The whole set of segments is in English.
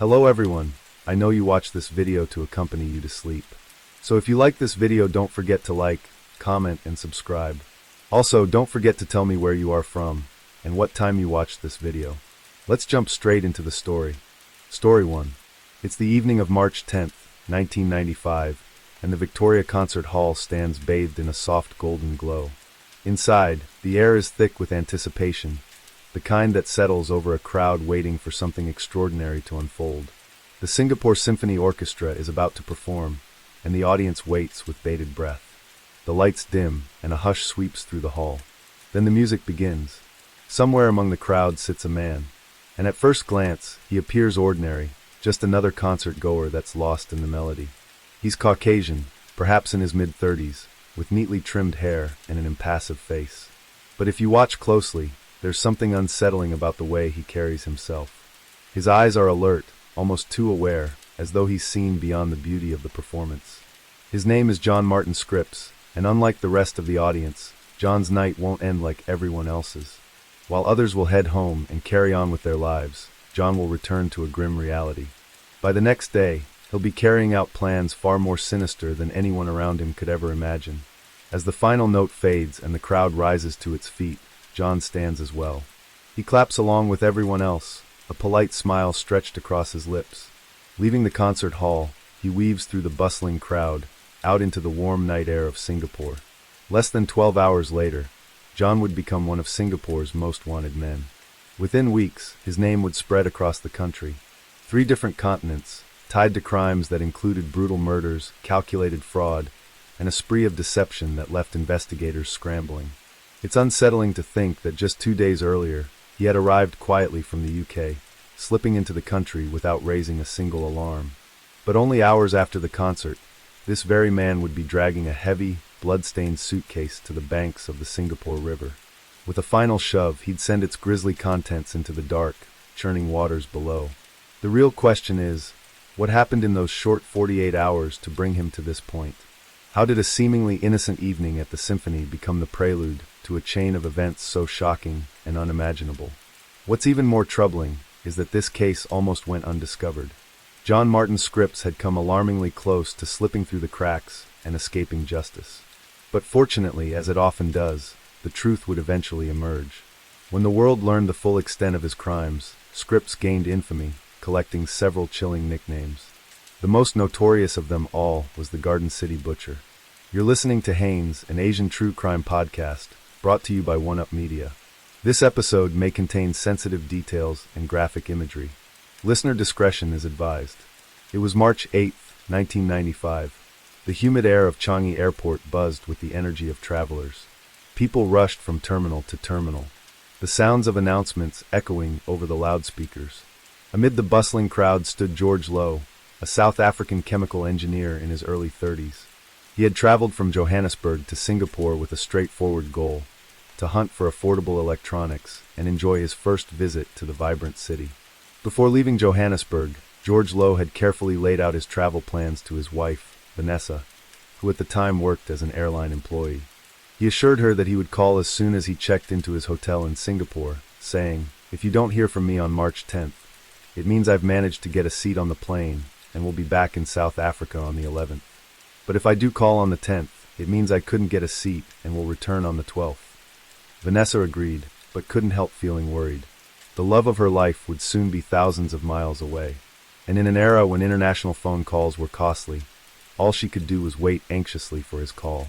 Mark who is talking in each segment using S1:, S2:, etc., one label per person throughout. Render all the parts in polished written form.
S1: Hello everyone, I know you watched this video to accompany you to sleep. So if you like this video, don't forget to like, comment, and subscribe. Also, don't forget to tell me where you are from, and what time you watched this video. Let's jump straight into the story. Story 1. It's the evening of March 10th, 1995, and the Victoria Concert Hall stands bathed in a soft golden glow. Inside, the air is thick with anticipation, the kind that settles over a crowd waiting for something extraordinary to unfold. The Singapore Symphony Orchestra is about to perform, and the audience waits with bated breath. The lights dim, and a hush sweeps through the hall. Then the music begins. Somewhere among the crowd sits a man, and at first glance, he appears ordinary, just another concert-goer that's lost in the melody. He's Caucasian, perhaps in his mid-30s, with neatly trimmed hair and an impassive face. But if you watch closely, there's something unsettling about the way he carries himself. His eyes are alert, almost too aware, as though he's seen beyond the beauty of the performance. His name is John Martin Scripps, and unlike the rest of the audience, John's night won't end like everyone else's. While others will head home and carry on with their lives, John will return to a grim reality. By the next day, he'll be carrying out plans far more sinister than anyone around him could ever imagine. As the final note fades and the crowd rises to its feet, John stands as well. He claps along with everyone else, a polite smile stretched across his lips. Leaving the concert hall, he weaves through the bustling crowd, out into the warm night air of Singapore. Less than 12 hours later, John would become one of Singapore's most wanted men. Within weeks, his name would spread across the country. 3 different continents, tied to crimes that included brutal murders, calculated fraud, and a spree of deception that left investigators scrambling. It's unsettling to think that just 2 days earlier, he had arrived quietly from the UK, slipping into the country without raising a single alarm. But only hours after the concert, this very man would be dragging a heavy, blood-stained suitcase to the banks of the Singapore River. With a final shove, he'd send its grisly contents into the dark, churning waters below. The real question is, what happened in those short 48 hours to bring him to this point? How did a seemingly innocent evening at the symphony become the prelude to a chain of events so shocking and unimaginable? What's even more troubling is that this case almost went undiscovered. John Martin Scripps had come alarmingly close to slipping through the cracks and escaping justice. But fortunately, as it often does, the truth would eventually emerge. When the world learned the full extent of his crimes, Scripps gained infamy, collecting several chilling nicknames. The most notorious of them all was the Garden City Butcher. You're listening to Haynes, an Asian true crime podcast, brought to you by One Up Media. This episode may contain sensitive details and graphic imagery. Listener discretion is advised. It was March 8, 1995. The humid air of Changi Airport buzzed with the energy of travelers. People rushed from terminal to terminal, the sounds of announcements echoing over the loudspeakers. Amid the bustling crowd stood George Lowe, a South African chemical engineer in his early 30s. He had traveled from Johannesburg to Singapore with a straightforward goal: to hunt for affordable electronics and enjoy his first visit to the vibrant city. Before leaving Johannesburg, George Lowe had carefully laid out his travel plans to his wife, Vanessa, who at the time worked as an airline employee. He assured her that he would call as soon as he checked into his hotel in Singapore, saying, "If you don't hear from me on March 10th, it means I've managed to get a seat on the plane and will be back in South Africa on the 11th. But if I do call on the 10th, it means I couldn't get a seat and will return on the 12th. Vanessa agreed, but couldn't help feeling worried. The love of her life would soon be thousands of miles away, and in an era when international phone calls were costly, all she could do was wait anxiously for his call.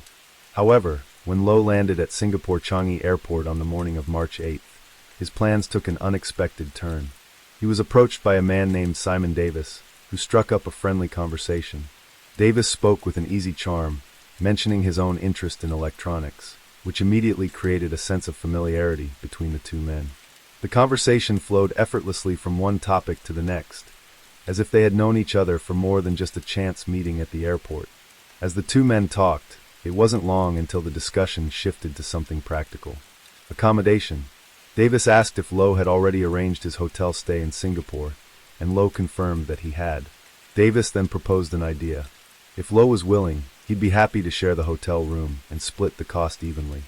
S1: However, when Lowe landed at Singapore Changi Airport on the morning of March 8th, his plans took an unexpected turn. He was approached by a man named Simon Davis, who struck up a friendly conversation. Davis spoke with an easy charm, mentioning his own interest in electronics, which immediately created a sense of familiarity between the two men. The conversation flowed effortlessly from one topic to the next, as if they had known each other for more than just a chance meeting at the airport. As the two men talked, it wasn't long until the discussion shifted to something practical. Accommodation. Davis asked if Lowe had already arranged his hotel stay in Singapore, and Lowe confirmed that he had. Davis then proposed an idea. If Lowe was willing, he'd be happy to share the hotel room and split the cost evenly.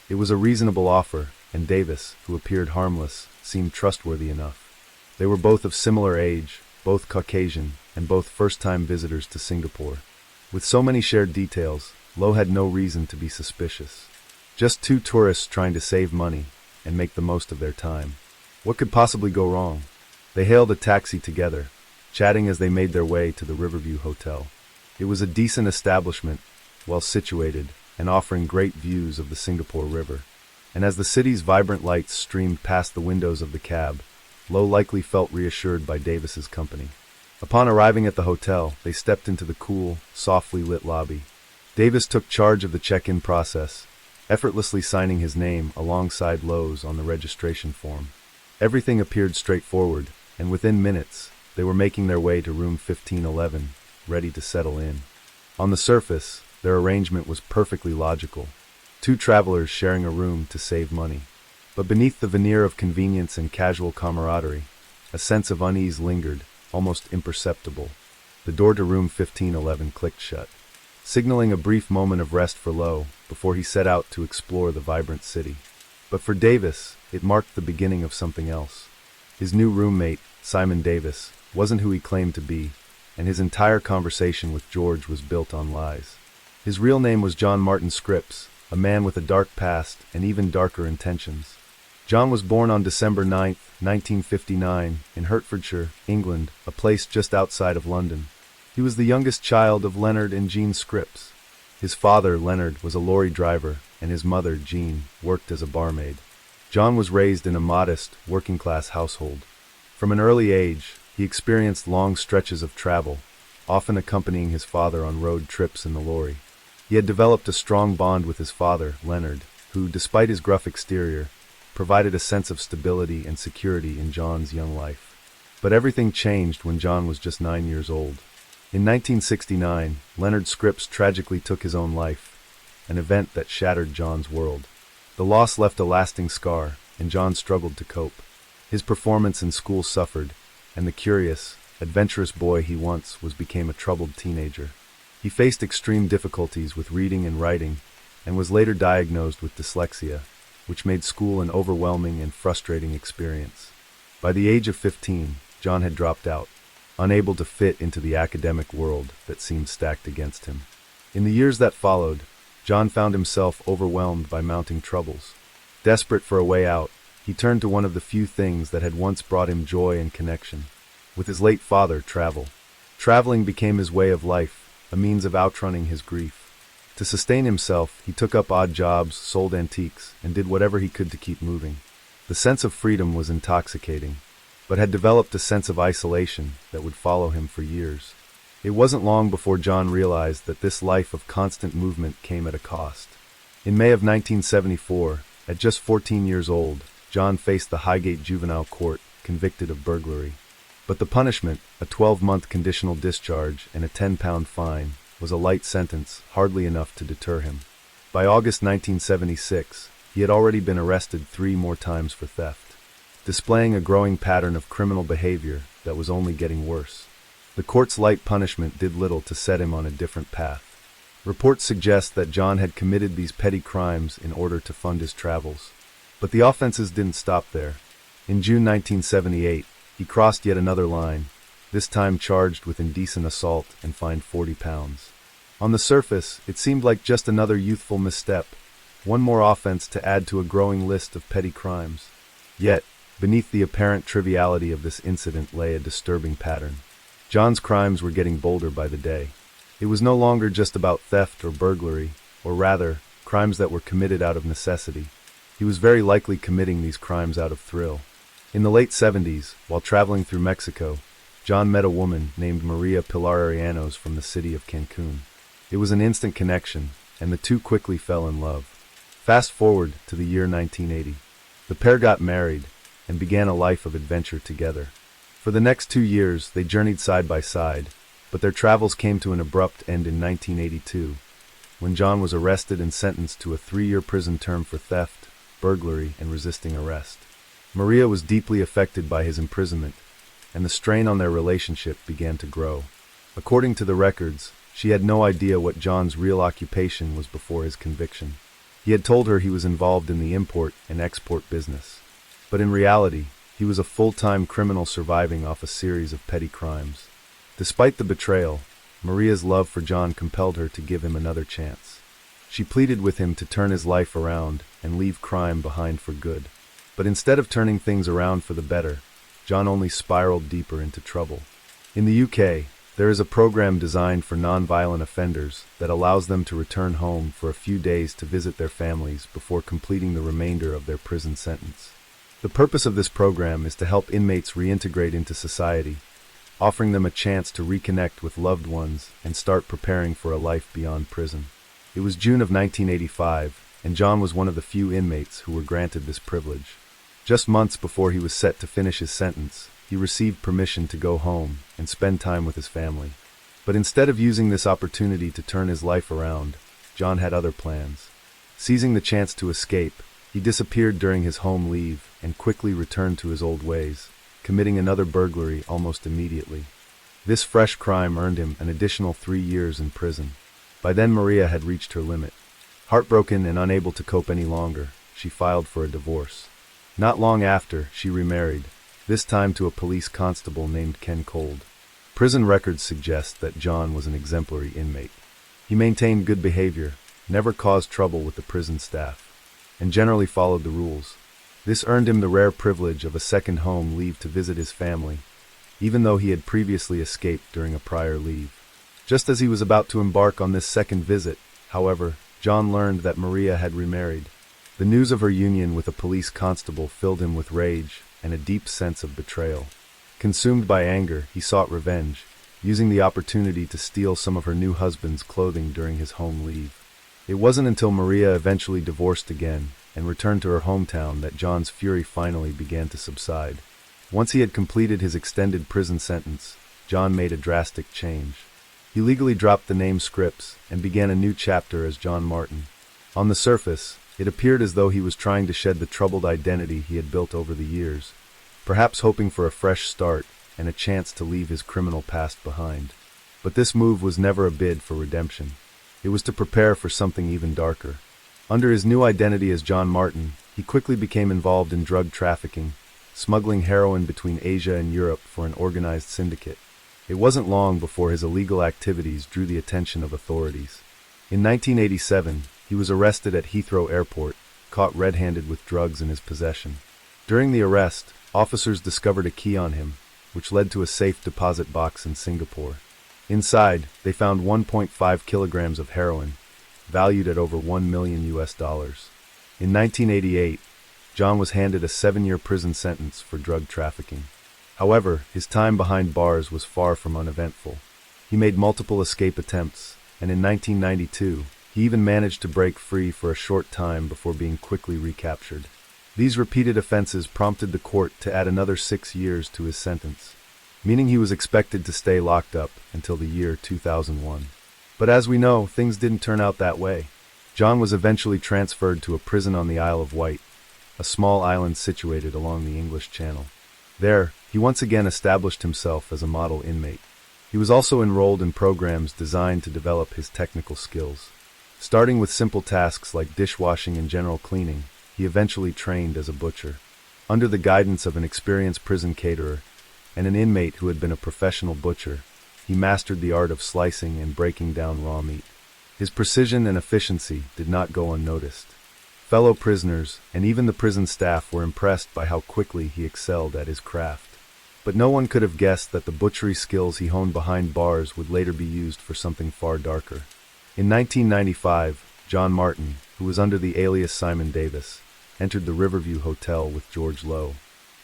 S1: It was a reasonable offer, and Davis, who appeared harmless, seemed trustworthy enough. They were both of similar age, both Caucasian, and both first-time visitors to Singapore. With so many shared details, Lo had no reason to be suspicious. Just two tourists trying to save money and make the most of their time. What could possibly go wrong? They hailed a taxi together, chatting as they made their way to the Riverview Hotel. It was a decent establishment, well situated, and offering great views of the Singapore River. And as the city's vibrant lights streamed past the windows of the cab, Lo likely felt reassured by Davis's company. Upon arriving at the hotel, they stepped into the cool, softly lit lobby. Davis took charge of the check-in process, effortlessly signing his name alongside Lo's on the registration form. Everything appeared straightforward, and within minutes, they were making their way to room 1511, ready to settle in. On the surface, their arrangement was perfectly logical. Two travelers sharing a room to save money. But beneath the veneer of convenience and casual camaraderie, a sense of unease lingered, almost imperceptible. The door to room 1511 clicked shut, signaling a brief moment of rest for Lo before he set out to explore the vibrant city. But for Davis, it marked the beginning of something else. His new roommate, Simon Davis, wasn't who he claimed to be, and his entire conversation with George was built on lies. His real name was John Martin Scripps, a man with a dark past and even darker intentions. John was born on December 9, 1959, in Hertfordshire, England, a place just outside of London. He was the youngest child of Leonard and Jean Scripps. His father, Leonard, was a lorry driver, and his mother, Jean, worked as a barmaid. John was raised in a modest, working-class household. From an early age, he experienced long stretches of travel, often accompanying his father on road trips in the lorry. He had developed a strong bond with his father, Leonard, who, despite his gruff exterior, provided a sense of stability and security in John's young life. But everything changed when John was just 9 years old. In 1969, Leonard Scripps tragically took his own life, an event that shattered John's world. The loss left a lasting scar, and John struggled to cope. His performance in school suffered, and the curious, adventurous boy he once was became a troubled teenager. He faced extreme difficulties with reading and writing, and was later diagnosed with dyslexia, which made school an overwhelming and frustrating experience. By the age of 15, John had dropped out, unable to fit into the academic world that seemed stacked against him. In the years that followed, John found himself overwhelmed by mounting troubles. Desperate for a way out, he turned to one of the few things that had once brought him joy and connection. With his late father, travel. Traveling became his way of life, a means of outrunning his grief. To sustain himself, he took up odd jobs, sold antiques, and did whatever he could to keep moving. The sense of freedom was intoxicating, but had developed a sense of isolation that would follow him for years. It wasn't long before John realized that this life of constant movement came at a cost. In May of 1974, at just 14 years old, John faced the Highgate Juvenile Court, convicted of burglary. But the punishment, a 12-month conditional discharge and a £10 fine, was a light sentence, hardly enough to deter him. By August 1976, he had already been arrested 3 more times for theft, displaying a growing pattern of criminal behavior that was only getting worse. The court's light punishment did little to set him on a different path. Reports suggest that John had committed these petty crimes in order to fund his travels. But the offenses didn't stop there. In June 1978, he crossed yet another line, this time charged with indecent assault and fined £40. On the surface, it seemed like just another youthful misstep, one more offense to add to a growing list of petty crimes. Yet, beneath the apparent triviality of this incident lay a disturbing pattern. John's crimes were getting bolder by the day. It was no longer just about theft or burglary, or rather, crimes that were committed out of necessity. He was very likely committing these crimes out of thrill. In the late 70s, while traveling through Mexico, John met a woman named Maria Pilar Arianos from the city of Cancun. It was an instant connection, and the two quickly fell in love. Fast forward to the year 1980. The pair got married and began a life of adventure together. For the next 2 years, they journeyed side by side, but their travels came to an abrupt end in 1982, when John was arrested and sentenced to a 3-year prison term for theft, burglary, and resisting arrest. Maria was deeply affected by his imprisonment, and the strain on their relationship began to grow. According to the records, she had no idea what John's real occupation was before his conviction. He had told her he was involved in the import and export business. But in reality, He was a full-time criminal surviving off a series of petty crimes. Despite the betrayal, Maria's love for John compelled her to give him another chance. She pleaded with him to turn his life around and leave crime behind for good. But instead of turning things around for the better, John only spiraled deeper into trouble. In the UK, there is a program designed for non-violent offenders that allows them to return home for a few days to visit their families before completing the remainder of their prison sentence. The purpose of this program is to help inmates reintegrate into society, offering them a chance to reconnect with loved ones and start preparing for a life beyond prison. It was June of 1985, and John was one of the few inmates who were granted this privilege. Just months before he was set to finish his sentence, he received permission to go home and spend time with his family. But instead of using this opportunity to turn his life around, John had other plans. Seizing the chance to escape, he disappeared during his home leave and quickly returned to his old ways, committing another burglary almost immediately. This fresh crime earned him an additional 3 years in prison. By then Maria had reached her limit. Heartbroken and unable to cope any longer, she filed for a divorce. Not long after, she remarried, this time to a police constable named Ken Cold. Prison records suggest that John was an exemplary inmate. He maintained good behavior, never caused trouble with the prison staff, and generally followed the rules. This earned him the rare privilege of a second home leave to visit his family, even though he had previously escaped during a prior leave. Just as he was about to embark on this second visit, however, John learned that Maria had remarried. The news of her union with a police constable filled him with rage and a deep sense of betrayal. Consumed by anger, he sought revenge, using the opportunity to steal some of her new husband's clothing during his home leave. It wasn't until Maria eventually divorced again and returned to her hometown that John's fury finally began to subside. Once he had completed his extended prison sentence, John made a drastic change. He legally dropped the name Scripps and began a new chapter as John Martin. On the surface, it appeared as though he was trying to shed the troubled identity he had built over the years, perhaps hoping for a fresh start and a chance to leave his criminal past behind. But this move was never a bid for redemption. It was to prepare for something even darker. Under his new identity as John Martin, he quickly became involved in drug trafficking, smuggling heroin between Asia and Europe for an organized syndicate. It wasn't long before his illegal activities drew the attention of authorities. In 1987, he was arrested at Heathrow Airport, caught red-handed with drugs in his possession. During the arrest, officers discovered a key on him, which led to a safe deposit box in Singapore. Inside, they found 1.5 kilograms of heroin, valued at over $1 million. In 1988, John was handed a 7-year prison sentence for drug trafficking. However, his time behind bars was far from uneventful. He made multiple escape attempts, and in 1992, he even managed to break free for a short time before being quickly recaptured. These repeated offenses prompted the court to add another 6 years to his sentence, meaning he was expected to stay locked up until the year 2001. But as we know, things didn't turn out that way. John was eventually transferred to a prison on the Isle of Wight, a small island situated along the English Channel. There, he once again established himself as a model inmate. He was also enrolled in programs designed to develop his technical skills. Starting with simple tasks like dishwashing and general cleaning, he eventually trained as a butcher. Under the guidance of an experienced prison caterer and an inmate who had been a professional butcher, he mastered the art of slicing and breaking down raw meat. His precision and efficiency did not go unnoticed. Fellow prisoners and even the prison staff were impressed by how quickly he excelled at his craft. But no one could have guessed that the butchery skills he honed behind bars would later be used for something far darker. In 1995, John Martin, who was under the alias Simon Davis, entered the Riverview Hotel with George Lowe.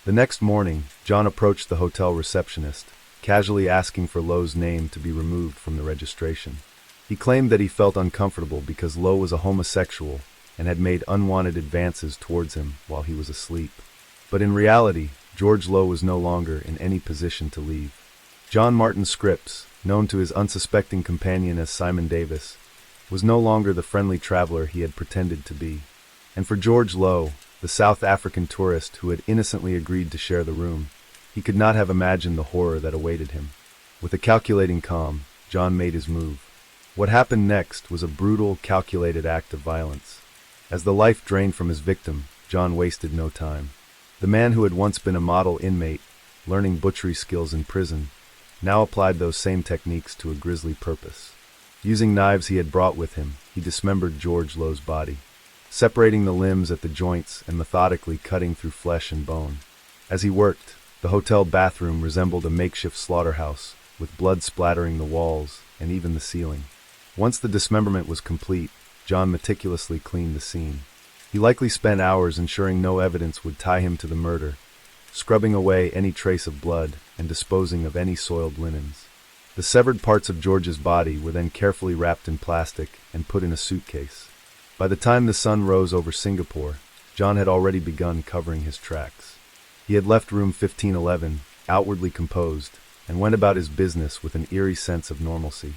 S1: The next morning, John approached the hotel receptionist, casually asking for Lowe's name to be removed from the registration. He claimed that he felt uncomfortable because Lowe was a homosexual and had made unwanted advances towards him while he was asleep. But in reality, George Lowe was no longer in any position to leave. John Martin Scripps, known to his unsuspecting companion as Simon Davis, was no longer the friendly traveler he had pretended to be. And for George Lowe, the South African tourist who had innocently agreed to share the room, he could not have imagined the horror that awaited him. With a calculating calm, John made his move. What happened next was a brutal, calculated act of violence. As the life drained from his victim, John wasted no time. The man who had once been a model inmate, learning butchery skills in prison, now applied those same techniques to a grisly purpose. Using knives he had brought with him, he dismembered George Lowe's body, separating the limbs at the joints and methodically cutting through flesh and bone. As he worked, the hotel bathroom resembled a makeshift slaughterhouse, with blood splattering the walls and even the ceiling. Once the dismemberment was complete, John meticulously cleaned the scene. He likely spent hours ensuring no evidence would tie him to the murder, scrubbing away any trace of blood and disposing of any soiled linens. The severed parts of George's body were then carefully wrapped in plastic and put in a suitcase. By the time the sun rose over Singapore, John had already begun covering his tracks. He had left room 1511, outwardly composed, and went about his business with an eerie sense of normalcy.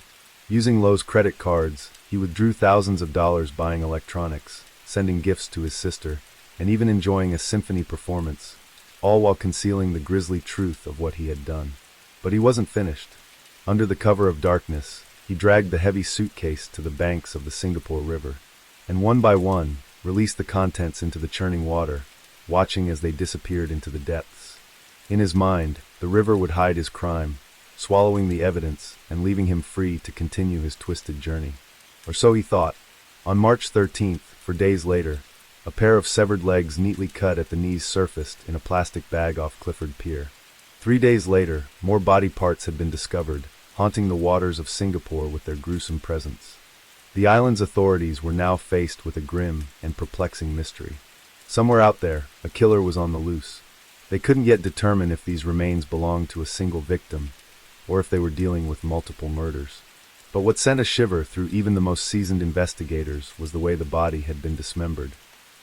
S1: Using Lowe's credit cards, he withdrew thousands of dollars buying electronics, sending gifts to his sister, and even enjoying a symphony performance, all while concealing the grisly truth of what he had done. But he wasn't finished. Under the cover of darkness, he dragged the heavy suitcase to the banks of the Singapore River, and one by one, released the contents into the churning water, watching as they disappeared into the depths. In his mind, the river would hide his crime, swallowing the evidence and leaving him free to continue his twisted journey. Or so he thought. On March 13th, for days later, a pair of severed legs neatly cut at the knees surfaced in a plastic bag off Clifford Pier. 3 days later, more body parts had been discovered, haunting the waters of Singapore with their gruesome presence. The island's authorities were now faced with a grim and perplexing mystery. Somewhere out there, a killer was on the loose. They couldn't yet determine if these remains belonged to a single victim, or if they were dealing with multiple murders. But what sent a shiver through even the most seasoned investigators was the way the body had been dismembered.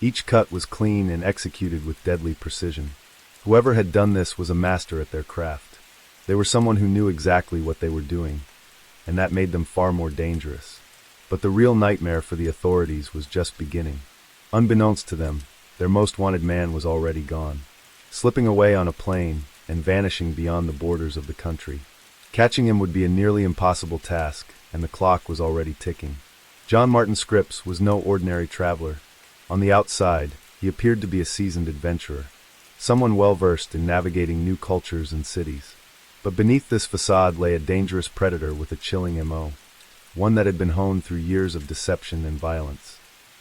S1: Each cut was clean and executed with deadly precision. Whoever had done this was a master at their craft. They were someone who knew exactly what they were doing, and that made them far more dangerous. But the real nightmare for the authorities was just beginning. Unbeknownst to them, their most wanted man was already gone, slipping away on a plane and vanishing beyond the borders of the country. Catching him would be a nearly impossible task, and the clock was already ticking. John Martin Scripps was no ordinary traveler. On the outside, he appeared to be a seasoned adventurer, someone well-versed in navigating new cultures and cities. But beneath this facade lay a dangerous predator with a chilling MO, one that had been honed through years of deception and violence.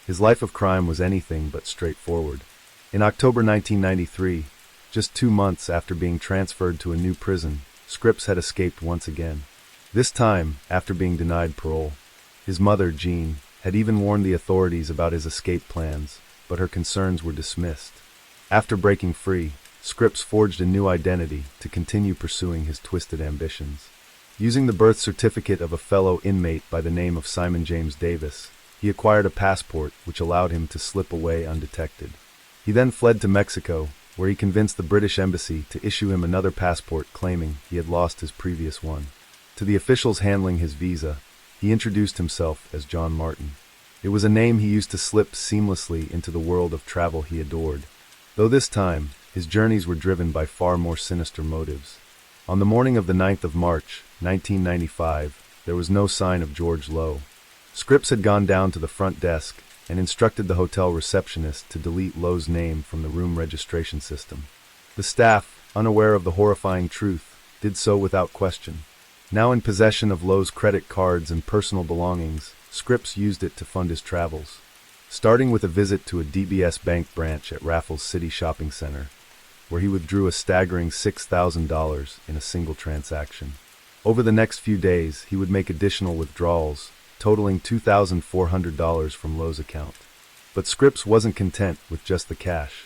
S1: His life of crime was anything but straightforward. In October 1993, just 2 months after being transferred to a new prison, Scripps had escaped once again. This time, after being denied parole. His mother, Jean, had even warned the authorities about his escape plans, but her concerns were dismissed. After breaking free, Scripps forged a new identity to continue pursuing his twisted ambitions. Using the birth certificate of a fellow inmate by the name of Simon James Davis, he acquired a passport which allowed him to slip away undetected. He then fled to Mexico, where he convinced the British embassy to issue him another passport claiming he had lost his previous one. To the officials handling his visa, he introduced himself as John Martin. It was a name he used to slip seamlessly into the world of travel he adored, though this time, his journeys were driven by far more sinister motives. On the morning of the 9th of March, 1995, there was no sign of George Lowe. Scripps had gone down to the front desk and instructed the hotel receptionist to delete Lowe's name from the room registration system. The staff, unaware of the horrifying truth, did so without question. Now in possession of Lowe's credit cards and personal belongings, Scripps used it to fund his travels, starting with a visit to a DBS Bank branch at Raffles City Shopping Center, where he withdrew a staggering $6,000 in a single transaction. Over the next few days, he would make additional withdrawals, totaling $2,400 from Lowe's account. But Scripps wasn't content with just the cash.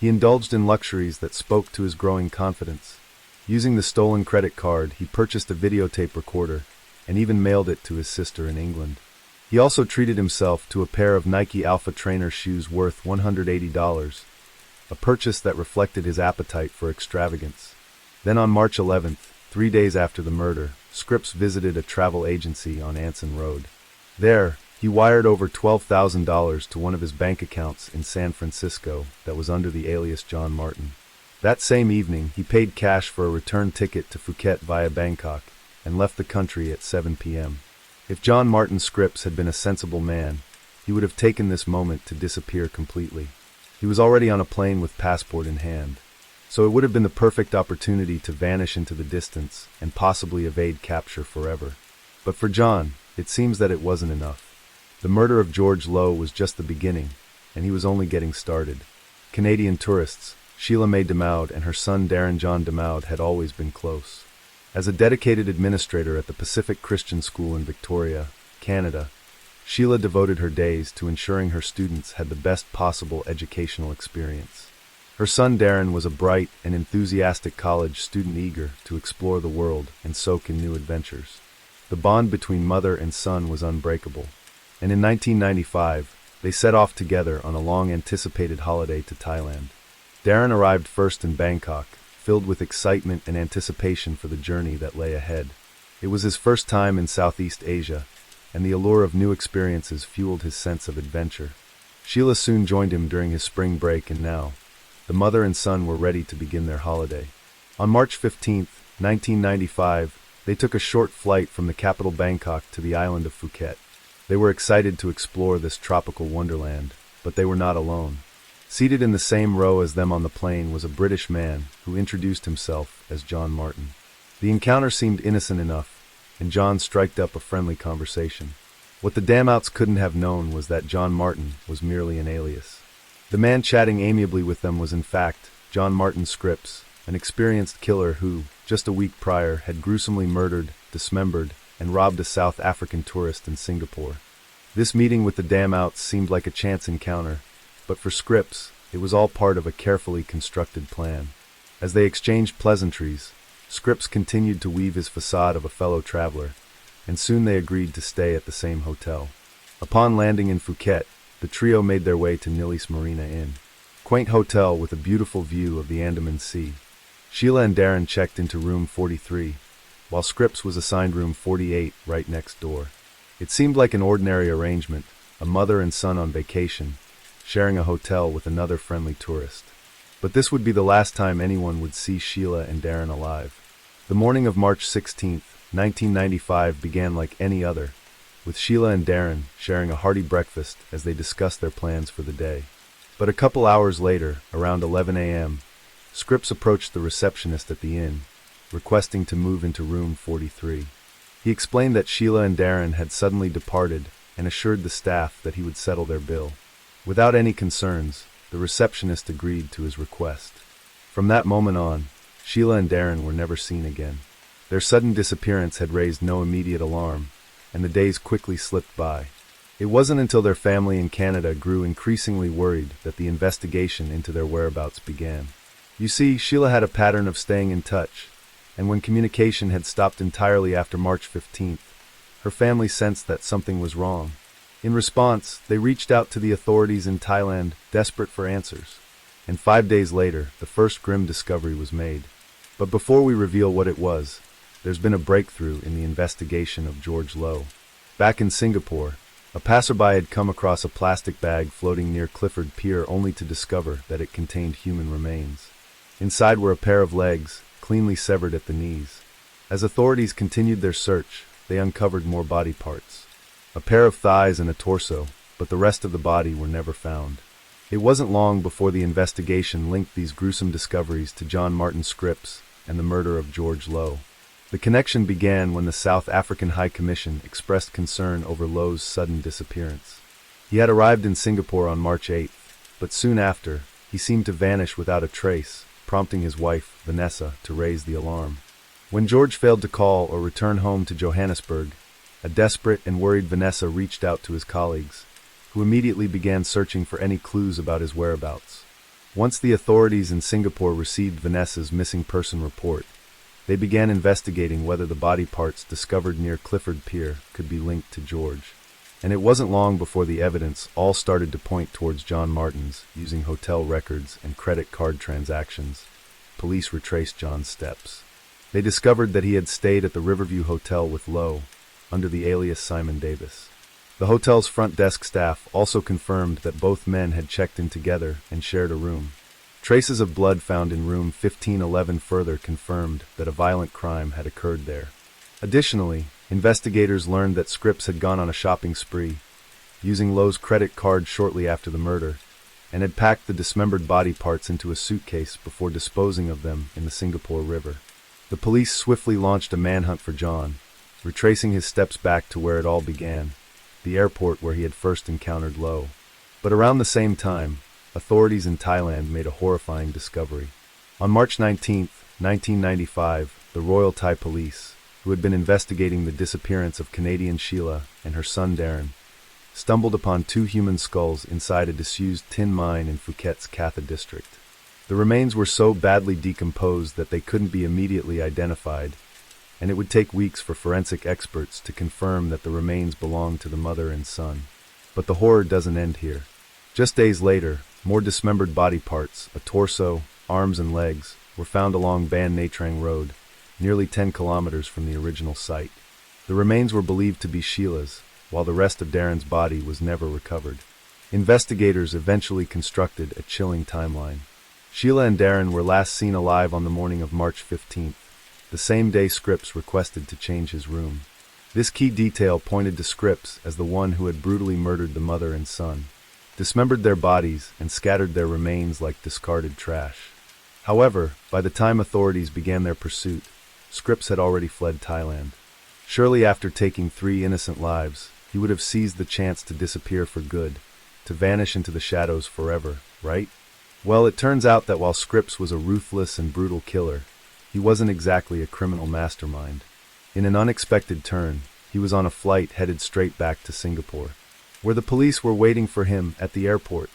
S1: He indulged in luxuries that spoke to his growing confidence. Using the stolen credit card, he purchased a videotape recorder and even mailed it to his sister in England. He also treated himself to a pair of Nike Alpha Trainer shoes worth $180, a purchase that reflected his appetite for extravagance. Then on March 11th, 3 days after the murder, Scripps visited a travel agency on Anson Road. There, he wired over $12,000 to one of his bank accounts in San Francisco that was under the alias John Martin. That same evening, he paid cash for a return ticket to Phuket via Bangkok and left the country at 7 p.m. If John Martin Scripps had been a sensible man, he would have taken this moment to disappear completely. He was already on a plane with passport in hand, so it would have been the perfect opportunity to vanish into the distance and possibly evade capture forever. But for John, it seems that it wasn't enough. The murder of George Lowe was just the beginning, and he was only getting started. Canadian tourists, Sheila May Demaud and her son Darren John Demaud had always been close. As a dedicated administrator at the Pacific Christian School in Victoria, Canada, Sheila devoted her days to ensuring her students had the best possible educational experience. Her son Darren was a bright and enthusiastic college student eager to explore the world and soak in new adventures. The bond between mother and son was unbreakable, and in 1995, they set off together on a long-anticipated holiday to Thailand. Darren arrived first in Bangkok, filled with excitement and anticipation for the journey that lay ahead. It was his first time in Southeast Asia, and the allure of new experiences fueled his sense of adventure. Sheila soon joined him during his spring break, and now, the mother and son were ready to begin their holiday. On March 15, 1995, they took a short flight from the capital Bangkok to the island of Phuket. They were excited to explore this tropical wonderland, but they were not alone. Seated in the same row as them on the plane was a British man who introduced himself as John Martin. The encounter seemed innocent enough, and John struck up a friendly conversation. What the Damouts couldn't have known was that John Martin was merely an alias. The man chatting amiably with them was in fact John Martin Scripps, an experienced killer who, just a week prior, had gruesomely murdered, dismembered, and robbed a South African tourist in Singapore. This meeting with the Damouts seemed like a chance encounter, but for Scripps, it was all part of a carefully constructed plan. As they exchanged pleasantries, Scripps continued to weave his facade of a fellow traveler, and soon they agreed to stay at the same hotel. Upon landing in Phuket, the trio made their way to Nilis Marina Inn, quaint hotel with a beautiful view of the Andaman Sea. Sheila and Darren checked into room 43, while Scripps was assigned room 48 right next door. It seemed like an ordinary arrangement, a mother and son on vacation, sharing a hotel with another friendly tourist. But this would be the last time anyone would see Sheila and Darren alive. The morning of March 16, 1995 began like any other, with Sheila and Darren sharing a hearty breakfast as they discussed their plans for the day. But a couple hours later, around 11 a.m., Scripps approached the receptionist at the inn, requesting to move into room 43. He explained that Sheila and Darren had suddenly departed and assured the staff that he would settle their bill. Without any concerns, the receptionist agreed to his request. From that moment on, Sheila and Darren were never seen again. Their sudden disappearance had raised no immediate alarm, and the days quickly slipped by. It wasn't until their family in Canada grew increasingly worried that the investigation into their whereabouts began. You see, Sheila had a pattern of staying in touch, and when communication had stopped entirely after March 15th, her family sensed that something was wrong. In response, they reached out to the authorities in Thailand, desperate for answers. And 5 days later, the first grim discovery was made. But before we reveal what it was, there's been a breakthrough in the investigation of George Lowe. Back in Singapore, a passerby had come across a plastic bag floating near Clifford Pier only to discover that it contained human remains. Inside were a pair of legs, cleanly severed at the knees. As authorities continued their search, they uncovered more body parts. A pair of thighs and a torso, but the rest of the body were never found. It wasn't long before the investigation linked these gruesome discoveries to John Martin Scripps and the murder of George Lowe. The connection began when the South African High Commission expressed concern over Lowe's sudden disappearance. He had arrived in Singapore on March 8th, but soon after, he seemed to vanish without a trace, prompting his wife, Vanessa, to raise the alarm. When George failed to call or return home to Johannesburg, a desperate and worried Vanessa reached out to his colleagues, who immediately began searching for any clues about his whereabouts. Once the authorities in Singapore received Vanessa's missing person report, they began investigating whether the body parts discovered near Clifford Pier could be linked to George. And it wasn't long before the evidence all started to point towards John Martin's. Using hotel records and credit card transactions, police retraced John's steps. They discovered that he had stayed at the Riverview Hotel with Lowe, under the alias Simon Davis. The hotel's front desk staff also confirmed that both men had checked in together and shared a room. Traces of blood found in room 1511 further confirmed that a violent crime had occurred there. Additionally, investigators learned that Scripps had gone on a shopping spree, using Lowe's credit card shortly after the murder, and had packed the dismembered body parts into a suitcase before disposing of them in the Singapore River. The police swiftly launched a manhunt for John, retracing his steps back to where it all began, the airport where he had first encountered Low. But around the same time, authorities in Thailand made a horrifying discovery. On March 19, 1995, the Royal Thai Police, who had been investigating the disappearance of Canadian Sheila and her son Darren, stumbled upon 2 human skulls inside a disused tin mine in Phuket's Katha district. The remains were so badly decomposed that they couldn't be immediately identified, and it would take weeks for forensic experts to confirm that the remains belonged to the mother and son. But the horror doesn't end here. Just days later, more dismembered body parts, a torso, arms and legs, were found along Ban Nha Trang Road, nearly 10 kilometers from the original site. The remains were believed to be Sheila's, while the rest of Darren's body was never recovered. Investigators eventually constructed a chilling timeline. Sheila and Darren were last seen alive on the morning of March 15th, the same day Scripps requested to change his room. This key detail pointed to Scripps as the one who had brutally murdered the mother and son, dismembered their bodies, and scattered their remains like discarded trash. However, by the time authorities began their pursuit, Scripps had already fled Thailand. Surely after taking 3 innocent lives, he would have seized the chance to disappear for good, to vanish into the shadows forever, right? Well, it turns out that while Scripps was a ruthless and brutal killer, he wasn't exactly a criminal mastermind. In an unexpected turn, he was on a flight headed straight back to Singapore, where the police were waiting for him at the airport.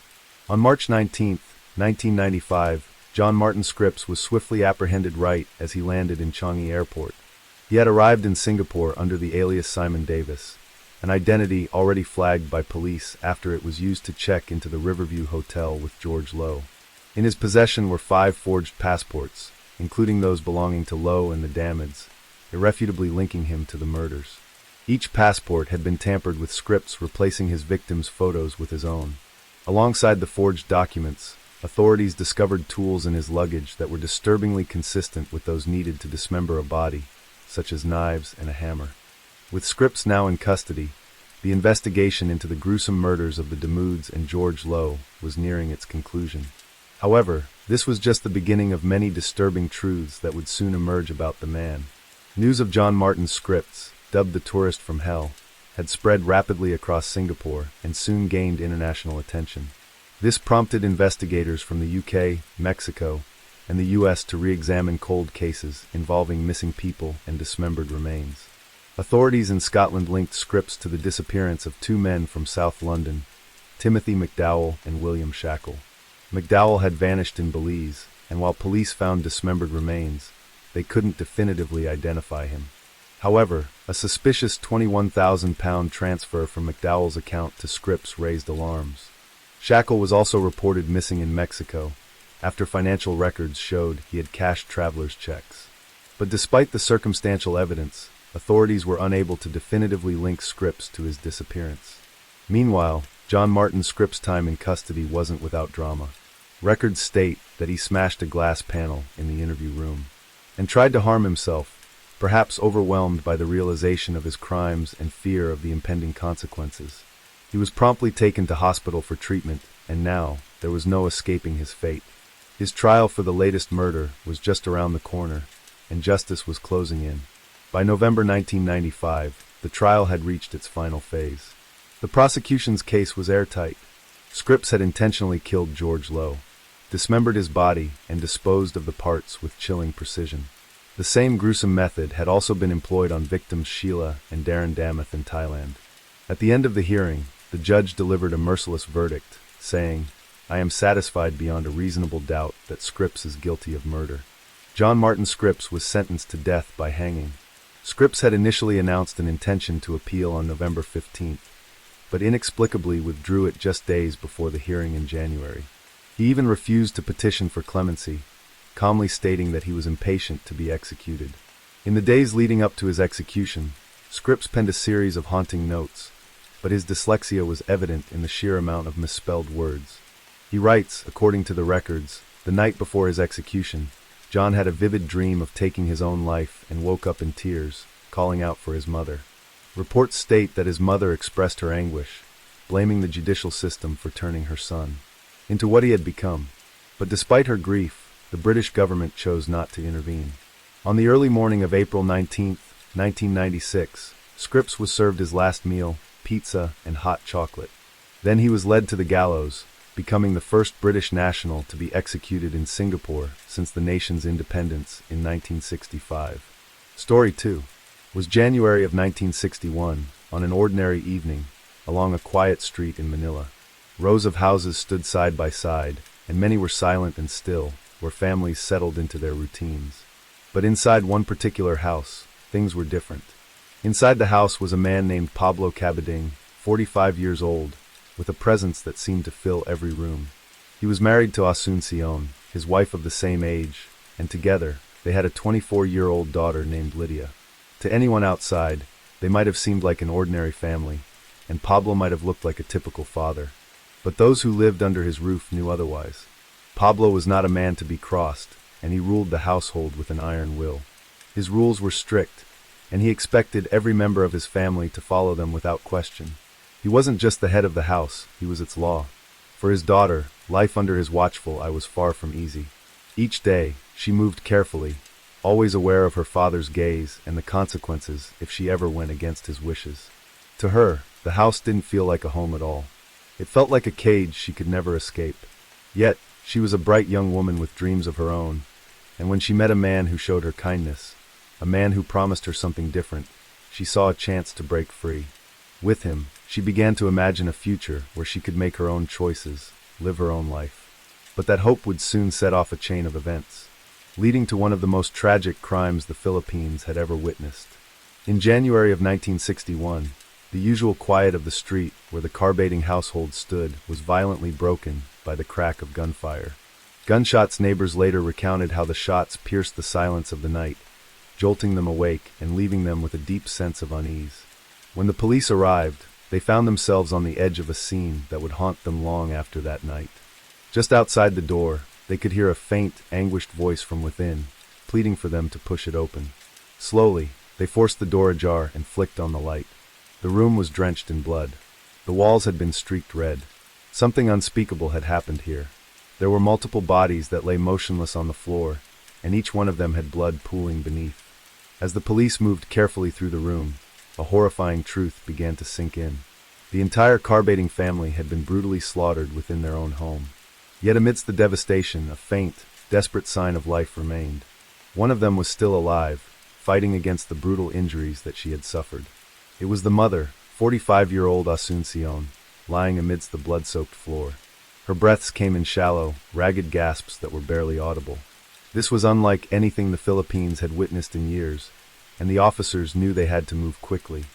S1: On March 19, 1995, John Martin Scripps was swiftly apprehended right as he landed in Changi Airport. He had arrived in Singapore under the alias Simon Davis, an identity already flagged by police after it was used to check into the Riverview Hotel with George Low. In his possession were 5 forged passports, including those belonging to Low and the Damids, irrefutably linking him to the murders. Each passport had been tampered with Scripps replacing his victims' photos with his own. Alongside the forged documents, authorities discovered tools in his luggage that were disturbingly consistent with those needed to dismember a body, such as knives and a hammer. With Scripps now in custody, the investigation into the gruesome murders of the Damudes and George Low was nearing its conclusion. However, this was just the beginning of many disturbing truths that would soon emerge about the man. News of John Martin Scripps, dubbed the tourist from hell, had spread rapidly across Singapore and soon gained international attention. This prompted investigators from the UK, Mexico, and the US to re-examine cold cases involving missing people and dismembered remains. Authorities in Scotland linked Scripps to the disappearance of 2 men from South London, Timothy McDowell and William Shackle. McDowell had vanished in Belize, and while police found dismembered remains, they couldn't definitively identify him. However, a suspicious £21,000 transfer from McDowell's account to Scripps raised alarms. Shackle was also reported missing in Mexico, after financial records showed he had cashed travelers' checks. But despite the circumstantial evidence, authorities were unable to definitively link Scripps to his disappearance. Meanwhile, John Martin Scripps' time in custody wasn't without drama. Records state that he smashed a glass panel in the interview room and tried to harm himself, perhaps overwhelmed by the realization of his crimes and fear of the impending consequences. He was promptly taken to hospital for treatment, and now there was no escaping his fate. His trial for the latest murder was just around the corner, and justice was closing in. By November 1995, the trial had reached its final phase. The prosecution's case was airtight. Scripps had intentionally killed George Low, dismembered his body, and disposed of the parts with chilling precision. The same gruesome method had also been employed on victims Sheila and Darren Damath in Thailand. At the end of the hearing, the judge delivered a merciless verdict, saying, "I am satisfied beyond a reasonable doubt that Scripps is guilty of murder." John Martin Scripps was sentenced to death by hanging. Scripps had initially announced an intention to appeal on November 15th, but inexplicably withdrew it just days before the hearing in January. He even refused to petition for clemency, calmly stating that he was impatient to be executed. In the days leading up to his execution, Scripps penned a series of haunting notes, but his dyslexia was evident in the sheer amount of misspelled words. He writes, according to the records, the night before his execution, John had a vivid dream of taking his own life and woke up in tears, calling out for his mother. Reports state that his mother expressed her anguish, blaming the judicial system for turning her son. into what he had become. But despite her grief, the British government chose not to intervene. On the early morning of April 19, 1996, Scripps was served his last meal, pizza and hot chocolate. Then he was led to the gallows, becoming the first British national to be executed in Singapore since the nation's independence in 1965. Story 2 was January of 1961, on an ordinary evening, along a quiet street in Manila. Rows of houses stood side by side, and many were silent and still, where families settled into their routines. But inside one particular house, things were different. Inside the house was a man named Pablo Cabading, 45 years old, with a presence that seemed to fill every room. He was married to Asuncion, his wife of the same age, and together they had a 24-year-old daughter named Lydia. To anyone outside, they might have seemed like an ordinary family, and Pablo might have looked like a typical father. But those who lived under his roof knew otherwise. Pablo was not a man to be crossed, and he ruled the household with an iron will. His rules were strict, and he expected every member of his family to follow them without question. He wasn't just the head of the house, he was its law. For his daughter, life under his watchful eye was far from easy. Each day, she moved carefully, always aware of her father's gaze and the consequences if she ever went against his wishes. To her, the house didn't feel like a home at all. It felt like a cage she could never escape. Yet, she was a bright young woman with dreams of her own, and when she met a man who showed her kindness, a man who promised her something different, she saw a chance to break free. With him, she began to imagine a future where she could make her own choices, live her own life. But that hope would soon set off a chain of events, leading to one of the most tragic crimes the Philippines had ever witnessed. In January of 1961, the usual quiet of the street where the Carbading household stood was violently broken by the crack of gunfire. Gunshots. Neighbors later recounted how the shots pierced the silence of the night, jolting them awake and leaving them with a deep sense of unease. When the police arrived, they found themselves on the edge of a scene that would haunt them long after that night. Just outside the door, they could hear a faint, anguished voice from within, pleading for them to push it open. Slowly, they forced the door ajar and flicked on the light. The room was drenched in blood. The walls had been streaked red. Something unspeakable had happened here. There were multiple bodies that lay motionless on the floor, and each one of them had blood pooling beneath. As the police moved carefully through the room, a horrifying truth began to sink in. The entire Carbading family had been brutally slaughtered within their own home. Yet amidst the devastation, a faint, desperate sign of life remained. One of them was still alive, fighting against the brutal injuries that she had suffered. It was the mother, 45-year-old Asuncion, lying amidst the blood-soaked floor. Her breaths came in shallow, ragged gasps that were barely audible. This was unlike anything the Philippines had witnessed in years, and the officers knew they had to move quickly.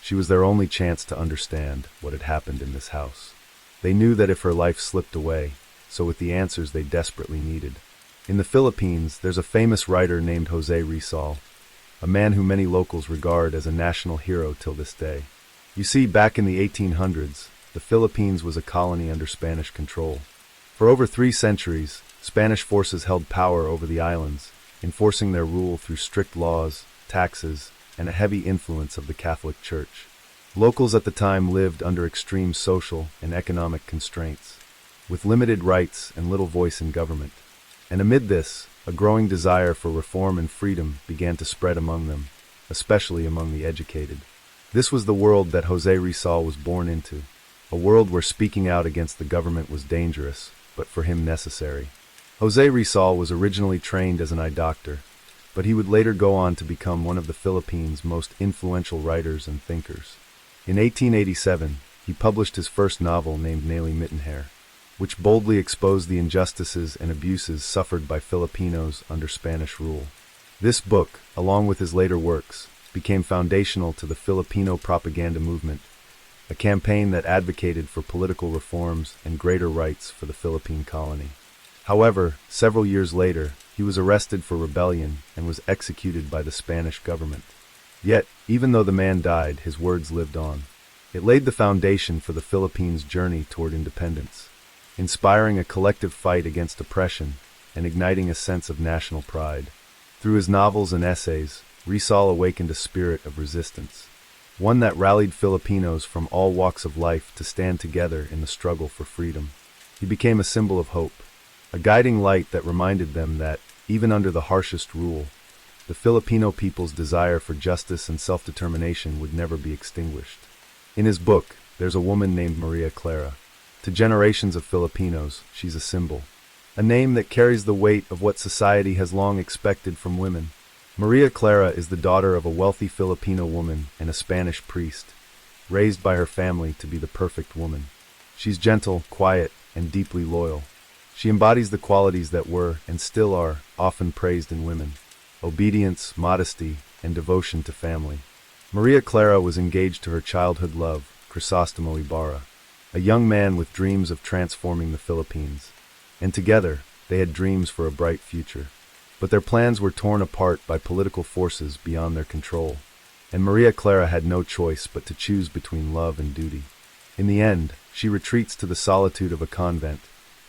S1: She was their only chance to understand what had happened in this house. They knew that if her life slipped away, so with the answers they desperately needed. In the Philippines, there's a famous writer named Jose Rizal, a man who many locals regard as a national hero till this day. You see, back in the 1800s, the Philippines was a colony under Spanish control. For over 3 centuries, Spanish forces held power over the islands, enforcing their rule through strict laws, taxes, and a heavy influence of the Catholic Church. Locals at the time lived under extreme social and economic constraints, with limited rights and little voice in government. And amid this, a growing desire for reform and freedom began to spread among them, especially among the educated. This was the world that Jose Rizal was born into, a world where speaking out against the government was dangerous, but for him necessary. Jose Rizal was originally trained as an eye doctor, but he would later go on to become one of the Philippines' most influential writers and thinkers. In 1887, he published his first novel named Nelly Mittenhair, which boldly exposed the injustices and abuses suffered by Filipinos under Spanish rule. This book, along with his later works, became foundational to the Filipino propaganda movement, a campaign that advocated for political reforms and greater rights for the Philippine colony. However, several years later, he was arrested for rebellion and was executed by the Spanish government. Yet, even though the man died, his words lived on. It laid the foundation for the Philippines' journey toward independence, inspiring a collective fight against oppression and igniting a sense of national pride. Through his novels and essays, Rizal awakened a spirit of resistance, one that rallied Filipinos from all walks of life to stand together in the struggle for freedom. He became a symbol of hope, a guiding light that reminded them that, even under the harshest rule, the Filipino people's desire for justice and self-determination would never be extinguished. In his book, there's a woman named Maria Clara. To generations of Filipinos, she's a symbol, a name that carries the weight of what society has long expected from women. Maria Clara is the daughter of a wealthy Filipino woman and a Spanish priest, raised by her family to be the perfect woman. She's gentle, quiet, and deeply loyal. She embodies the qualities that were, and still are, often praised in women: obedience, modesty, and devotion to family. Maria Clara was engaged to her childhood love, Crisostomo Ibarra, a young man with dreams of transforming the Philippines. And together, they had dreams for a bright future. But their plans were torn apart by political forces beyond their control, and Maria Clara had no choice but to choose between love and duty. In the end, she retreats to the solitude of a convent,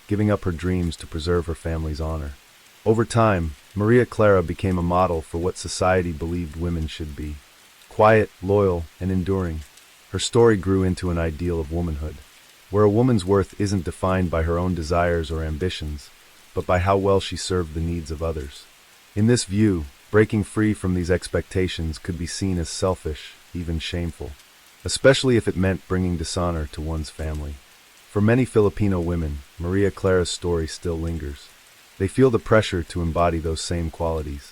S1: giving up her dreams to preserve her family's honor. Over time, Maria Clara became a model for what society believed women should be: quiet, loyal, and enduring. Her story grew into an ideal of womanhood, where a woman's worth isn't defined by her own desires or ambitions, but by how well she served the needs of others. In this view, breaking free from these expectations could be seen as selfish, even shameful, especially if it meant bringing dishonor to one's family. For many Filipino women, Maria Clara's story still lingers. They feel the pressure to embody those same qualities,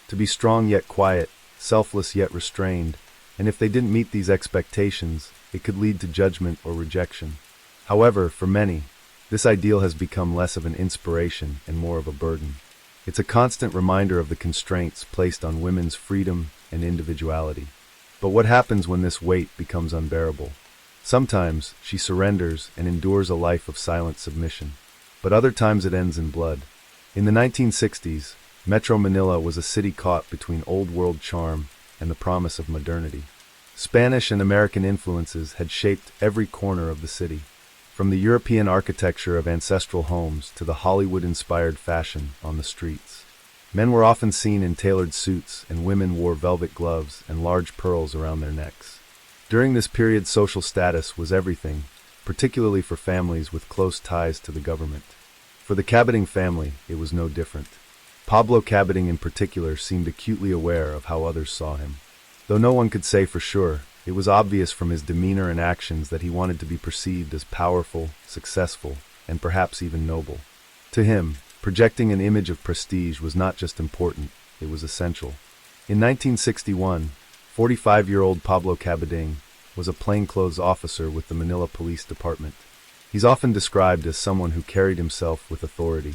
S1: to be strong yet quiet, selfless yet restrained, and if they didn't meet these expectations, it could lead to judgment or rejection. However, for many, this ideal has become less of an inspiration and more of a burden. It's a constant reminder of the constraints placed on women's freedom and individuality. But what happens when this weight becomes unbearable? Sometimes she surrenders and endures a life of silent submission, but other times it ends in blood. In the 1960s, Metro Manila was a city caught between old-world charm and the promise of modernity. Spanish and American influences had shaped every corner of the city, from the European architecture of ancestral homes to the Hollywood-inspired fashion on the streets. Men were often seen in tailored suits, and women wore velvet gloves and large pearls around their necks. During this period, social status was everything, particularly for families with close ties to the government. For the Cabating family, it was no different. Pablo Cabating in particular seemed acutely aware of how others saw him. Though no one could say for sure, it was obvious from his demeanor and actions that he wanted to be perceived as powerful, successful, and perhaps even noble. To him, projecting an image of prestige was not just important, it was essential. In 1961, 45-year-old Pablo Cabating was a plainclothes officer with the Manila Police Department. He's often described as someone who carried himself with authority.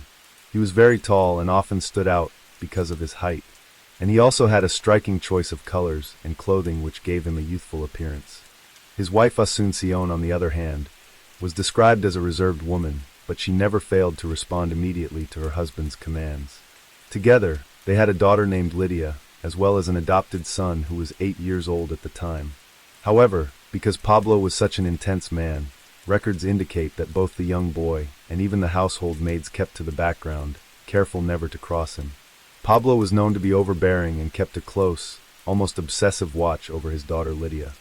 S1: He was very tall and often stood out because of his height, and he also had a striking choice of colors and clothing which gave him a youthful appearance. His wife Asuncion, on the other hand, was described as a reserved woman, but she never failed to respond immediately to her husband's commands. Together, they had a daughter named Lydia, as well as an adopted son who was 8 years old at the time. However, because Pablo was such an intense man, records indicate that both the young boy and even the household maids kept to the background, careful never to cross him. Pablo was known to be overbearing and kept a close, almost obsessive watch over his daughter Lydia.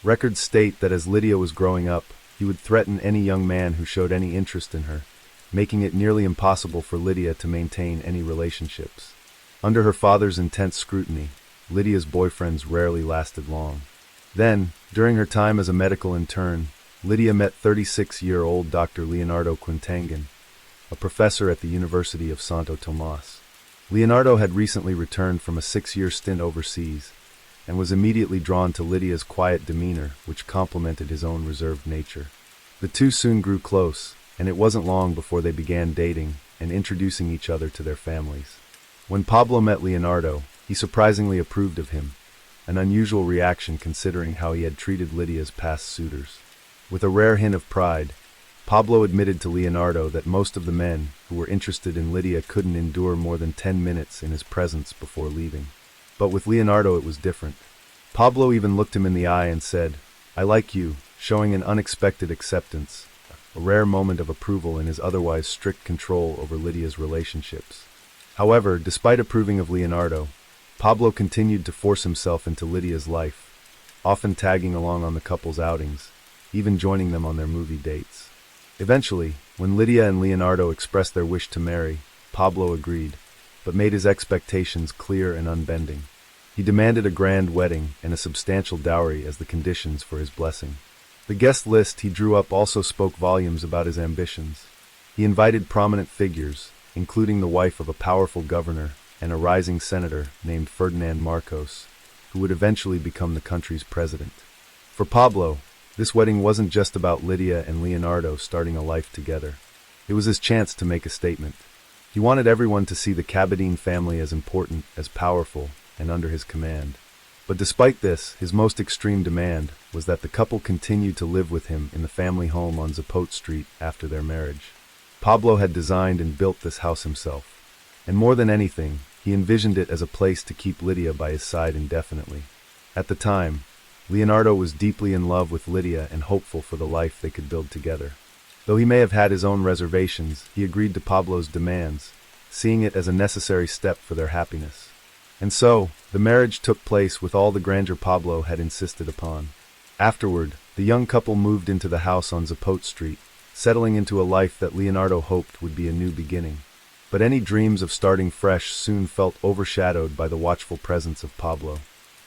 S1: Records state that as Lydia was growing up, he would threaten any young man who showed any interest in her, making it nearly impossible for Lydia to maintain any relationships. Under her father's intense scrutiny, Lydia's boyfriends rarely lasted long. Then, during her time as a medical intern, Lydia met 36-year-old Dr. Leonardo Quintangan, a professor at the University of Santo Tomas. Leonardo had recently returned from a 6-year stint overseas, and was immediately drawn to Lydia's quiet demeanor, which complemented his own reserved nature. The two soon grew close, and it wasn't long before they began dating and introducing each other to their families. When Pablo met Leonardo, he surprisingly approved of him, an unusual reaction considering how he had treated Lydia's past suitors. With a rare hint of pride, Pablo admitted to Leonardo that most of the men who were interested in Lydia couldn't endure more than 10 minutes in his presence before leaving. But with Leonardo it was different. Pablo even looked him in the eye and said, "I like you," showing an unexpected acceptance, a rare moment of approval in his otherwise strict control over Lydia's relationships. However, despite approving of Leonardo, Pablo continued to force himself into Lydia's life, often tagging along on the couple's outings, even joining them on their movie dates. Eventually, When Lydia and Leonardo expressed their wish to marry, Pablo agreed, but made his expectations clear and unbending. He demanded a grand wedding and a substantial dowry as the conditions for his blessing. The guest list he drew up also spoke volumes about his ambitions. He invited prominent figures, including the wife of a powerful governor and a rising senator named Ferdinand Marcos, who would eventually become the country's president. For Pablo, this wedding wasn't just about Lydia and Leonardo starting a life together. It was his chance to make a statement. He wanted everyone to see the Cabedine family as important, as powerful, and under his command. But despite this, his most extreme demand was that the couple continue to live with him in the family home on Zapote Street after their marriage. Pablo had designed and built this house himself, and more than anything, he envisioned it as a place to keep Lydia by his side indefinitely. At the time, Leonardo was deeply in love with Lydia and hopeful for the life they could build together. Though he may have had his own reservations, he agreed to Pablo's demands, seeing it as a necessary step for their happiness. And so, the marriage took place with all the grandeur Pablo had insisted upon. Afterward, the young couple moved into the house on Zapote Street, settling into a life that Leonardo hoped would be a new beginning. But any dreams of starting fresh soon felt overshadowed by the watchful presence of Pablo,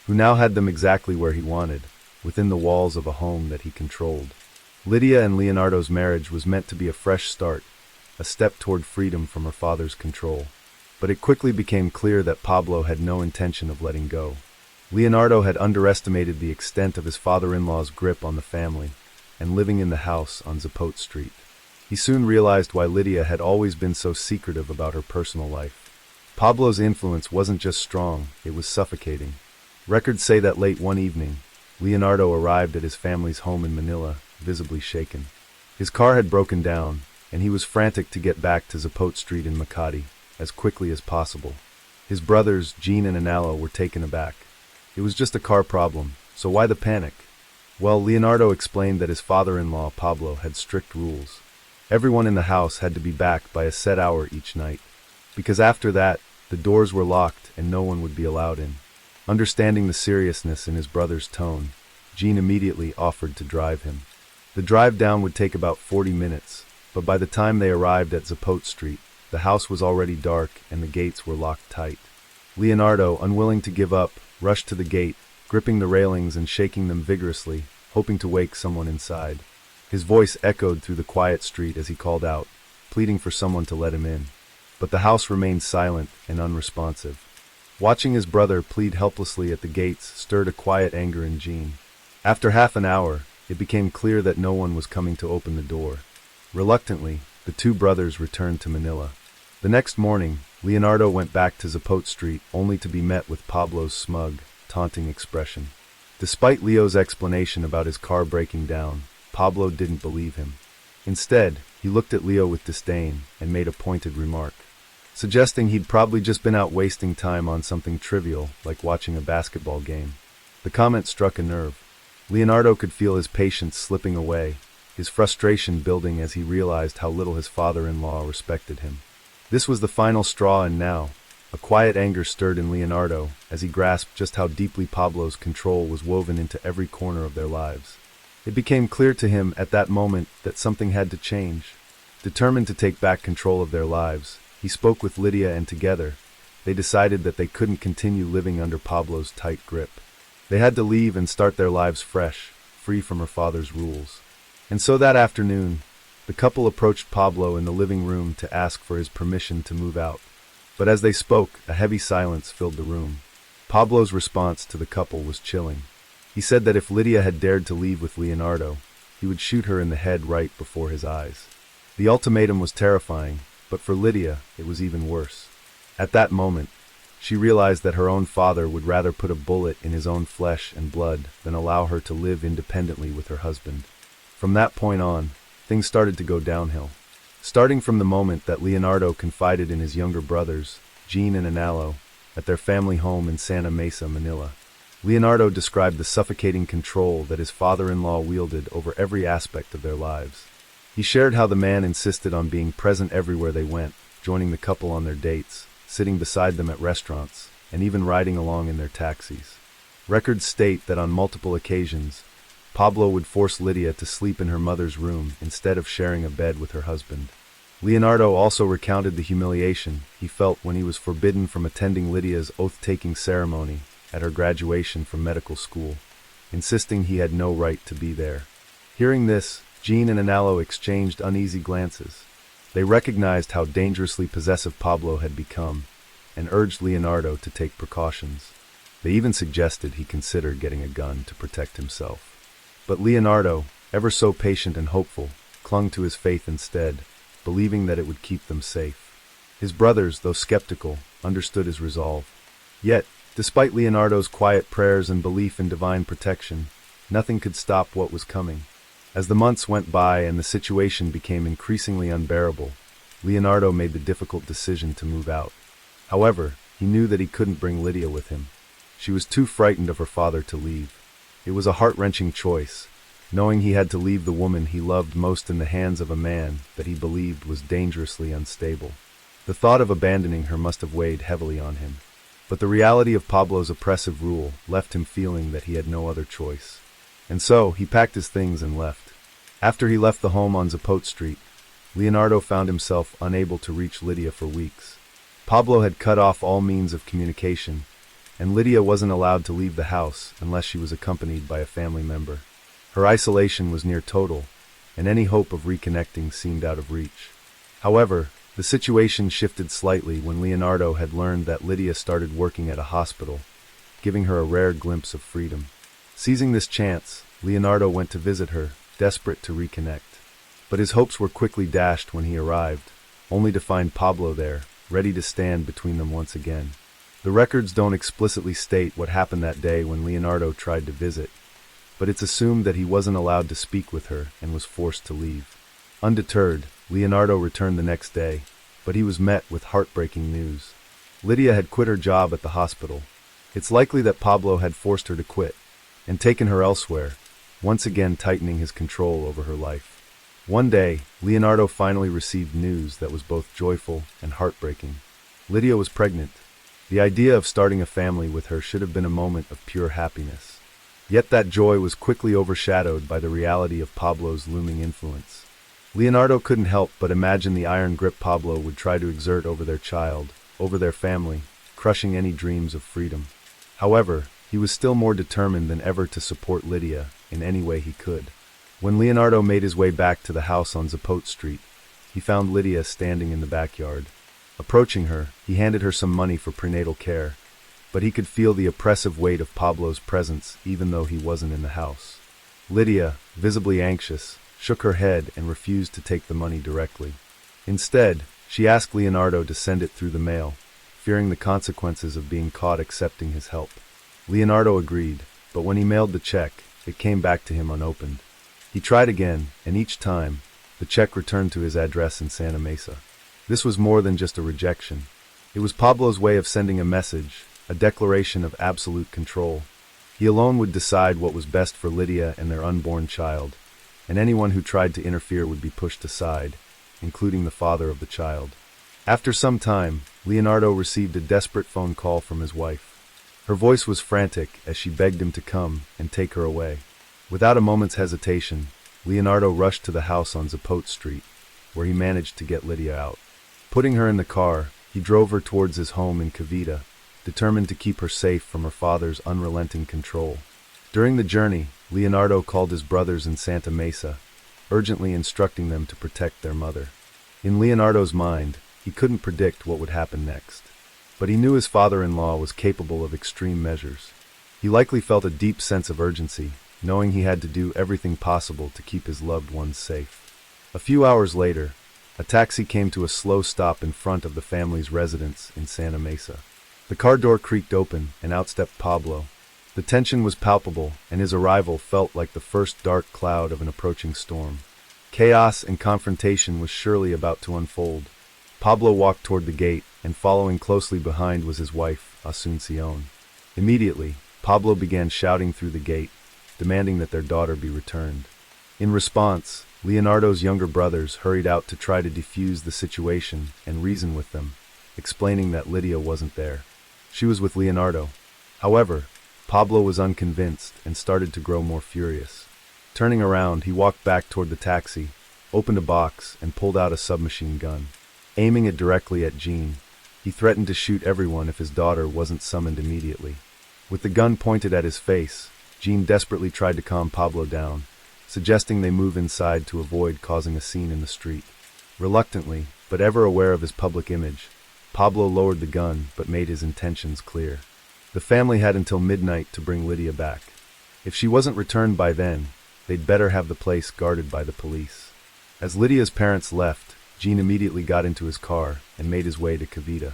S1: who now had them exactly where he wanted, within the walls of a home that he controlled. Lydia and Leonardo's marriage was meant to be a fresh start, a step toward freedom from her father's control. But it quickly became clear that Pablo had no intention of letting go. Leonardo had underestimated the extent of his father-in-law's grip on the family, and living in the house on Zapote Street. He soon realized why Lydia had always been so secretive about her personal life. Pablo's influence wasn't just strong, it was suffocating. Records say that late one evening, Leonardo arrived at his family's home in Manila, visibly shaken. His car had broken down, and he was frantic to get back to Zapote Street in Makati as quickly as possible. His brothers, Jean and Analo, were taken aback. It was just a car problem, so why the panic? Well, Leonardo explained that his father-in-law, Pablo, had strict rules. Everyone in the house had to be back by a set hour each night, because after that, the doors were locked and no one would be allowed in. Understanding the seriousness in his brother's tone, Jean immediately offered to drive him. The drive down would take about 40 minutes, but by the time they arrived at Zapote Street, the house was already dark and the gates were locked tight. Leonardo, unwilling to give up, rushed to the gate, gripping the railings and shaking them vigorously, hoping to wake someone inside. His voice echoed through the quiet street as he called out, pleading for someone to let him in. But the house remained silent and unresponsive. Watching his brother plead helplessly at the gates stirred a quiet anger in Jean. After half an hour, it became clear that no one was coming to open the door. Reluctantly, the two brothers returned to Manila. The next morning, Leonardo went back to Zapote Street only to be met with Pablo's smug, taunting expression. Despite Leo's explanation about his car breaking down, Pablo didn't believe him. Instead, he looked at Leo with disdain and made a pointed remark, suggesting he'd probably just been out wasting time on something trivial like watching a basketball game. The comment struck a nerve. Leonardo could feel his patience slipping away, his frustration building as he realized how little his father-in-law respected him. This was the final straw, and now, a quiet anger stirred in Leonardo as he grasped just how deeply Pablo's control was woven into every corner of their lives. It became clear to him at that moment that something had to change. Determined to take back control of their lives, he spoke with Lydia, and together, they decided that they couldn't continue living under Pablo's tight grip. They had to leave and start their lives fresh, free from her father's rules. And so that afternoon, the couple approached Pablo in the living room to ask for his permission to move out. But as they spoke, a heavy silence filled the room. Pablo's response to the couple was chilling. He said that if Lydia had dared to leave with Leonardo, he would shoot her in the head right before his eyes. The ultimatum was terrifying, but for Lydia, it was even worse. At that moment, she realized that her own father would rather put a bullet in his own flesh and blood than allow her to live independently with her husband. From that point on, things started to go downhill. Starting from the moment that Leonardo confided in his younger brothers, Jean and Analo, at their family home in Santa Mesa, Manila. Leonardo described the suffocating control that his father-in-law wielded over every aspect of their lives. He shared how the man insisted on being present everywhere they went, joining the couple on their dates, sitting beside them at restaurants, and even riding along in their taxis. Records state that on multiple occasions, Pablo would force Lydia to sleep in her mother's room instead of sharing a bed with her husband. Leonardo also recounted the humiliation he felt when he was forbidden from attending Lydia's oath-taking ceremony at her graduation from medical school, insisting he had no right to be there. Hearing this, Jean and Analo exchanged uneasy glances. They recognized how dangerously possessive Pablo had become, and urged Leonardo to take precautions. They even suggested he consider getting a gun to protect himself. But Leonardo, ever so patient and hopeful, clung to his faith instead, believing that it would keep them safe. His brothers, though skeptical, understood his resolve. Yet, despite Leonardo's quiet prayers and belief in divine protection, nothing could stop what was coming. As the months went by and the situation became increasingly unbearable, Leonardo made the difficult decision to move out. However, he knew that he couldn't bring Lydia with him. She was too frightened of her father to leave. It was a heart-wrenching choice, knowing he had to leave the woman he loved most in the hands of a man that he believed was dangerously unstable. The thought of abandoning her must have weighed heavily on him. But the reality of Pablo's oppressive rule left him feeling that he had no other choice. And so, he packed his things and left. After he left the home on Zapote Street, Leonardo found himself unable to reach Lydia for weeks. Pablo had cut off all means of communication, and Lydia wasn't allowed to leave the house unless she was accompanied by a family member. Her isolation was near total, and any hope of reconnecting seemed out of reach. However, the situation shifted slightly when Leonardo had learned that Lydia started working at a hospital, giving her a rare glimpse of freedom. Seizing this chance, Leonardo went to visit her, desperate to reconnect. But his hopes were quickly dashed when he arrived, only to find Pablo there, ready to stand between them once again. The records don't explicitly state what happened that day when Leonardo tried to visit, but it's assumed that he wasn't allowed to speak with her and was forced to leave. Undeterred, Leonardo returned the next day, but he was met with heartbreaking news. Lydia had quit her job at the hospital. It's likely that Pablo had forced her to quit and taken her elsewhere, once again tightening his control over her life. One day, Leonardo finally received news that was both joyful and heartbreaking. Lydia was pregnant. The idea of starting a family with her should have been a moment of pure happiness. Yet that joy was quickly overshadowed by the reality of Pablo's looming influence. Leonardo couldn't help but imagine the iron grip Pablo would try to exert over their child, over their family, crushing any dreams of freedom. However, he was still more determined than ever to support Lydia in any way he could. When Leonardo made his way back to the house on Zapote Street, he found Lydia standing in the backyard. Approaching her, he handed her some money for prenatal care, but he could feel the oppressive weight of Pablo's presence even though he wasn't in the house. Lydia, visibly anxious, shook her head and refused to take the money directly. Instead, she asked Leonardo to send it through the mail, fearing the consequences of being caught accepting his help. Leonardo agreed, but when he mailed the check, it came back to him unopened. He tried again, and each time, the check returned to his address in Santa Mesa. This was more than just a rejection. It was Pablo's way of sending a message, a declaration of absolute control. He alone would decide what was best for Lydia and their unborn child, and anyone who tried to interfere would be pushed aside, including the father of the child. After some time, Leonardo received a desperate phone call from his wife. Her voice was frantic as she begged him to come and take her away. Without a moment's hesitation, Leonardo rushed to the house on Zapote Street, where he managed to get Lydia out. Putting her in the car, he drove her towards his home in Cavita, determined to keep her safe from her father's unrelenting control. During the journey, Leonardo called his brothers in Santa Mesa, urgently instructing them to protect their mother. In Leonardo's mind, he couldn't predict what would happen next, but he knew his father-in-law was capable of extreme measures. He likely felt a deep sense of urgency, knowing he had to do everything possible to keep his loved ones safe. A few hours later, a taxi came to a slow stop in front of the family's residence in Santa Mesa. The car door creaked open, and out stepped Pablo. The tension was palpable, and his arrival felt like the first dark cloud of an approaching storm. Chaos and confrontation was surely about to unfold. Pablo walked toward the gate, and following closely behind was his wife, Asuncion. Immediately, Pablo began shouting through the gate, demanding that their daughter be returned. In response, Leonardo's younger brothers hurried out to try to defuse the situation and reason with them, explaining that Lydia wasn't there. She was with Leonardo. However, Pablo was unconvinced and started to grow more furious. Turning around, he walked back toward the taxi, opened a box, and pulled out a submachine gun. Aiming it directly at Jean, he threatened to shoot everyone if his daughter wasn't summoned immediately. With the gun pointed at his face, Jean desperately tried to calm Pablo down, suggesting they move inside to avoid causing a scene in the street. Reluctantly, but ever aware of his public image, Pablo lowered the gun but made his intentions clear. The family had until midnight to bring Lydia back. If she wasn't returned by then, they'd better have the place guarded by the police. As Lydia's parents left, Jean immediately got into his car and made his way to Cavita.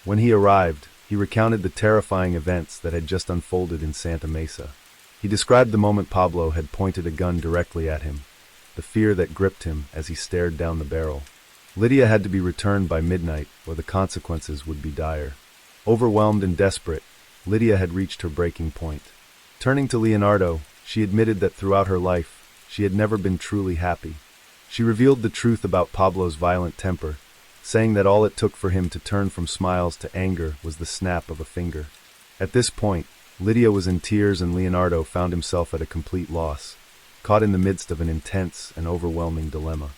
S1: When he arrived, he recounted the terrifying events that had just unfolded in Santa Mesa. He described the moment Pablo had pointed a gun directly at him, the fear that gripped him as he stared down the barrel. Lydia had to be returned by midnight, or the consequences would be dire. Overwhelmed and desperate, Lydia had reached her breaking point. Turning to Leonardo, she admitted that throughout her life, she had never been truly happy. She revealed the truth about Pablo's violent temper, saying that all it took for him to turn from smiles to anger was the snap of a finger. At this point, Lydia was in tears and Leonardo found himself at a complete loss, caught in the midst of an intense and overwhelming dilemma.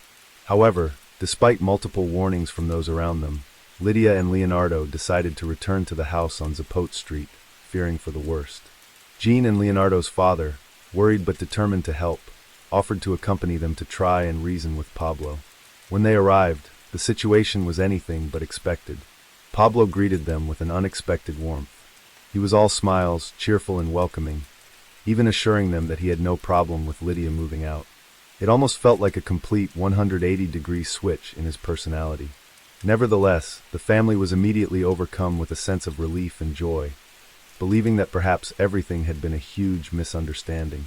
S1: However, despite multiple warnings from those around them, Lydia and Leonardo decided to return to the house on Zapote Street, fearing for the worst. Jean and Leonardo's father, worried but determined to help, offered to accompany them to try and reason with Pablo. When they arrived, the situation was anything but expected. Pablo greeted them with an unexpected warmth. He was all smiles, cheerful and welcoming, even assuring them that he had no problem with Lydia moving out. It almost felt like a complete 180-degree switch in his personality. Nevertheless, the family was immediately overcome with a sense of relief and joy, believing that perhaps everything had been a huge misunderstanding.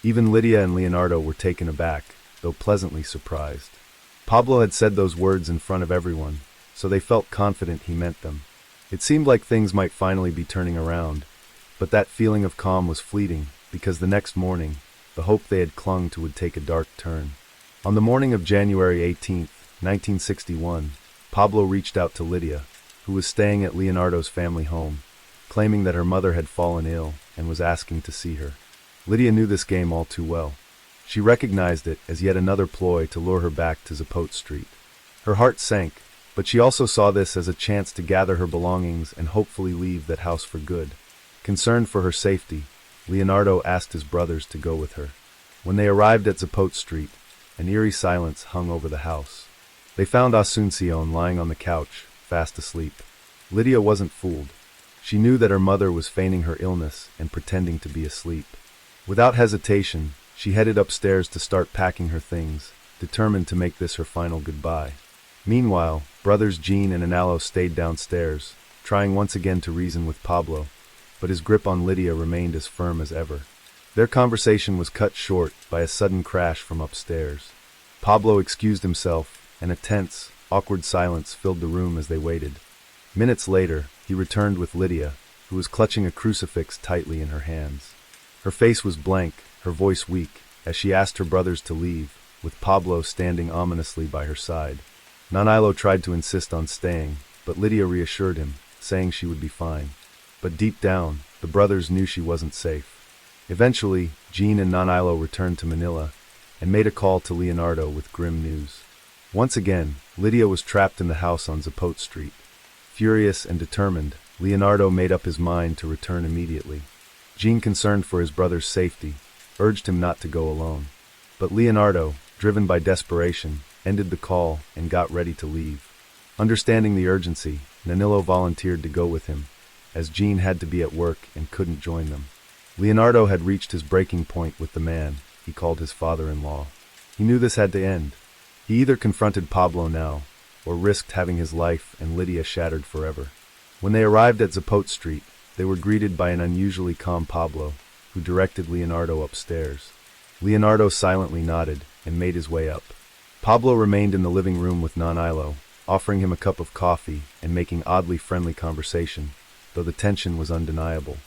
S1: Even Lydia and Leonardo were taken aback, though pleasantly surprised. Pablo had said those words in front of everyone, so they felt confident he meant them. It seemed like things might finally be turning around, but that feeling of calm was fleeting, because the next morning, the hope they had clung to would take a dark turn. On the morning of January 18, 1961, Pablo reached out to Lydia, who was staying at Leonardo's family home, claiming that her mother had fallen ill and was asking to see her. Lydia knew this game all too well. She recognized it as yet another ploy to lure her back to Zapote Street. Her heart sank, but she also saw this as a chance to gather her belongings and hopefully leave that house for good. Concerned for her safety, Leonardo asked his brothers to go with her. When they arrived at Zapote Street, an eerie silence hung over the house. They found Asuncion lying on the couch, fast asleep. Lydia wasn't fooled. She knew that her mother was feigning her illness and pretending to be asleep. Without hesitation, she headed upstairs to start packing her things, determined to make this her final goodbye. Meanwhile, brothers Jean and Analo stayed downstairs, trying once again to reason with Pablo, but his grip on Lydia remained as firm as ever. Their conversation was cut short by a sudden crash from upstairs. Pablo excused himself, and a tense, awkward silence filled the room as they waited. Minutes later, he returned with Lydia, who was clutching a crucifix tightly in her hands. Her face was blank, her voice weak, as she asked her brothers to leave, with Pablo standing ominously by her side. Nanilo tried to insist on staying, but Lydia reassured him, saying she would be fine. But deep down, the brothers knew she wasn't safe. Eventually, Jean and Nanilo returned to Manila and made a call to Leonardo with grim news. Once again, Lydia was trapped in the house on Zapote Street. Furious and determined, Leonardo made up his mind to return immediately. Jean, concerned for his brother's safety, urged him not to go alone. But Leonardo, driven by desperation, ended the call and got ready to leave. Understanding the urgency, Nanilo volunteered to go with him, as Jean had to be at work and couldn't join them. Leonardo had reached his breaking point with the man he called his father-in-law. He knew this had to end. He either confronted Pablo now, or risked having his life and Lydia shattered forever. When they arrived at Zapote Street, they were greeted by an unusually calm Pablo, who directed Leonardo upstairs. Leonardo silently nodded and made his way up. Pablo remained in the living room with Nanilo, offering him a cup of coffee and making oddly friendly conversation, though the tension was undeniable.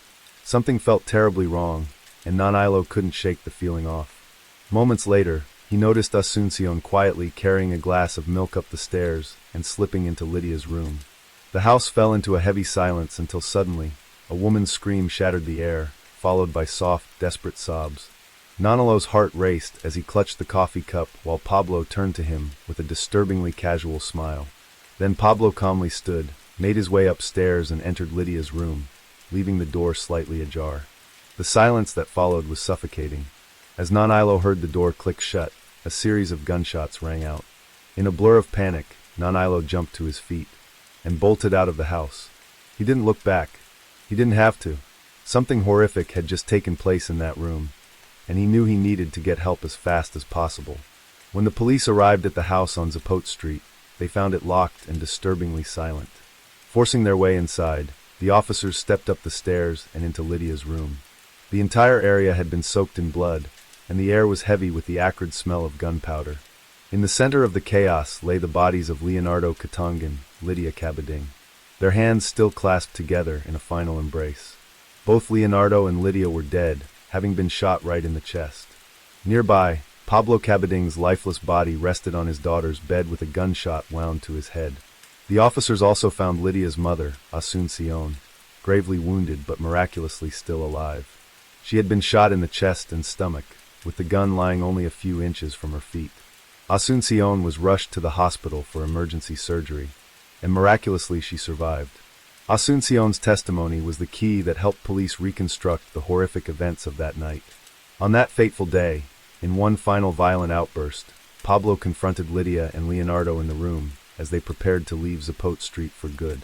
S1: Something felt terribly wrong, and Nanilo couldn't shake the feeling off. Moments later, he noticed Asuncion quietly carrying a glass of milk up the stairs and slipping into Lydia's room. The house fell into a heavy silence until suddenly, a woman's scream shattered the air, followed by soft, desperate sobs. Nonalo's heart raced as he clutched the coffee cup while Pablo turned to him with a disturbingly casual smile. Then Pablo calmly stood, made his way upstairs and entered Lydia's room, leaving the door slightly ajar. The silence that followed was suffocating. As Nonilo heard the door click shut, a series of gunshots rang out. In a blur of panic, Nonilo jumped to his feet and bolted out of the house. He didn't look back. He didn't have to. Something horrific had just taken place in that room, and he knew he needed to get help as fast as possible. When the police arrived at the house on Zapote Street, they found it locked and disturbingly silent. Forcing their way inside, the officers stepped up the stairs and into Lydia's room. The entire area had been soaked in blood, and the air was heavy with the acrid smell of gunpowder. In the center of the chaos lay the bodies of Leonardo Katongan, Lydia Cabading, their hands still clasped together in a final embrace. Both Leonardo and Lydia were dead, having been shot right in the chest. Nearby, Pablo Cabading's lifeless body rested on his daughter's bed with a gunshot wound to his head. The officers also found Lydia's mother, Asuncion, gravely wounded but miraculously still alive. She had been shot in the chest and stomach, with the gun lying only a few inches from her feet. Asuncion was rushed to the hospital for emergency surgery, and miraculously she survived. Asuncion's testimony was the key that helped police reconstruct the horrific events of that night. On that fateful day, in one final violent outburst, Pablo confronted Lydia and Leonardo in the room as they prepared to leave Zapote Street for good.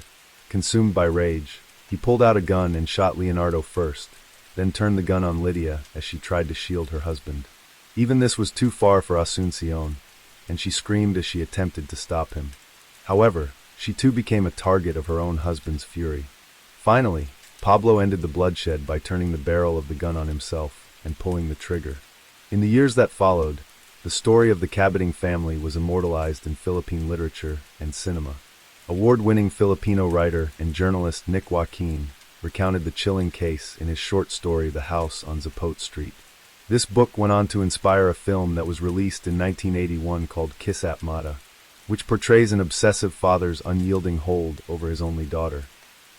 S1: Consumed by rage, he pulled out a gun and shot Leonardo first, then turned the gun on Lydia as she tried to shield her husband. Even this was too far for Asuncion, and she screamed as she attempted to stop him. However, she too became a target of her own husband's fury. Finally, Pablo ended the bloodshed by turning the barrel of the gun on himself and pulling the trigger. In the years that followed, the story of the Cabading family was immortalized in Philippine literature and cinema. Award-winning Filipino writer and journalist Nick Joaquin recounted the chilling case in his short story The House on Zapote Street. This book went on to inspire a film that was released in 1981 called Kisap Mata, which portrays an obsessive father's unyielding hold over his only daughter.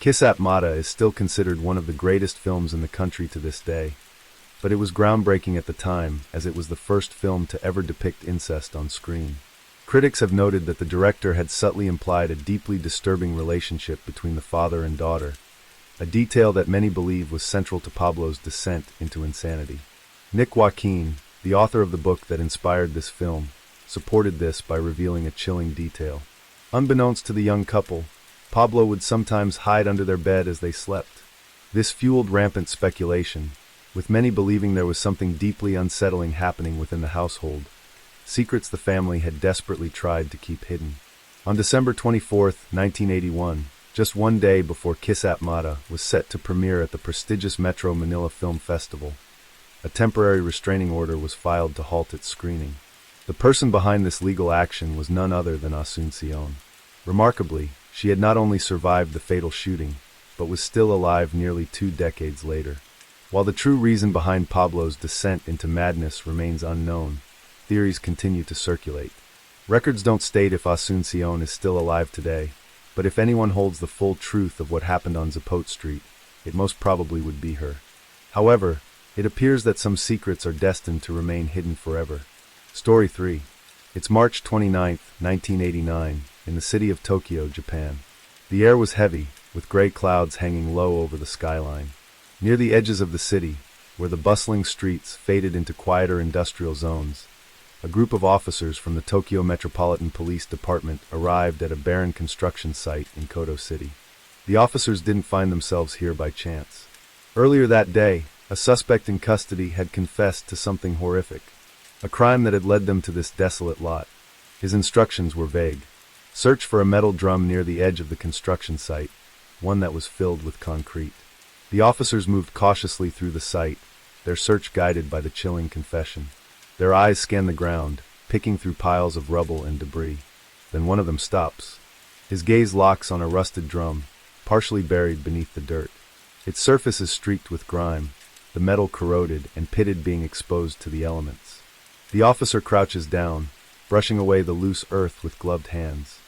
S1: Kisap Mata is still considered one of the greatest films in the country to this day, but it was groundbreaking at the time as it was the first film to ever depict incest on screen. Critics have noted that the director had subtly implied a deeply disturbing relationship between the father and daughter, a detail that many believe was central to Pablo's descent into insanity. Nick Joaquin, the author of the book that inspired this film, supported this by revealing a chilling detail. Unbeknownst to the young couple, Pablo would sometimes hide under their bed as they slept. This fueled rampant speculation, with many believing there was something deeply unsettling happening within the household, secrets the family had desperately tried to keep hidden. On December 24, 1981, just one day before Kisap Mata was set to premiere at the prestigious Metro Manila Film Festival, a temporary restraining order was filed to halt its screening. The person behind this legal action was none other than Asuncion. Remarkably, she had not only survived the fatal shooting, but was still alive nearly 2 decades later. While the true reason behind Pablo's descent into madness remains unknown, theories continue to circulate. Records don't state if Asuncion is still alive today, but if anyone holds the full truth of what happened on Zapote Street, it most probably would be her. However, it appears that some secrets are destined to remain hidden forever. Story 3. It's March 29, 1989, in the city of Tokyo, Japan. The air was heavy, with gray clouds hanging low over the skyline. Near the edges of the city, where the bustling streets faded into quieter industrial zones, a group of officers from the Tokyo Metropolitan Police Department arrived at a barren construction site in Koto City. The officers didn't find themselves here by chance. Earlier that day, a suspect in custody had confessed to something horrific, a crime that had led them to this desolate lot. His instructions were vague. Search for a metal drum near the edge of the construction site, one that was filled with concrete. The officers moved cautiously through the site, their search guided by the chilling confession. Their eyes scan the ground, picking through piles of rubble and debris. Then one of them stops. His gaze locks on a rusted drum, partially buried beneath the dirt. Its surface is streaked with grime, the metal corroded and pitted, being exposed to the elements. The officer crouches down, brushing away the loose earth with gloved hands.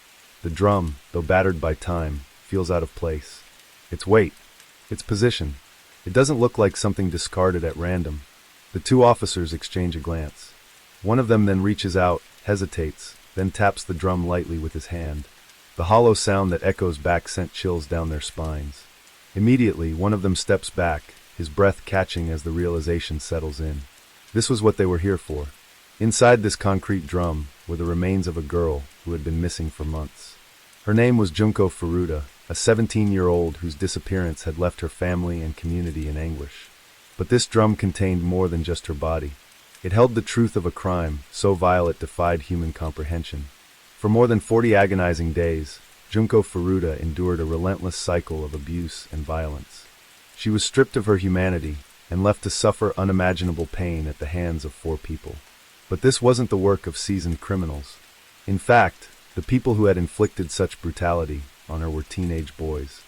S1: The drum, though battered by time, feels out of place. Its weight, its position, it doesn't look like something discarded at random. The two officers exchange a glance. One of them then reaches out, hesitates, then taps the drum lightly with his hand. The hollow sound that echoes back sent chills down their spines. Immediately, one of them steps back, his breath catching as the realization settles in. This was what they were here for. Inside this concrete drum were the remains of a girl who had been missing for months. Her name was Junko Furuta, a 17-year-old whose disappearance had left her family and community in anguish. But this drum contained more than just her body. It held the truth of a crime so vile it defied human comprehension. For more than 40 agonizing days, Junko Furuta endured a relentless cycle of abuse and violence. She was stripped of her humanity and left to suffer unimaginable pain at the hands of 4 people. But this wasn't the work of seasoned criminals. In fact, the people who had inflicted such brutality on her were teenage boys.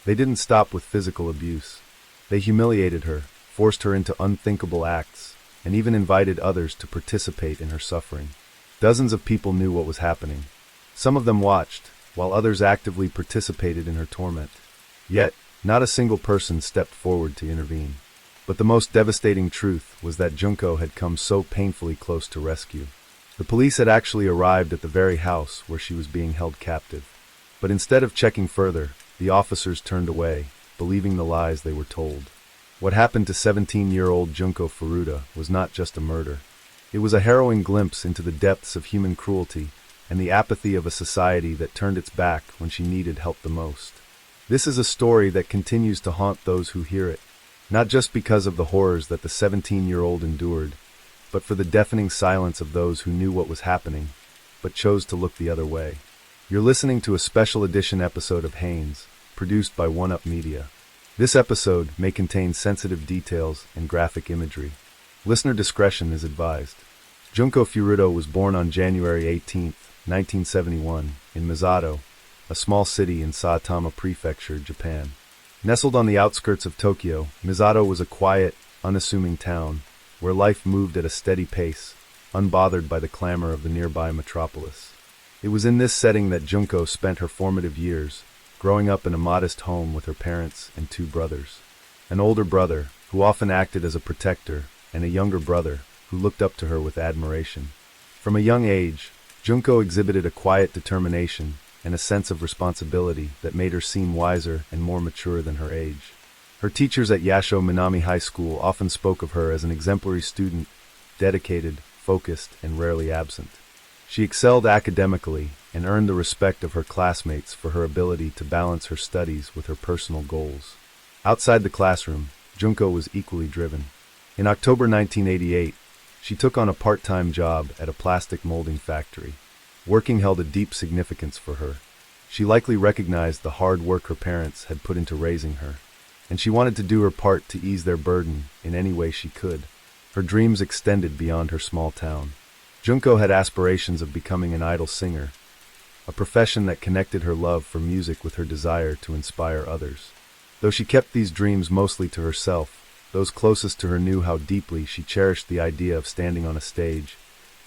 S1: They didn't stop with physical abuse. They humiliated her, forced her into unthinkable acts, and even invited others to participate in her suffering. Dozens of people knew what was happening. Some of them watched, while others actively participated in her torment. Yet, not a single person stepped forward to intervene. But the most devastating truth was that Junko had come so painfully close to rescue. The police had actually arrived at the very house where she was being held captive. But instead of checking further, the officers turned away, believing the lies they were told. What happened to 17-year-old Junko Furuta was not just a murder. It was a harrowing glimpse into the depths of human cruelty and the apathy of a society that turned its back when she needed help the most. This is a story that continues to haunt those who hear it, not just because of the horrors that the 17-year-old endured, but for the deafening silence of those who knew what was happening, but chose to look the other way. You're listening to a special edition episode of Haynes, produced by One Up Media. This episode may contain sensitive details and graphic imagery. Listener discretion is advised. Junko Furuta was born on January 18, 1971, in Misato, a small city in Saitama Prefecture, Japan. Nestled on the outskirts of Tokyo, Misato was a quiet, unassuming town where life moved at a steady pace, unbothered by the clamor of the nearby metropolis. It was in this setting that Junko spent her formative years, growing up in a modest home with her parents and 2 brothers. An older brother, who often acted as a protector, and a younger brother, who looked up to her with admiration. From a young age, Junko exhibited a quiet determination and a sense of responsibility that made her seem wiser and more mature than her age. Her teachers at Yasho Minami High School often spoke of her as an exemplary student, dedicated, focused, and rarely absent. She excelled academically and earned the respect of her classmates for her ability to balance her studies with her personal goals. Outside the classroom, Junko was equally driven. In October 1988, she took on a part-time job at a plastic molding factory. Working held a deep significance for her. She likely recognized the hard work her parents had put into raising her, and she wanted to do her part to ease their burden in any way she could. Her dreams extended beyond her small town. Junko had aspirations of becoming an idol singer, a profession that connected her love for music with her desire to inspire others. Though she kept these dreams mostly to herself, those closest to her knew how deeply she cherished the idea of standing on a stage,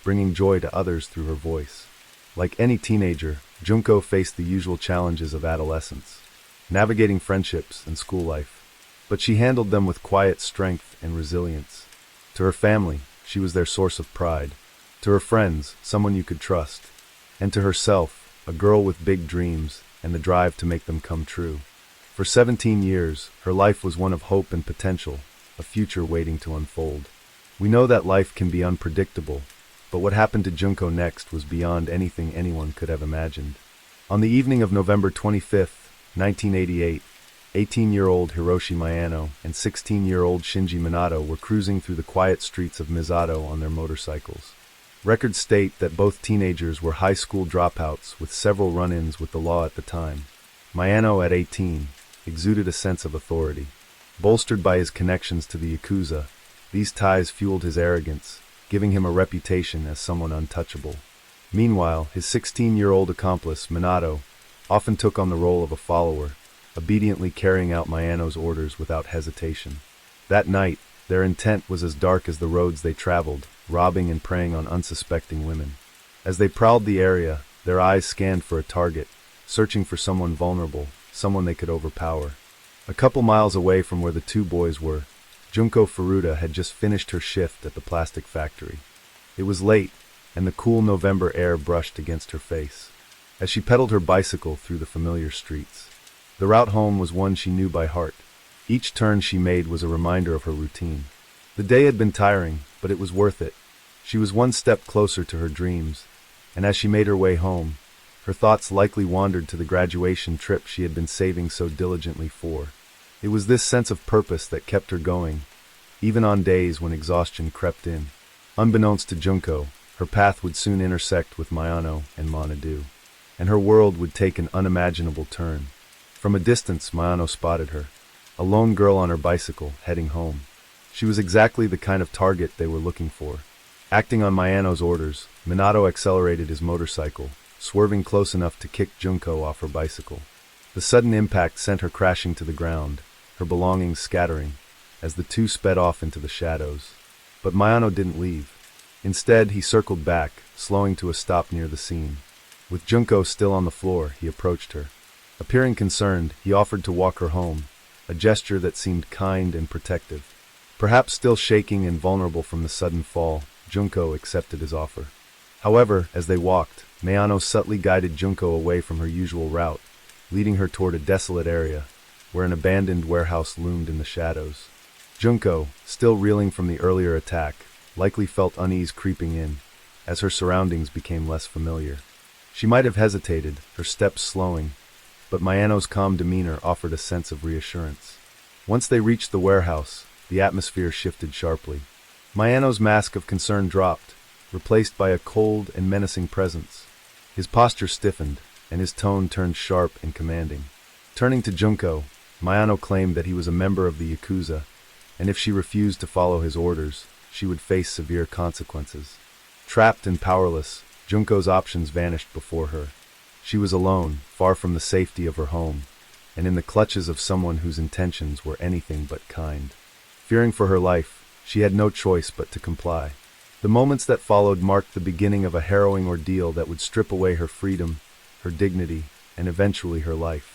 S1: bringing joy to others through her voice. Like any teenager, Junko faced the usual challenges of adolescence, navigating friendships and school life. But she handled them with quiet strength and resilience. To her family, she was their source of pride. To her friends, someone you could trust. And to herself, a girl with big dreams and the drive to make them come true. For 17 years, her life was one of hope and potential, a future waiting to unfold. We know that life can be unpredictable, but what happened to Junko next was beyond anything anyone could have imagined. On the evening of November 25, 1988, 18-year-old Hiroshi Miyano and 16-year-old Shinji Minato were cruising through the quiet streets of Misato on their motorcycles. Records state that both teenagers were high school dropouts with several run-ins with the law at the time. Miyano, at 18, exuded a sense of authority. Bolstered by his connections to the Yakuza, these ties fueled his arrogance, giving him a reputation as someone untouchable. Meanwhile, his 16-year-old accomplice, Minato, often took on the role of a follower, obediently carrying out Miyano's orders without hesitation. That night, their intent was as dark as the roads they traveled, robbing and preying on unsuspecting women. As they prowled the area, their eyes scanned for a target, searching for someone vulnerable, someone they could overpower. A couple miles away from where the 2 boys were, Junko Furuta had just finished her shift at the plastic factory. It was late, and the cool November air brushed against her face as she pedaled her bicycle through the familiar streets. The route home was one she knew by heart. Each turn she made was a reminder of her routine. The day had been tiring, but it was worth it. She was one step closer to her dreams, and as she made her way home, her thoughts likely wandered to the graduation trip she had been saving so diligently for. It was this sense of purpose that kept her going, even on days when exhaustion crept in. Unbeknownst to Junko, her path would soon intersect with Mayano and Manadu, and her world would take an unimaginable turn. From a distance, Mayano spotted her, a lone girl on her bicycle, heading home. She was exactly the kind of target they were looking for. Acting on Mayano's orders, Minato accelerated his motorcycle, swerving close enough to kick Junko off her bicycle. The sudden impact sent her crashing to the ground, her belongings scattering, as the two sped off into the shadows. But Mayano didn't leave. Instead, he circled back, slowing to a stop near the scene. With Junko still on the floor, he approached her. Appearing concerned, he offered to walk her home, a gesture that seemed kind and protective. Perhaps still shaking and vulnerable from the sudden fall, Junko accepted his offer. However, as they walked, Mayano subtly guided Junko away from her usual route, leading her toward a desolate area, where an abandoned warehouse loomed in the shadows. Junko, still reeling from the earlier attack, likely felt unease creeping in, as her surroundings became less familiar. She might have hesitated, her steps slowing, but Mayano's calm demeanor offered a sense of reassurance. Once they reached the warehouse, the atmosphere shifted sharply. Mayano's mask of concern dropped, replaced by a cold and menacing presence. His posture stiffened, and his tone turned sharp and commanding. Turning to Junko, Mayano claimed that he was a member of the Yakuza, and if she refused to follow his orders, she would face severe consequences. Trapped and powerless, Junko's options vanished before her. She was alone, far from the safety of her home, and in the clutches of someone whose intentions were anything but kind. Fearing for her life, she had no choice but to comply. The moments that followed marked the beginning of a harrowing ordeal that would strip away her freedom, her dignity, and eventually her life.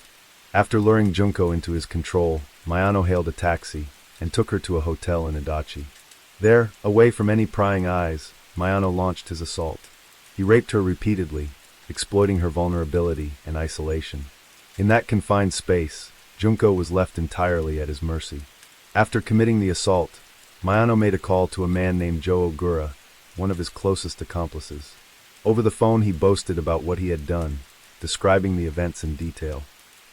S1: After luring Junko into his control, Mayano hailed a taxi and took her to a hotel in Adachi. There, away from any prying eyes, Mayano launched his assault. He raped her repeatedly, exploiting her vulnerability and isolation. In that confined space, Junko was left entirely at his mercy. After committing the assault, Mayano made a call to a man named Joe Ogura, one of his closest accomplices. Over the phone he boasted about what he had done, describing the events in detail.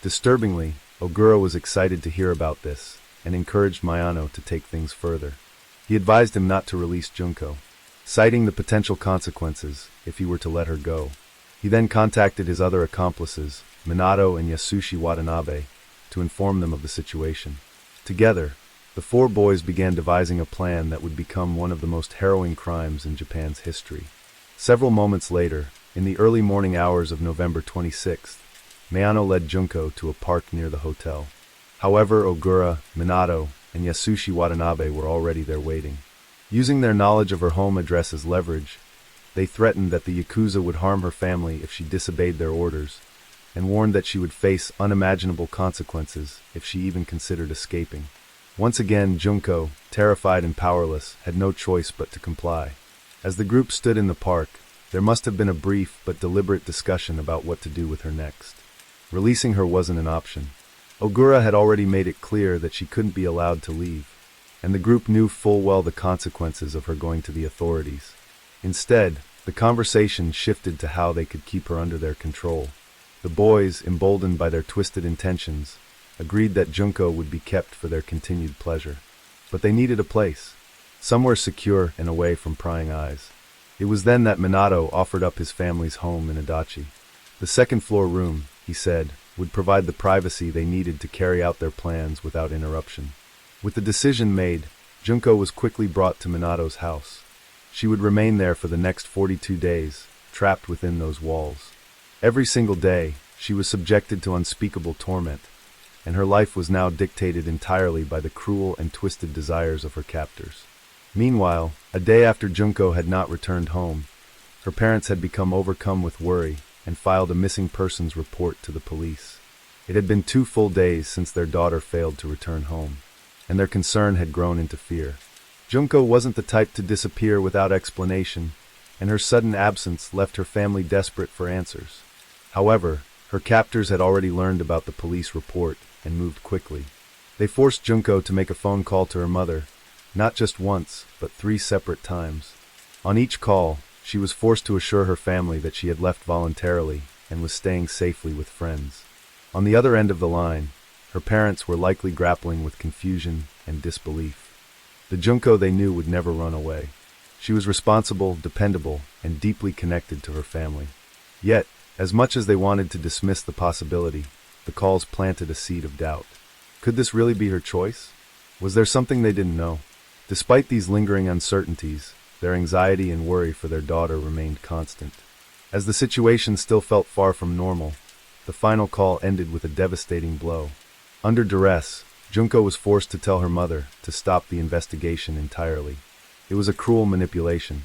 S1: Disturbingly, Ogura was excited to hear about this, and encouraged Mayano to take things further. He advised him not to release Junko, citing the potential consequences if he were to let her go. He then contacted his other accomplices, Minato and Yasushi Watanabe, to inform them of the situation. Together, the four boys began devising a plan that would become one of the most harrowing crimes in Japan's history. Several moments later, in the early morning hours of November 26th, Mayano led Junko to a park near the hotel. However, Ogura, Minato, and Yasushi Watanabe were already there waiting. Using their knowledge of her home address as leverage, they threatened that the Yakuza would harm her family if she disobeyed their orders, and warned that she would face unimaginable consequences if she even considered escaping. Once again, Junko, terrified and powerless, had no choice but to comply. As the group stood in the park, there must have been a brief but deliberate discussion about what to do with her next. Releasing her wasn't an option. Ogura had already made it clear that she couldn't be allowed to leave, and the group knew full well the consequences of her going to the authorities. Instead, the conversation shifted to how they could keep her under their control. The boys, emboldened by their twisted intentions, agreed that Junko would be kept for their continued pleasure. But they needed a place, somewhere secure and away from prying eyes. It was then that Minato offered up his family's home in Adachi. The second-floor room, he said, would provide the privacy they needed to carry out their plans without interruption. With the decision made, Junko was quickly brought to Minato's house. She would remain there for the next 42 days, trapped within those walls. Every single day, she was subjected to unspeakable torment, and her life was now dictated entirely by the cruel and twisted desires of her captors. Meanwhile, a day after Junko had not returned home, her parents had become overcome with worry and filed a missing persons report to the police. It had been 2 full days since their daughter failed to return home. and their concern had grown into fear. Junko wasn't the type to disappear without explanation, and her sudden absence left her family desperate for answers. However, her captors had already learned about the police report and moved quickly. They forced Junko to make a phone call to her mother, not just once, but 3 separate times. On each call, she was forced to assure her family that she had left voluntarily and was staying safely with friends. On the other end of the line, her parents were likely grappling with confusion and disbelief. The Junko they knew would never run away. She was responsible, dependable, and deeply connected to her family. Yet, as much as they wanted to dismiss the possibility, the calls planted a seed of doubt. Could this really be her choice? Was there something they didn't know? Despite these lingering uncertainties, their anxiety and worry for their daughter remained constant. As the situation still felt far from normal, the final call ended with a devastating blow. Under duress, Junko was forced to tell her mother to stop the investigation entirely. It was a cruel manipulation,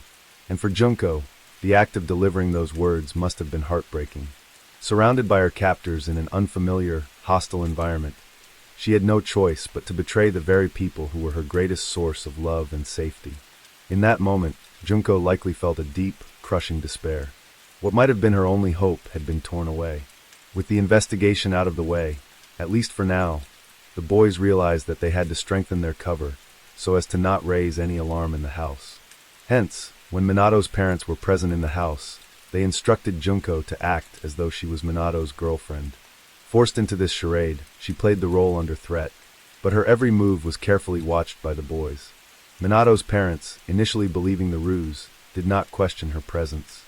S1: and for Junko, the act of delivering those words must have been heartbreaking. Surrounded by her captors in an unfamiliar, hostile environment, she had no choice but to betray the very people who were her greatest source of love and safety. In that moment, Junko likely felt a deep, crushing despair. What might have been her only hope had been torn away. With the investigation out of the way, at least for now, the boys realized that they had to strengthen their cover so as to not raise any alarm in the house. Hence, when Minato's parents were present in the house, they instructed Junko to act as though she was Minato's girlfriend. Forced into this charade, she played the role under threat, but her every move was carefully watched by the boys. Minato's parents, initially believing the ruse, did not question her presence.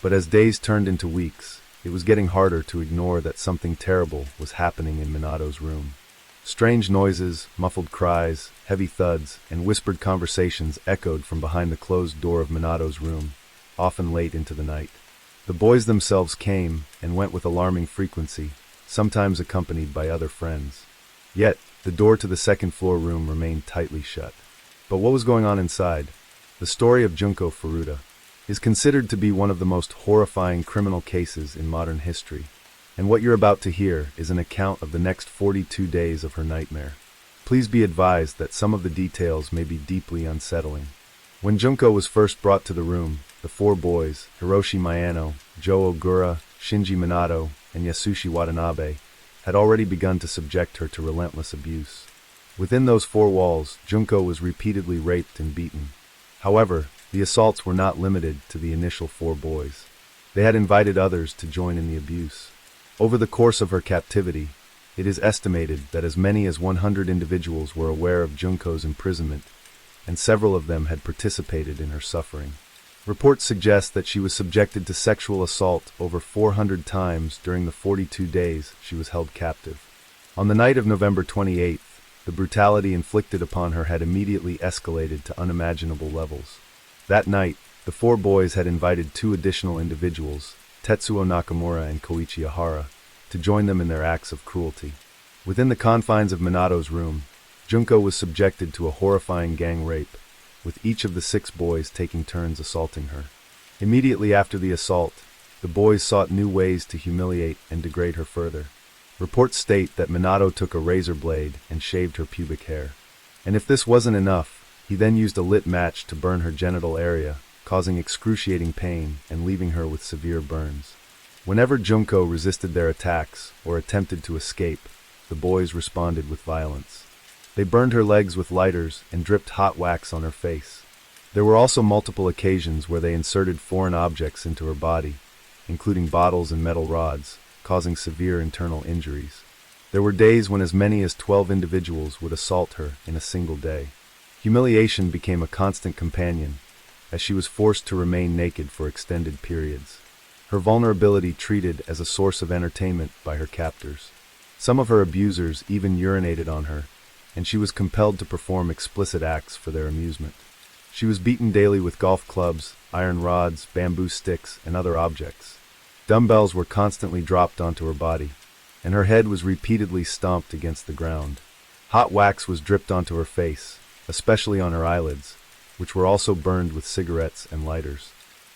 S1: But as days turned into weeks, it was getting harder to ignore that something terrible was happening in Minato's room. Strange noises, muffled cries, heavy thuds, and whispered conversations echoed from behind the closed door of Minato's room, often late into the night. The boys themselves came and went with alarming frequency, sometimes accompanied by other friends. Yet, the door to the second-floor room remained tightly shut. But what was going on inside? The story of Junko Furuta is considered to be one of the most horrifying criminal cases in modern history. And what you're about to hear is an account of the next 42 days of her nightmare. Please be advised that some of the details may be deeply unsettling. When Junko was first brought to the room, the 4 boys, Hiroshi Miyano, Joe Ogura, Shinji Minato, and Yasushi Watanabe, had already begun to subject her to relentless abuse. Within those 4 walls, Junko was repeatedly raped and beaten. However, the assaults were not limited to the initial 4 boys. They had invited others to join in the abuse. Over the course of her captivity, it is estimated that as many as 100 individuals were aware of Junko's imprisonment, and several of them had participated in her suffering. Reports suggest that she was subjected to sexual assault over 400 times during the 42 days she was held captive. On the night of November 28th, the brutality inflicted upon her had immediately escalated to unimaginable levels. That night, the 4 boys had invited 2 additional individuals, Tetsuo Nakamura and Koichi Ihara, to join them in their acts of cruelty. Within the confines of Minato's room, Junko was subjected to a horrifying gang rape, with each of the 6 boys taking turns assaulting her. Immediately after the assault, the boys sought new ways to humiliate and degrade her further. Reports state that Minato took a razor blade and shaved her pubic hair. And if this wasn't enough, he then used a lit match to burn her genital area, causing excruciating pain and leaving her with severe burns. Whenever Junko resisted their attacks or attempted to escape, the boys responded with violence. They burned her legs with lighters and dripped hot wax on her face. There were also multiple occasions where they inserted foreign objects into her body, including bottles and metal rods, causing severe internal injuries. There were days when as many as 12 individuals would assault her in a single day. Humiliation became a constant companion, as she was forced to remain naked for extended periods. Her vulnerability treated as a source of entertainment by her captors. Some of her abusers even urinated on her, and she was compelled to perform explicit acts for their amusement. She was beaten daily with golf clubs, iron rods, bamboo sticks, and other objects. Dumbbells were constantly dropped onto her body, and her head was repeatedly stomped against the ground. Hot wax was dripped onto her face, especially on her eyelids, which were also burned with cigarettes and lighters.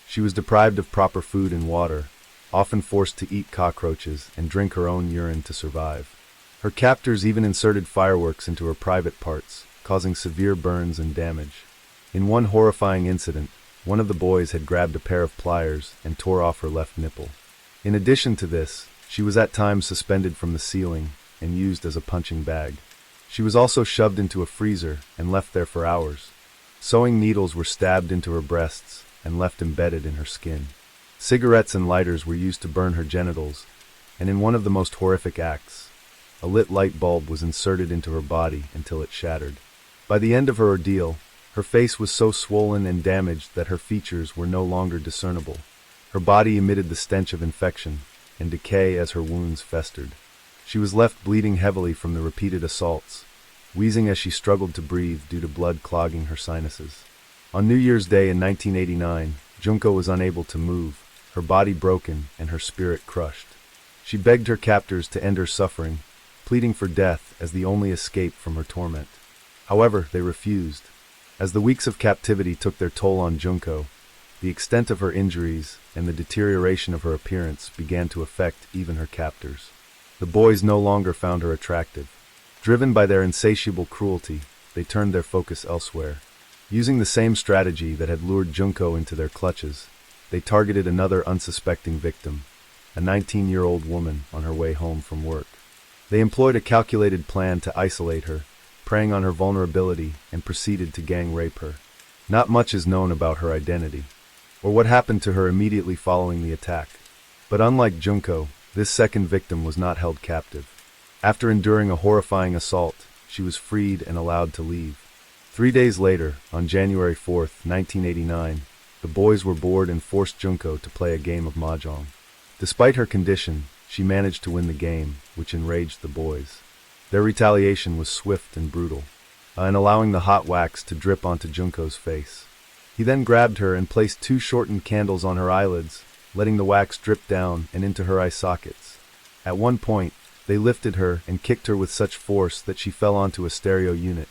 S1: She was deprived of proper food and water, often forced to eat cockroaches and drink her own urine to survive. Her captors even inserted fireworks into her private parts, causing severe burns and damage. In one horrifying incident, one of the boys had grabbed a pair of pliers and tore off her left nipple. In addition to this, she was at times suspended from the ceiling and used as a punching bag. She was also shoved into a freezer and left there for hours. Sewing needles were stabbed into her breasts and left embedded in her skin. Cigarettes and lighters were used to burn her genitals, and in one of the most horrific acts, a lit light bulb was inserted into her body until it shattered. By the end of her ordeal, her face was so swollen and damaged that her features were no longer discernible. Her body emitted the stench of infection and decay as her wounds festered. She was left bleeding heavily from the repeated assaults, wheezing as she struggled to breathe due to blood clogging her sinuses. On New Year's Day in 1989, Junko was unable to move, her body broken and her spirit crushed. She begged her captors to end her suffering, pleading for death as the only escape from her torment. However, they refused. As the weeks of captivity took their toll on Junko, the extent of her injuries and the deterioration of her appearance began to affect even her captors. The boys no longer found her attractive. Driven by their insatiable cruelty, they turned their focus elsewhere. Using the same strategy that had lured Junko into their clutches, they targeted another unsuspecting victim, a 19-year-old woman on her way home from work. They employed a calculated plan to isolate her, preying on her vulnerability, and proceeded to gang rape her. Not much is known about her identity, or what happened to her immediately following the attack. But unlike Junko, this second victim was not held captive. After enduring a horrifying assault, she was freed and allowed to leave. 3 days later, on January 4th, 1989, the boys were bored and forced Junko to play a game of mahjong. Despite her condition, she managed to win the game, which enraged the boys. Their retaliation was swift and brutal, and allowing the hot wax to drip onto Junko's face. He then grabbed her and placed 2 shortened candles on her eyelids, letting the wax drip down and into her eye sockets. At one point, they lifted her and kicked her with such force that she fell onto a stereo unit.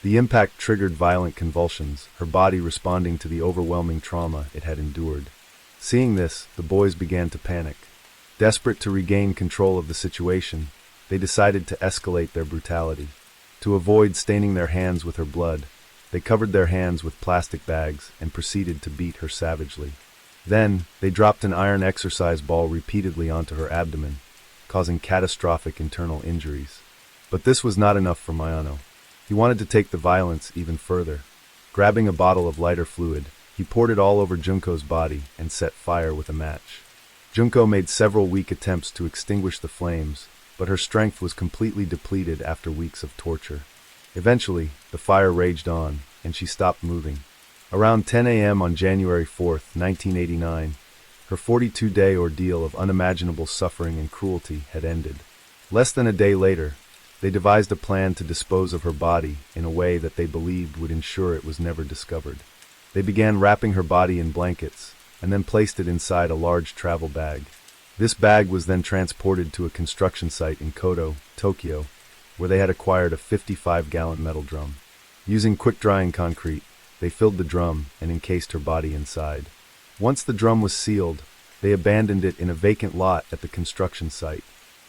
S1: The impact triggered violent convulsions, her body responding to the overwhelming trauma it had endured. Seeing this, the boys began to panic. Desperate to regain control of the situation, they decided to escalate their brutality. To avoid staining their hands with her blood, they covered their hands with plastic bags and proceeded to beat her savagely. Then, they dropped an iron exercise ball repeatedly onto her abdomen, causing catastrophic internal injuries. But this was not enough for Mayano. He wanted to take the violence even further. Grabbing a bottle of lighter fluid, he poured it all over Junko's body and set fire with a match. Junko made several weak attempts to extinguish the flames, but her strength was completely depleted after weeks of torture. Eventually, the fire raged on, and she stopped moving. Around 10 a.m. on January 4th, 1989, her 42-day ordeal of unimaginable suffering and cruelty had ended. Less than a day later, they devised a plan to dispose of her body in a way that they believed would ensure it was never discovered. They began wrapping her body in blankets, and then placed it inside a large travel bag. This bag was then transported to a construction site in Koto, Tokyo, where they had acquired a 55-gallon metal drum. Using quick-drying concrete, they filled the drum and encased her body inside. Once the drum was sealed, they abandoned it in a vacant lot at the construction site.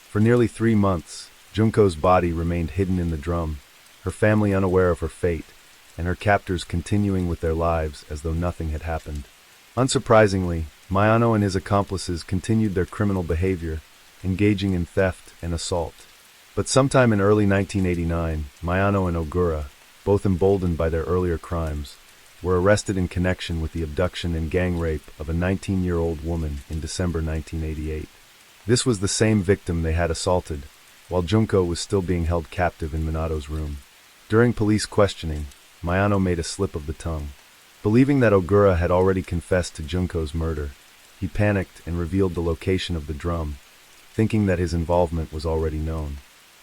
S1: For nearly 3 months, Junko's body remained hidden in the drum, her family unaware of her fate, and her captors continuing with their lives as though nothing had happened. Unsurprisingly, Mayano and his accomplices continued their criminal behavior, engaging in theft and assault. But sometime in early 1989, Mayano and Ogura, both emboldened by their earlier crimes, were arrested in connection with the abduction and gang rape of a 19-year-old woman in December 1988. This was the same victim they had assaulted, while Junko was still being held captive in Minato's room. During police questioning, Mayano made a slip of the tongue. Believing that Ogura had already confessed to Junko's murder, he panicked and revealed the location of the drum, thinking that his involvement was already known.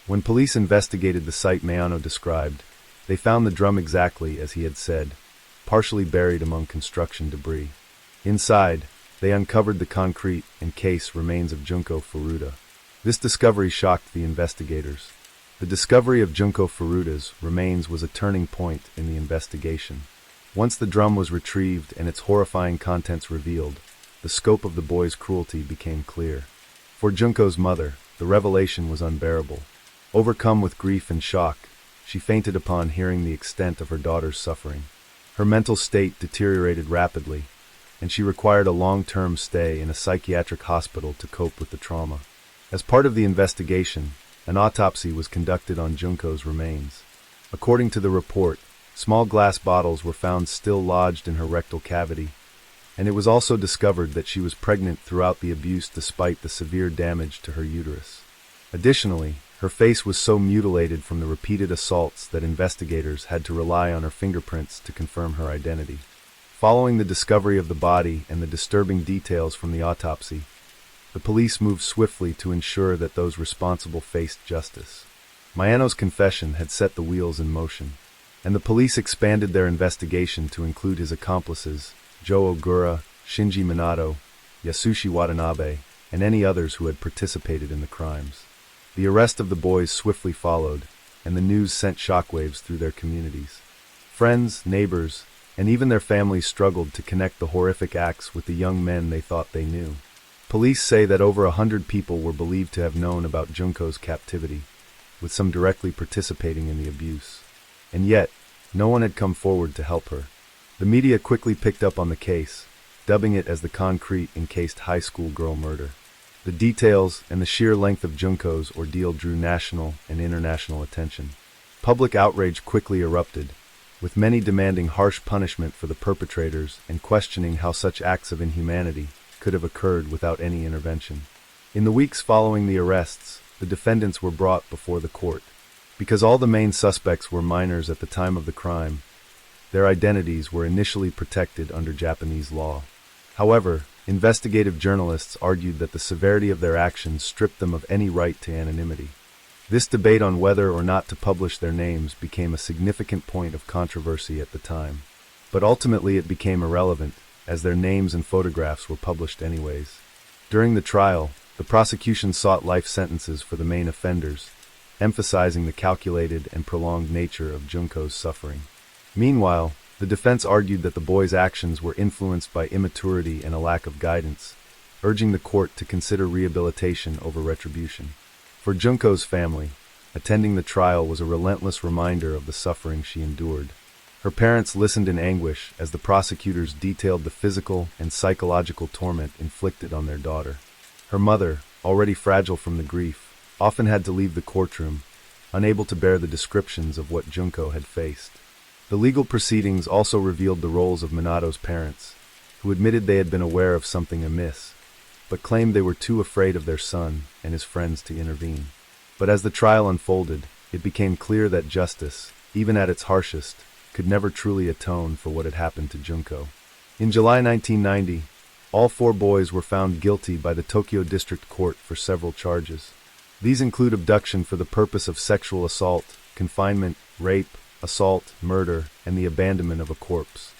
S1: When police investigated the site Mayano described, they found the drum exactly as he had said, partially buried among construction debris. Inside, they uncovered the concrete and case remains of Junko Furuta. This discovery shocked the investigators. The discovery of Junko Furuda's remains was a turning point in the investigation. Once the drum was retrieved and its horrifying contents revealed, the scope of the boy's cruelty became clear. For Junko's mother, the revelation was unbearable. Overcome with grief and shock, she fainted upon hearing the extent of her daughter's suffering. Her mental state deteriorated rapidly, and she required a long-term stay in a psychiatric hospital to cope with the trauma. As part of the investigation, an autopsy was conducted on Junko's remains. According to the report, small glass bottles were found still lodged in her rectal cavity, and it was also discovered that she was pregnant throughout the abuse despite the severe damage to her uterus. Additionally, her face was so mutilated from the repeated assaults that investigators had to rely on her fingerprints to confirm her identity. Following the discovery of the body and the disturbing details from the autopsy, the police moved swiftly to ensure that those responsible faced justice. Mayano's confession had set the wheels in motion, and the police expanded their investigation to include his accomplices, Joe Ogura, Shinji Minato, Yasushi Watanabe, and any others who had participated in the crimes. The arrest of the boys swiftly followed, and the news sent shockwaves through their communities. Friends, neighbors, and even their families struggled to connect the horrific acts with the young men they thought they knew. Police say that over 100 people were believed to have known about Junko's captivity, with some directly participating in the abuse. And yet, no one had come forward to help her. The media quickly picked up on the case, dubbing it as the concrete encased high school girl murder. The details and the sheer length of Junko's ordeal drew national and international attention. Public outrage quickly erupted, with many demanding harsh punishment for the perpetrators and questioning how such acts of inhumanity could have occurred without any intervention. In the weeks following the arrests, the defendants were brought before the court. Because all the main suspects were minors at the time of the crime, their identities were initially protected under Japanese law. However, investigative journalists argued that the severity of their actions stripped them of any right to anonymity. This debate on whether or not to publish their names became a significant point of controversy at the time. But ultimately it became irrelevant, as their names and photographs were published anyways. During the trial, the prosecution sought life sentences for the main offenders, emphasizing the calculated and prolonged nature of Junko's suffering. Meanwhile, the defense argued that the boys' actions were influenced by immaturity and a lack of guidance, urging the court to consider rehabilitation over retribution. For Junko's family, attending the trial was a relentless reminder of the suffering she endured. Her parents listened in anguish as the prosecutors detailed the physical and psychological torment inflicted on their daughter. Her mother, already fragile from the grief, often had to leave the courtroom, unable to bear the descriptions of what Junko had faced. The legal proceedings also revealed the roles of Minato's parents, who admitted they had been aware of something amiss, but claimed they were too afraid of their son and his friends to intervene. But as the trial unfolded, it became clear that justice, even at its harshest, could never truly atone for what had happened to Junko. In July 1990, all 4 boys were found guilty by the Tokyo District Court for several charges. These include abduction for the purpose of sexual assault, confinement, rape, assault, murder, and the abandonment of a corpse.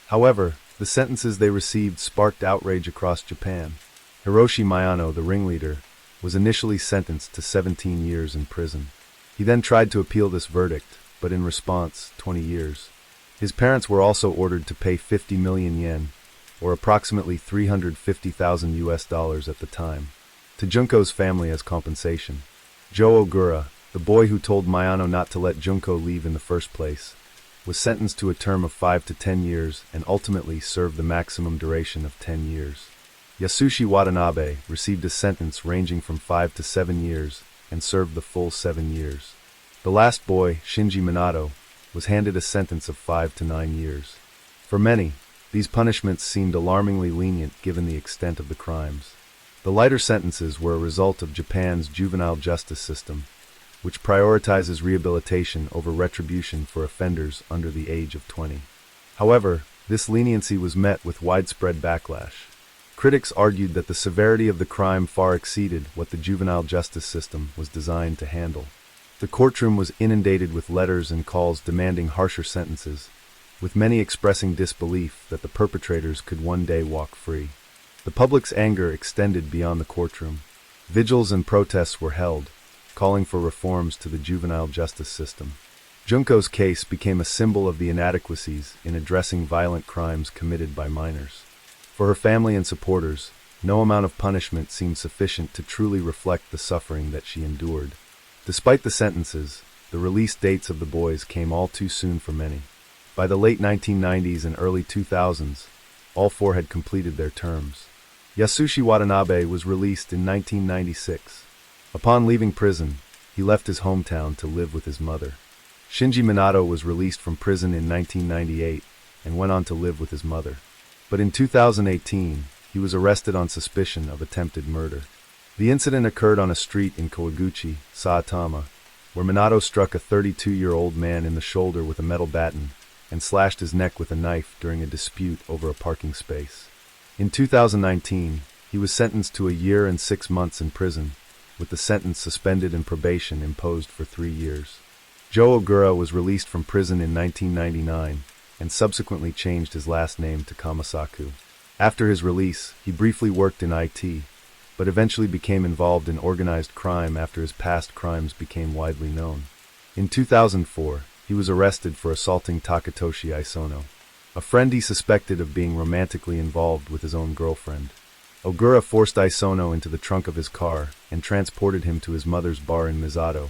S1: However, the sentences they received sparked outrage across Japan. Hiroshi Mayano, the ringleader, was initially sentenced to 17 years in prison. He then tried to appeal this verdict, but in response, 20 years. His parents were also ordered to pay 50 million yen, or approximately $350,000 at the time, to Junko's family as compensation. Joe Ogura, the boy who told Mayano not to let Junko leave in the first place, was sentenced to a term of 5 to 10 years and ultimately served the maximum duration of 10 years. Yasushi Watanabe received a sentence ranging from 5 to 7 years and served the full 7 years. The last boy, Shinji Minato, was handed a sentence of 5 to 9 years. For many, these punishments seemed alarmingly lenient given the extent of the crimes. The lighter sentences were a result of Japan's juvenile justice system, which prioritizes rehabilitation over retribution for offenders under the age of 20. However, this leniency was met with widespread backlash. Critics argued that the severity of the crime far exceeded what the juvenile justice system was designed to handle. The courtroom was inundated with letters and calls demanding harsher sentences, with many expressing disbelief that the perpetrators could one day walk free. The public's anger extended beyond the courtroom. Vigils and protests were held, calling for reforms to the juvenile justice system. Junko's case became a symbol of the inadequacies in addressing violent crimes committed by minors. For her family and supporters, no amount of punishment seemed sufficient to truly reflect the suffering that she endured. Despite the sentences, the release dates of the boys came all too soon for many. By the late 1990s and early 2000s, all four had completed their terms. Yasushi Watanabe was released in 1996. Upon leaving prison, he left his hometown to live with his mother. Shinji Minato was released from prison in 1998 and went on to live with his mother. But in 2018, he was arrested on suspicion of attempted murder. The incident occurred on a street in Kawaguchi, Saitama, where Minato struck a 32-year-old man in the shoulder with a metal baton and slashed his neck with a knife during a dispute over a parking space. In 2019, he was sentenced to a year and 6 months in prison, with the sentence suspended and probation imposed for 3 years. Joe Ogura was released from prison in 1999 and subsequently changed his last name to Kamasaku. After his release, he briefly worked in IT, but eventually became involved in organized crime after his past crimes became widely known. In 2004, he was arrested for assaulting Takatoshi Isono, a friend he suspected of being romantically involved with his own girlfriend. Ogura forced Isono into the trunk of his car and transported him to his mother's bar in Misato,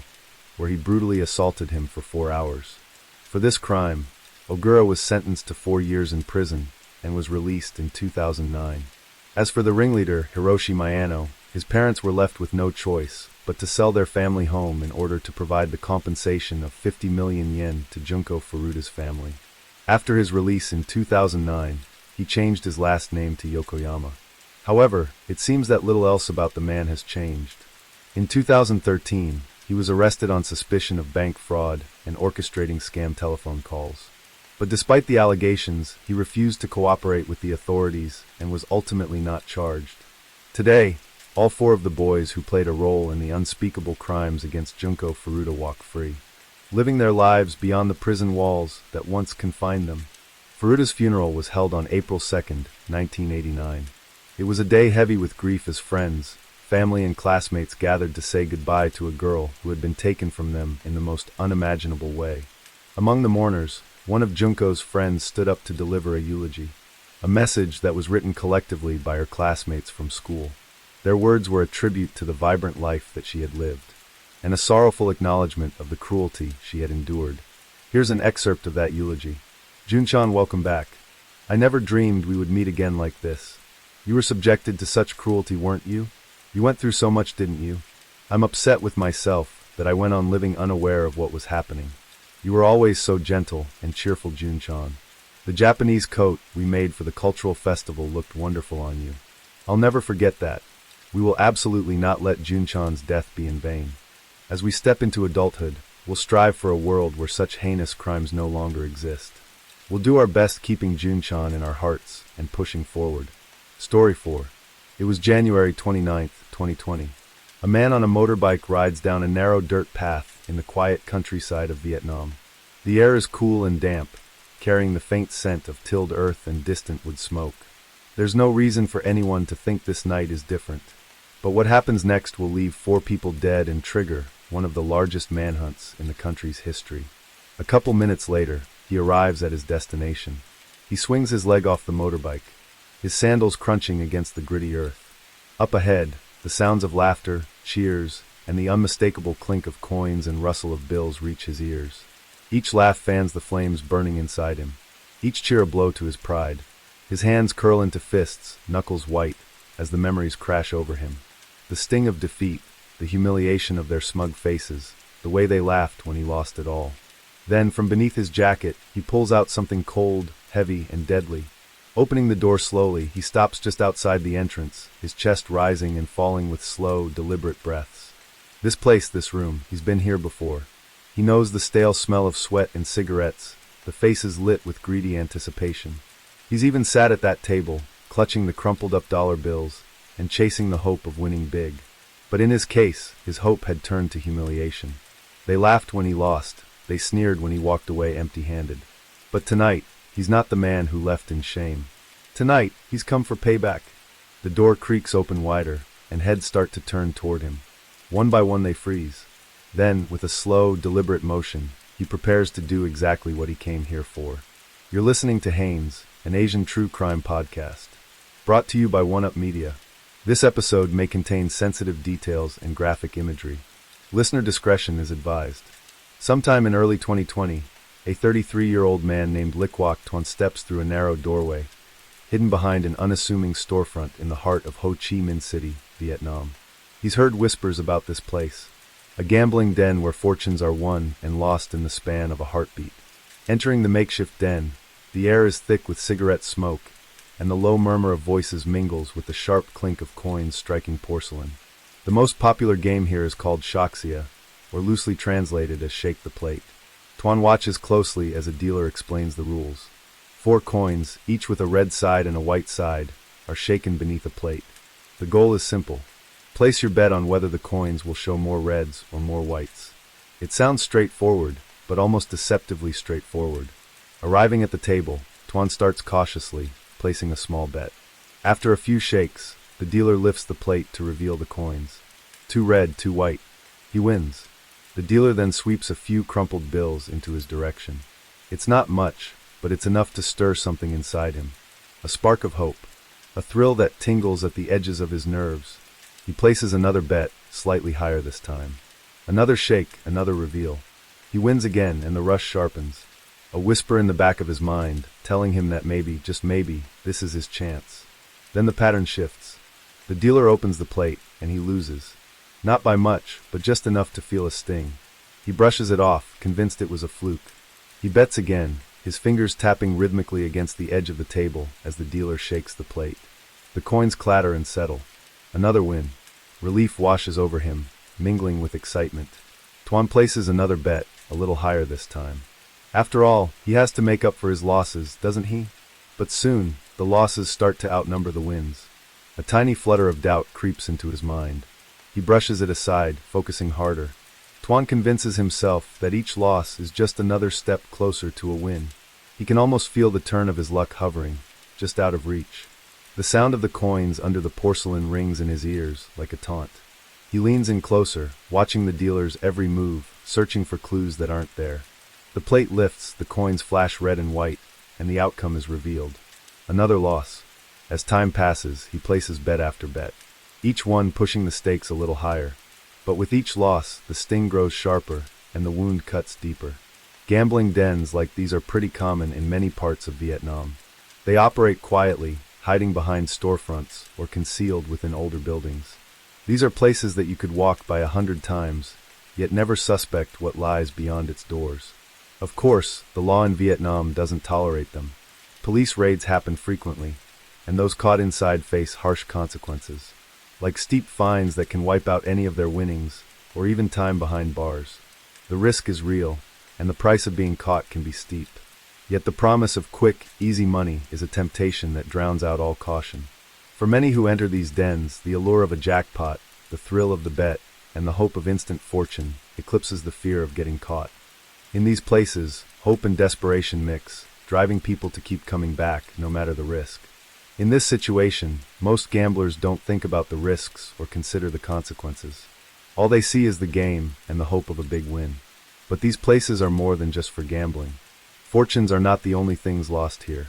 S1: where he brutally assaulted him for 4 hours. For this crime, Ogura was sentenced to 4 years in prison and was released in 2009. As for the ringleader, Hiroshi Miyano, his parents were left with no choice but to sell their family home in order to provide the compensation of 50 million yen to Junko Furuta's family. After his release in 2009, he changed his last name to Yokoyama. However, it seems that little else about the man has changed. In 2013, he was arrested on suspicion of bank fraud and orchestrating scam telephone calls. But despite the allegations, he refused to cooperate with the authorities and was ultimately not charged. Today, all 4 of the boys who played a role in the unspeakable crimes against Junko Furuta walk free, living their lives beyond the prison walls that once confined them. Furuta's funeral was held on April 2, 1989. It was a day heavy with grief as friends, family and classmates gathered to say goodbye to a girl who had been taken from them in the most unimaginable way. Among the mourners, one of Junko's friends stood up to deliver a eulogy, a message that was written collectively by her classmates from school. Their words were a tribute to the vibrant life that she had lived, and a sorrowful acknowledgement of the cruelty she had endured. Here's an excerpt of that eulogy. Junchan, welcome back. I never dreamed we would meet again like this. You were subjected to such cruelty, weren't you? You went through so much, didn't you? I'm upset with myself that I went on living unaware of what was happening. You were always so gentle and cheerful, Junchan. The Japanese coat we made for the cultural festival looked wonderful on you. I'll never forget that. We will absolutely not let Junchan's death be in vain. As we step into adulthood, we'll strive for a world where such heinous crimes no longer exist. We'll do our best keeping Junchan in our hearts and pushing forward. Story 4. It was January 29, 2020. A man on a motorbike rides down a narrow dirt path in the quiet countryside of Vietnam. The air is cool and damp, carrying the faint scent of tilled earth and distant wood smoke. There's no reason for anyone to think this night is different. But what happens next will leave 4 people dead and trigger one of the largest manhunts in the country's history. A couple minutes later, he arrives at his destination. He swings his leg off the motorbike, his sandals crunching against the gritty earth. Up ahead, the sounds of laughter, cheers, and the unmistakable clink of coins and rustle of bills reach his ears. Each laugh fans the flames burning inside him, each cheer a blow to his pride. His hands curl into fists, knuckles white, as the memories crash over him. The sting of defeat, the humiliation of their smug faces, the way they laughed when he lost it all. Then, from beneath his jacket, he pulls out something cold, heavy, and deadly. Opening the door slowly, he stops just outside the entrance, his chest rising and falling with slow, deliberate breaths. This place, this room, he's been here before. He knows the stale smell of sweat and cigarettes, the faces lit with greedy anticipation. He's even sat at that table, clutching the crumpled-up dollar bills, and chasing the hope of winning big. But in his case, his hope had turned to humiliation. They laughed when he lost, they sneered when he walked away empty-handed. But tonight, he's not the man who left in shame. Tonight, he's come for payback. The door creaks open wider, and heads start to turn toward him. One by one they freeze. Then, with a slow, deliberate motion, he prepares to do exactly what he came here for. You're listening to Haynes, an Asian true crime podcast. Brought to you by One Up Media. This episode may contain sensitive details and graphic imagery. Listener discretion is advised. Sometime in early 2020, a 33-year-old man named Likwak Tuan steps through a narrow doorway, hidden behind an unassuming storefront in the heart of Ho Chi Minh City, Vietnam. He's heard whispers about this place, a gambling den where fortunes are won and lost in the span of a heartbeat. Entering the makeshift den, the air is thick with cigarette smoke, and the low murmur of voices mingles with the sharp clink of coins striking porcelain. The most popular game here is called Shaksia, or loosely translated as Shake the Plate. Tuan watches closely as a dealer explains the rules. 4 coins, each with a red side and a white side, are shaken beneath a plate. The goal is simple. Place your bet on whether the coins will show more reds or more whites. It sounds straightforward, but almost deceptively straightforward. Arriving at the table, Tuan starts cautiously, placing a small bet. After a few shakes, the dealer lifts the plate to reveal the coins. 2 red, 2 white. He wins. The dealer then sweeps a few crumpled bills into his direction. It's not much, but it's enough to stir something inside him. A spark of hope. A thrill that tingles at the edges of his nerves. He places another bet, slightly higher this time. Another shake, another reveal. He wins again, and the rush sharpens. A whisper in the back of his mind, telling him that maybe, just maybe, this is his chance. Then the pattern shifts. The dealer opens the plate, and he loses. Not by much, but just enough to feel a sting. He brushes it off, convinced it was a fluke. He bets again, his fingers tapping rhythmically against the edge of the table as the dealer shakes the plate. The coins clatter and settle. Another win. Relief washes over him, mingling with excitement. Tuan places another bet, a little higher this time. After all, he has to make up for his losses, doesn't he? But soon, the losses start to outnumber the wins. A tiny flutter of doubt creeps into his mind. He brushes it aside, focusing harder. Tuan convinces himself that each loss is just another step closer to a win. He can almost feel the turn of his luck hovering, just out of reach. The sound of the coins under the porcelain rings in his ears like a taunt. He leans in closer, watching the dealer's every move, searching for clues that aren't there. The plate lifts, the coins flash red and white, and the outcome is revealed. Another loss. As time passes, he places bet after bet, each one pushing the stakes a little higher. But with each loss, the sting grows sharper, and the wound cuts deeper. Gambling dens like these are pretty common in many parts of Vietnam. They operate quietly, hiding behind storefronts or concealed within older buildings. These are places that you could walk by 100 times, yet never suspect what lies beyond its doors. Of course, the law in Vietnam doesn't tolerate them. Police raids happen frequently, and those caught inside face harsh consequences, like steep fines that can wipe out any of their winnings, or even time behind bars. The risk is real, and the price of being caught can be steep. Yet the promise of quick, easy money is a temptation that drowns out all caution. For many who enter these dens, the allure of a jackpot, the thrill of the bet, and the hope of instant fortune eclipses the fear of getting caught. In these places, hope and desperation mix, driving people to keep coming back no matter the risk. In this situation, most gamblers don't think about the risks or consider the consequences. All they see is the game and the hope of a big win. But these places are more than just for gambling. Fortunes are not the only things lost here.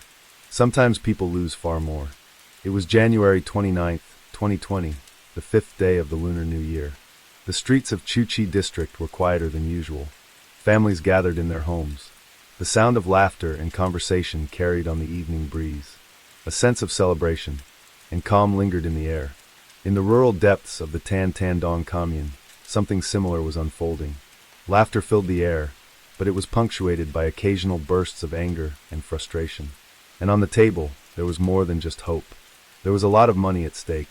S1: Sometimes people lose far more. It was January 29th, 2020, the 5th day of the Lunar New Year. The streets of Chu Chi district were quieter than usual. Families gathered in their homes. The sound of laughter and conversation carried on the evening breeze. A sense of celebration and calm lingered in the air. In the rural depths of the Tan Tan Dong commune, something similar was unfolding. Laughter filled the air, but it was punctuated by occasional bursts of anger and frustration. And on the table, there was more than just hope. There was a lot of money at stake.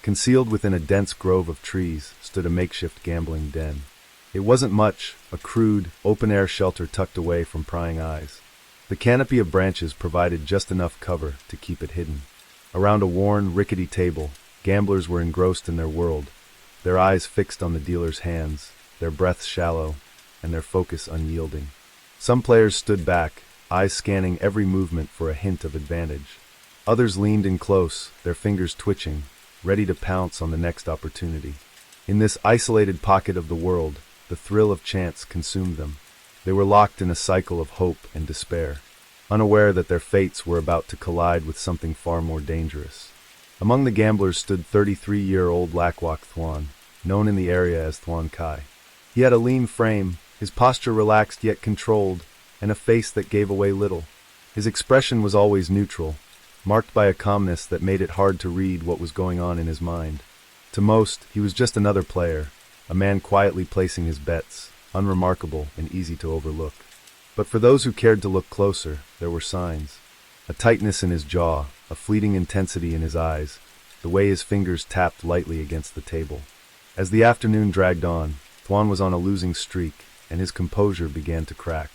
S1: Concealed within a dense grove of trees stood a makeshift gambling den. It wasn't much, a crude, open-air shelter tucked away from prying eyes. The canopy of branches provided just enough cover to keep it hidden. Around a worn, rickety table, gamblers were engrossed in their world, their eyes fixed on the dealer's hands, their breaths shallow, and their focus unyielding. Some players stood back, eyes scanning every movement for a hint of advantage. Others leaned in close, their fingers twitching, ready to pounce on the next opportunity. In this isolated pocket of the world, the thrill of chance consumed them. They were locked in a cycle of hope and despair, unaware that their fates were about to collide with something far more dangerous. Among the gamblers stood 33-year-old Lakwak Thuan, known in the area as Thuan Kai. He had a lean frame, his posture relaxed yet controlled, and a face that gave away little. His expression was always neutral, marked by a calmness that made it hard to read what was going on in his mind. To most, he was just another player, a man quietly placing his bets, unremarkable and easy to overlook. But for those who cared to look closer, there were signs. A tightness in his jaw, a fleeting intensity in his eyes, the way his fingers tapped lightly against the table. As the afternoon dragged on, Tuan was on a losing streak, and his composure began to crack.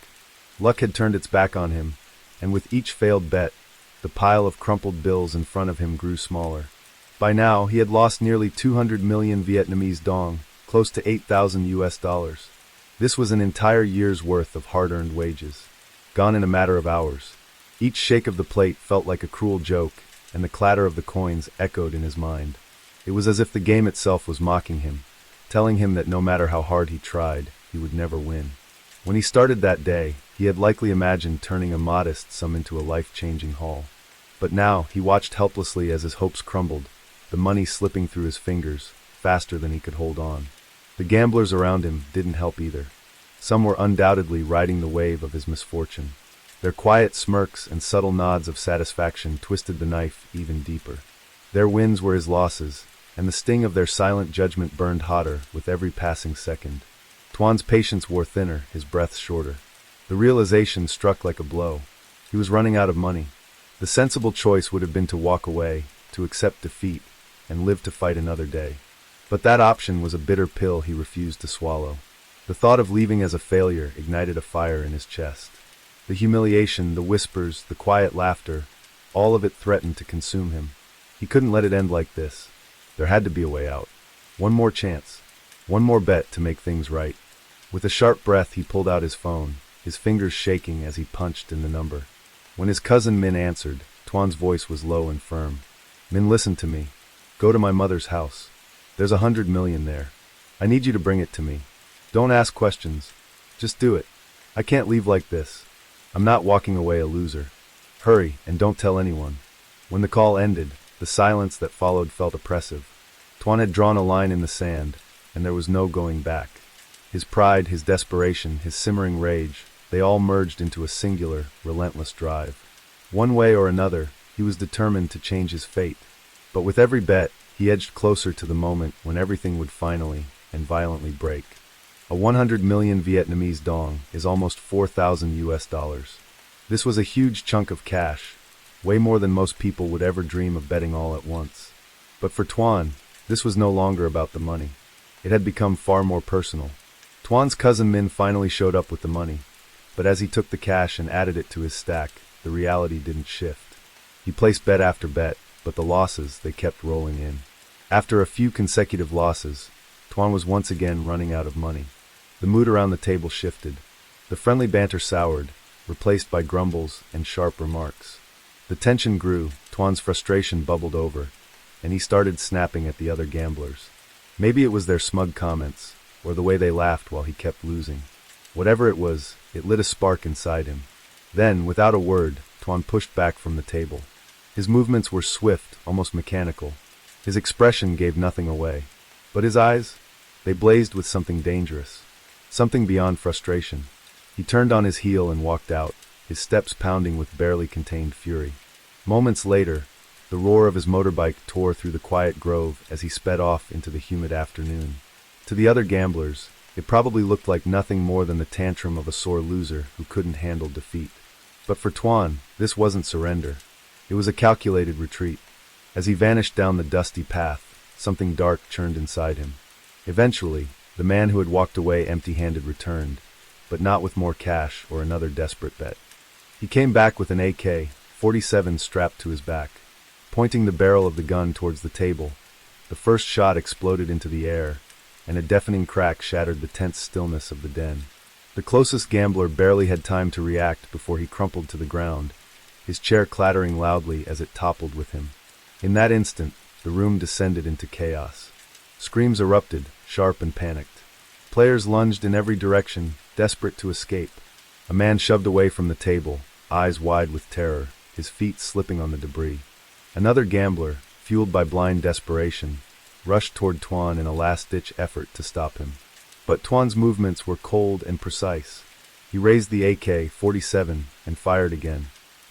S1: Luck had turned its back on him, and with each failed bet, the pile of crumpled bills in front of him grew smaller. By now, he had lost nearly 200 million Vietnamese dong, close to 8,000 US dollars. This was an entire year's worth of hard-earned wages, gone in a matter of hours. Each shake of the plate felt like a cruel joke, and the clatter of the coins echoed in his mind. It was as if the game itself was mocking him, telling him that no matter how hard he tried, he would never win. When he started that day, he had likely imagined turning a modest sum into a life-changing haul. But now, he watched helplessly as his hopes crumbled, the money slipping through his fingers, faster than he could hold on. The gamblers around him didn't help either. Some were undoubtedly riding the wave of his misfortune. Their quiet smirks and subtle nods of satisfaction twisted the knife even deeper. Their wins were his losses, and the sting of their silent judgment burned hotter with every passing second. Tuan's patience wore thinner, his breath shorter. The realization struck like a blow. He was running out of money. The sensible choice would have been to walk away, to accept defeat, and live to fight another day. But that option was a bitter pill he refused to swallow. The thought of leaving as a failure ignited a fire in his chest. The humiliation, the whispers, the quiet laughter, all of it threatened to consume him. He couldn't let it end like this. There had to be a way out. One more chance. One more bet to make things right. With a sharp breath, he pulled out his phone, his fingers shaking as he punched in the number. When his cousin Min answered, Tuan's voice was low and firm. "Min, listen to me. Go to my mother's house. There's 100 million there. I need you to bring it to me. Don't ask questions. Just do it. I can't leave like this. I'm not walking away a loser. Hurry, and don't tell anyone." When the call ended, the silence that followed felt oppressive. Tuan had drawn a line in the sand, and there was no going back. His pride, his desperation, his simmering rage, they all merged into a singular, relentless drive. One way or another, he was determined to change his fate. But with every bet, he edged closer to the moment when everything would finally and violently break. A 100 million Vietnamese dong is almost 4,000 US dollars. This was a huge chunk of cash, way more than most people would ever dream of betting all at once. But for Tuan, this was no longer about the money. It had become far more personal. Tuan's cousin Min finally showed up with the money, but as he took the cash and added it to his stack, the reality didn't shift. He placed bet after bet, but the losses, they kept rolling in. After a few consecutive losses, Tuan was once again running out of money. The mood around the table shifted. The friendly banter soured, replaced by grumbles and sharp remarks. The tension grew, Tuan's frustration bubbled over, and he started snapping at the other gamblers. Maybe it was their smug comments, or the way they laughed while he kept losing. Whatever it was, it lit a spark inside him. Then, without a word, Tuan pushed back from the table. His movements were swift, almost mechanical. His expression gave nothing away. But his eyes? They blazed with something dangerous. Something beyond frustration. He turned on his heel and walked out, his steps pounding with barely contained fury. Moments later, the roar of his motorbike tore through the quiet grove as he sped off into the humid afternoon. To the other gamblers, it probably looked like nothing more than the tantrum of a sore loser who couldn't handle defeat. But for Tuan, this wasn't surrender. It was a calculated retreat. As he vanished down the dusty path, something dark churned inside him. Eventually, the man who had walked away empty-handed returned, but not with more cash or another desperate bet. He came back with an AK-47 strapped to his back. Pointing the barrel of the gun towards the table, the first shot exploded into the air, and a deafening crack shattered the tense stillness of the den. The closest gambler barely had time to react before he crumpled to the ground, his chair clattering loudly as it toppled with him. In that instant, the room descended into chaos. Screams erupted, sharp and panicked. Players lunged in every direction, desperate to escape. A man shoved away from the table, eyes wide with terror, his feet slipping on the debris. Another gambler, fueled by blind desperation, rushed toward Tuan in a last-ditch effort to stop him. But Tuan's movements were cold and precise. He raised the AK-47 and fired again.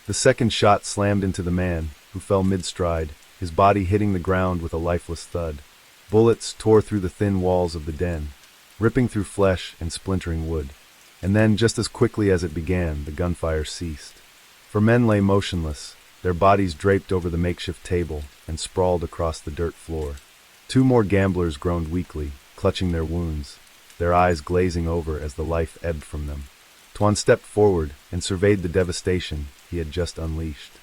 S1: The second shot slammed into the man, who fell mid-stride, his body hitting the ground with a lifeless thud. Bullets tore through the thin walls of the den, ripping through flesh and splintering wood. And then, just as quickly as it began, the gunfire ceased. For men lay motionless, their bodies draped over the makeshift table and sprawled across the dirt floor. Two more gamblers groaned weakly, clutching their wounds, their eyes glazing over as the life ebbed from them. Tuan stepped forward and surveyed the devastation he had just unleashed.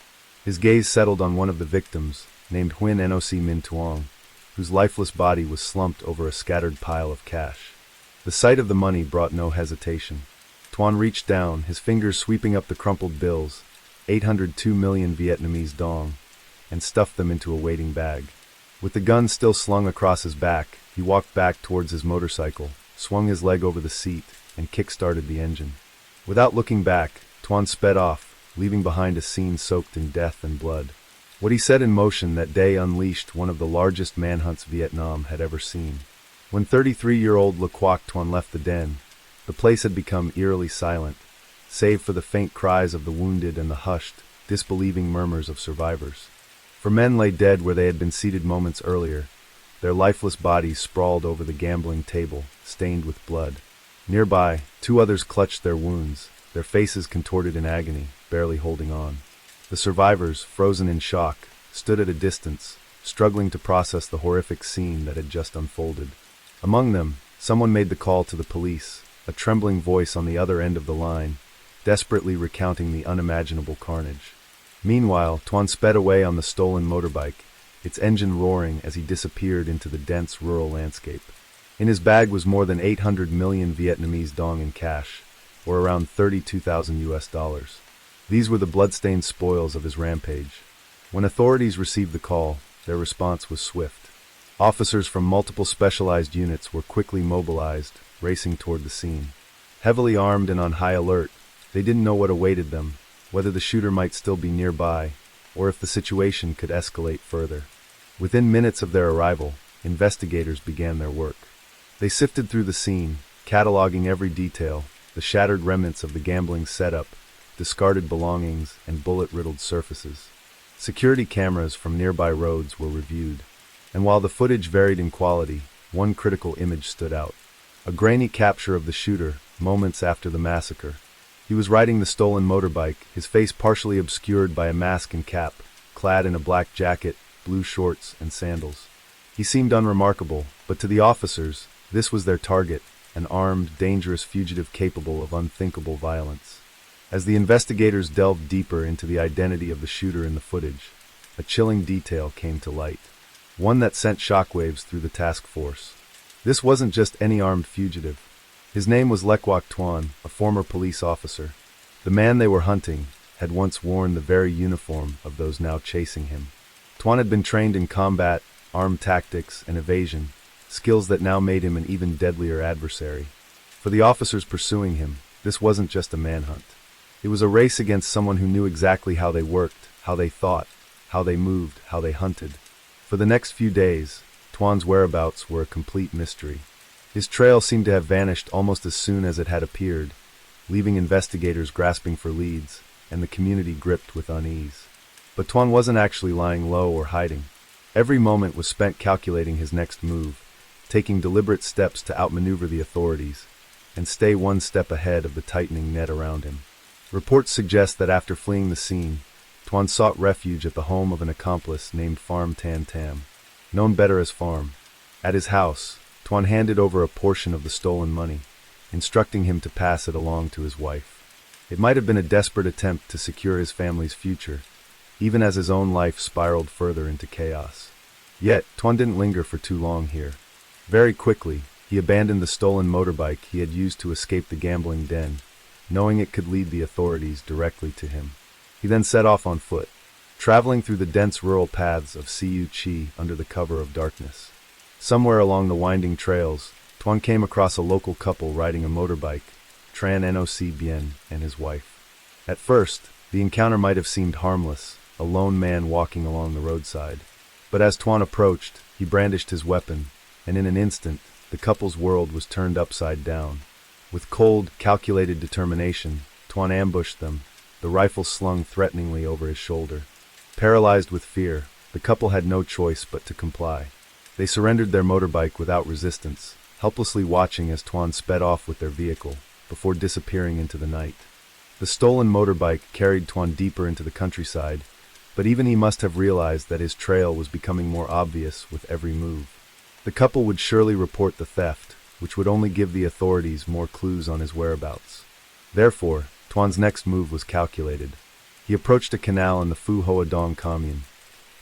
S1: His gaze settled on one of the victims, named Huyen Noc Min Tuong, whose lifeless body was slumped over a scattered pile of cash. The sight of the money brought no hesitation. Tuan reached down, his fingers sweeping up the crumpled bills, 802 million Vietnamese dong, and stuffed them into a waiting bag. With the gun still slung across his back, he walked back towards his motorcycle, swung his leg over the seat, and kick-started the engine. Without looking back, Tuan sped off, leaving behind a scene soaked in death and blood. What he set in motion that day unleashed one of the largest manhunts Vietnam had ever seen. When 33-year-old Le Quoc Tuan left the den, the place had become eerily silent, save for the faint cries of the wounded and the hushed, disbelieving murmurs of survivors. For men lay dead where they had been seated moments earlier, their lifeless bodies sprawled over the gambling table, stained with blood. Nearby, two others clutched their wounds, their faces contorted in agony, barely holding on. The survivors, frozen in shock, stood at a distance, struggling to process the horrific scene that had just unfolded. Among them, someone made the call to the police, a trembling voice on the other end of the line, desperately recounting the unimaginable carnage. Meanwhile, Tuan sped away on the stolen motorbike, its engine roaring as he disappeared into the dense rural landscape. In his bag was more than 800 million Vietnamese dong in cash, or around $32,000. These were the bloodstained spoils of his rampage. When authorities received the call, their response was swift. Officers from multiple specialized units were quickly mobilized, racing toward the scene. Heavily armed and on high alert, they didn't know what awaited them, whether the shooter might still be nearby, or if the situation could escalate further. Within minutes of their arrival, investigators began their work. They sifted through the scene, cataloging every detail, the shattered remnants of the gambling setup, discarded belongings, and bullet-riddled surfaces. Security cameras from nearby roads were reviewed, and while the footage varied in quality, one critical image stood out. A grainy capture of the shooter, moments after the massacre. He was riding the stolen motorbike, his face partially obscured by a mask and cap, clad in a black jacket, blue shorts, and sandals. He seemed unremarkable, but to the officers, this was their target, an armed, dangerous fugitive capable of unthinkable violence. As the investigators delved deeper into the identity of the shooter in the footage, a chilling detail came to light. One that sent shockwaves through the task force. This wasn't just any armed fugitive. His name was Le Quoc Tuan, a former police officer. The man they were hunting had once worn the very uniform of those now chasing him. Tuan had been trained in combat, armed tactics, and evasion, skills that now made him an even deadlier adversary. For the officers pursuing him, this wasn't just a manhunt. It was a race against someone who knew exactly how they worked, how they thought, how they moved, how they hunted. For the next few days, Tuan's whereabouts were a complete mystery. His trail seemed to have vanished almost as soon as it had appeared, leaving investigators grasping for leads and the community gripped with unease. But Tuan wasn't actually lying low or hiding. Every moment was spent calculating his next move, taking deliberate steps to outmaneuver the authorities and stay one step ahead of the tightening net around him. Reports suggest that after fleeing the scene, Tuan sought refuge at the home of an accomplice named Pharm Tan Tam, known better as Pharm. At his house, Tuan handed over a portion of the stolen money, instructing him to pass it along to his wife. It might have been a desperate attempt to secure his family's future, even as his own life spiraled further into chaos. Yet, Tuan didn't linger for too long here. Very quickly, he abandoned the stolen motorbike he had used to escape the gambling den, knowing it could lead the authorities directly to him. He then set off on foot, traveling through the dense rural paths of Siu Chi under the cover of darkness. Somewhere along the winding trails, Tuan came across a local couple riding a motorbike, Tran Noc Bien and his wife. At first, the encounter might have seemed harmless, a lone man walking along the roadside. But as Tuan approached, he brandished his weapon, and in an instant, the couple's world was turned upside down. With cold, calculated determination, Tuan ambushed them, the rifle slung threateningly over his shoulder. Paralyzed with fear, the couple had no choice but to comply. They surrendered their motorbike without resistance, helplessly watching as Tuan sped off with their vehicle, before disappearing into the night. The stolen motorbike carried Tuan deeper into the countryside, but even he must have realized that his trail was becoming more obvious with every move. The couple would surely report the theft, which would only give the authorities more clues on his whereabouts. Therefore, Tuan's next move was calculated. He approached a canal in the Phu Hoa Dong commune,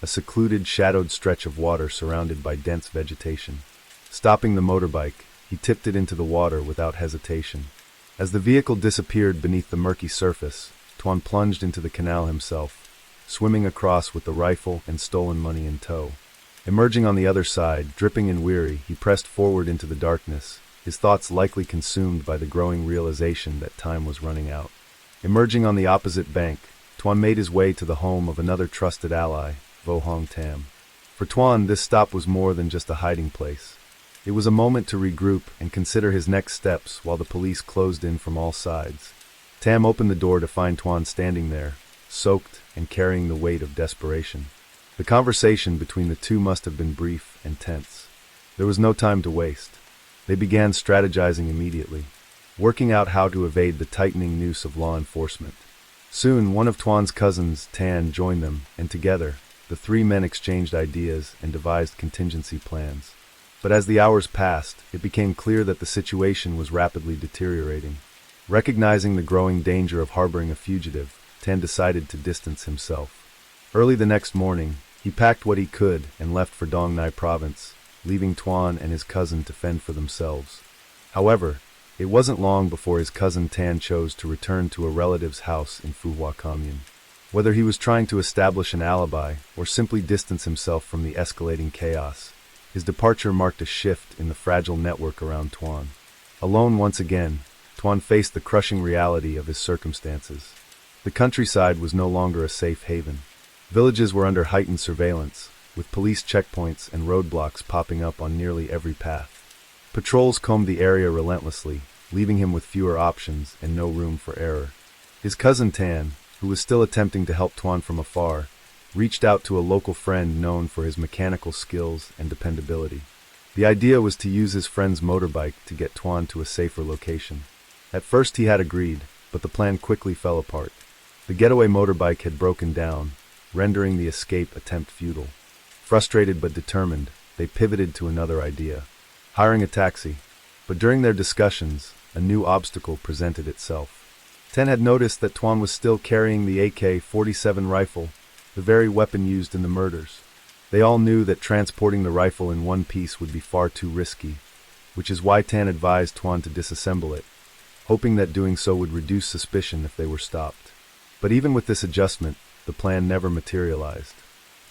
S1: a secluded, shadowed stretch of water surrounded by dense vegetation. Stopping the motorbike, he tipped it into the water without hesitation. As the vehicle disappeared beneath the murky surface, Tuan plunged into the canal himself, swimming across with the rifle and stolen money in tow. Emerging on the other side, dripping and weary, he pressed forward into the darkness, his thoughts likely consumed by the growing realization that time was running out. Emerging on the opposite bank, Tuan made his way to the home of another trusted ally, Vo Hong Tam. For Tuan, this stop was more than just a hiding place. It was a moment to regroup and consider his next steps while the police closed in from all sides. Tam opened the door to find Tuan standing there, soaked and carrying the weight of desperation. The conversation between the two must have been brief and tense. There was no time to waste. They began strategizing immediately, working out how to evade the tightening noose of law enforcement. Soon, one of Tuan's cousins, Tan, joined them, and together, the three men exchanged ideas and devised contingency plans. But as the hours passed, it became clear that the situation was rapidly deteriorating. Recognizing the growing danger of harboring a fugitive, Tan decided to distance himself. Early the next morning, he packed what he could and left for Dong Nai province, leaving Tuan and his cousin to fend for themselves. However, it wasn't long before his cousin Tan chose to return to a relative's house in Phu Hoa commune. Whether he was trying to establish an alibi or simply distance himself from the escalating chaos, his departure marked a shift in the fragile network around Tuan. Alone once again, Tuan faced the crushing reality of his circumstances. The countryside was no longer a safe haven. Villages were under heightened surveillance, with police checkpoints and roadblocks popping up on nearly every path. Patrols combed the area relentlessly, leaving him with fewer options and no room for error. His cousin Tan, who was still attempting to help Tuan from afar, reached out to a local friend known for his mechanical skills and dependability. The idea was to use his friend's motorbike to get Tuan to a safer location. At first he had agreed, but the plan quickly fell apart. The getaway motorbike had broken down, rendering the escape attempt futile. Frustrated but determined, they pivoted to another idea, hiring a taxi. But during their discussions, a new obstacle presented itself. Ten had noticed that Tuan was still carrying the AK-47 rifle, the very weapon used in the murders. They all knew that transporting the rifle in one piece would be far too risky, which is why Tan advised Tuan to disassemble it, hoping that doing so would reduce suspicion if they were stopped. But even with this adjustment, the plan never materialized.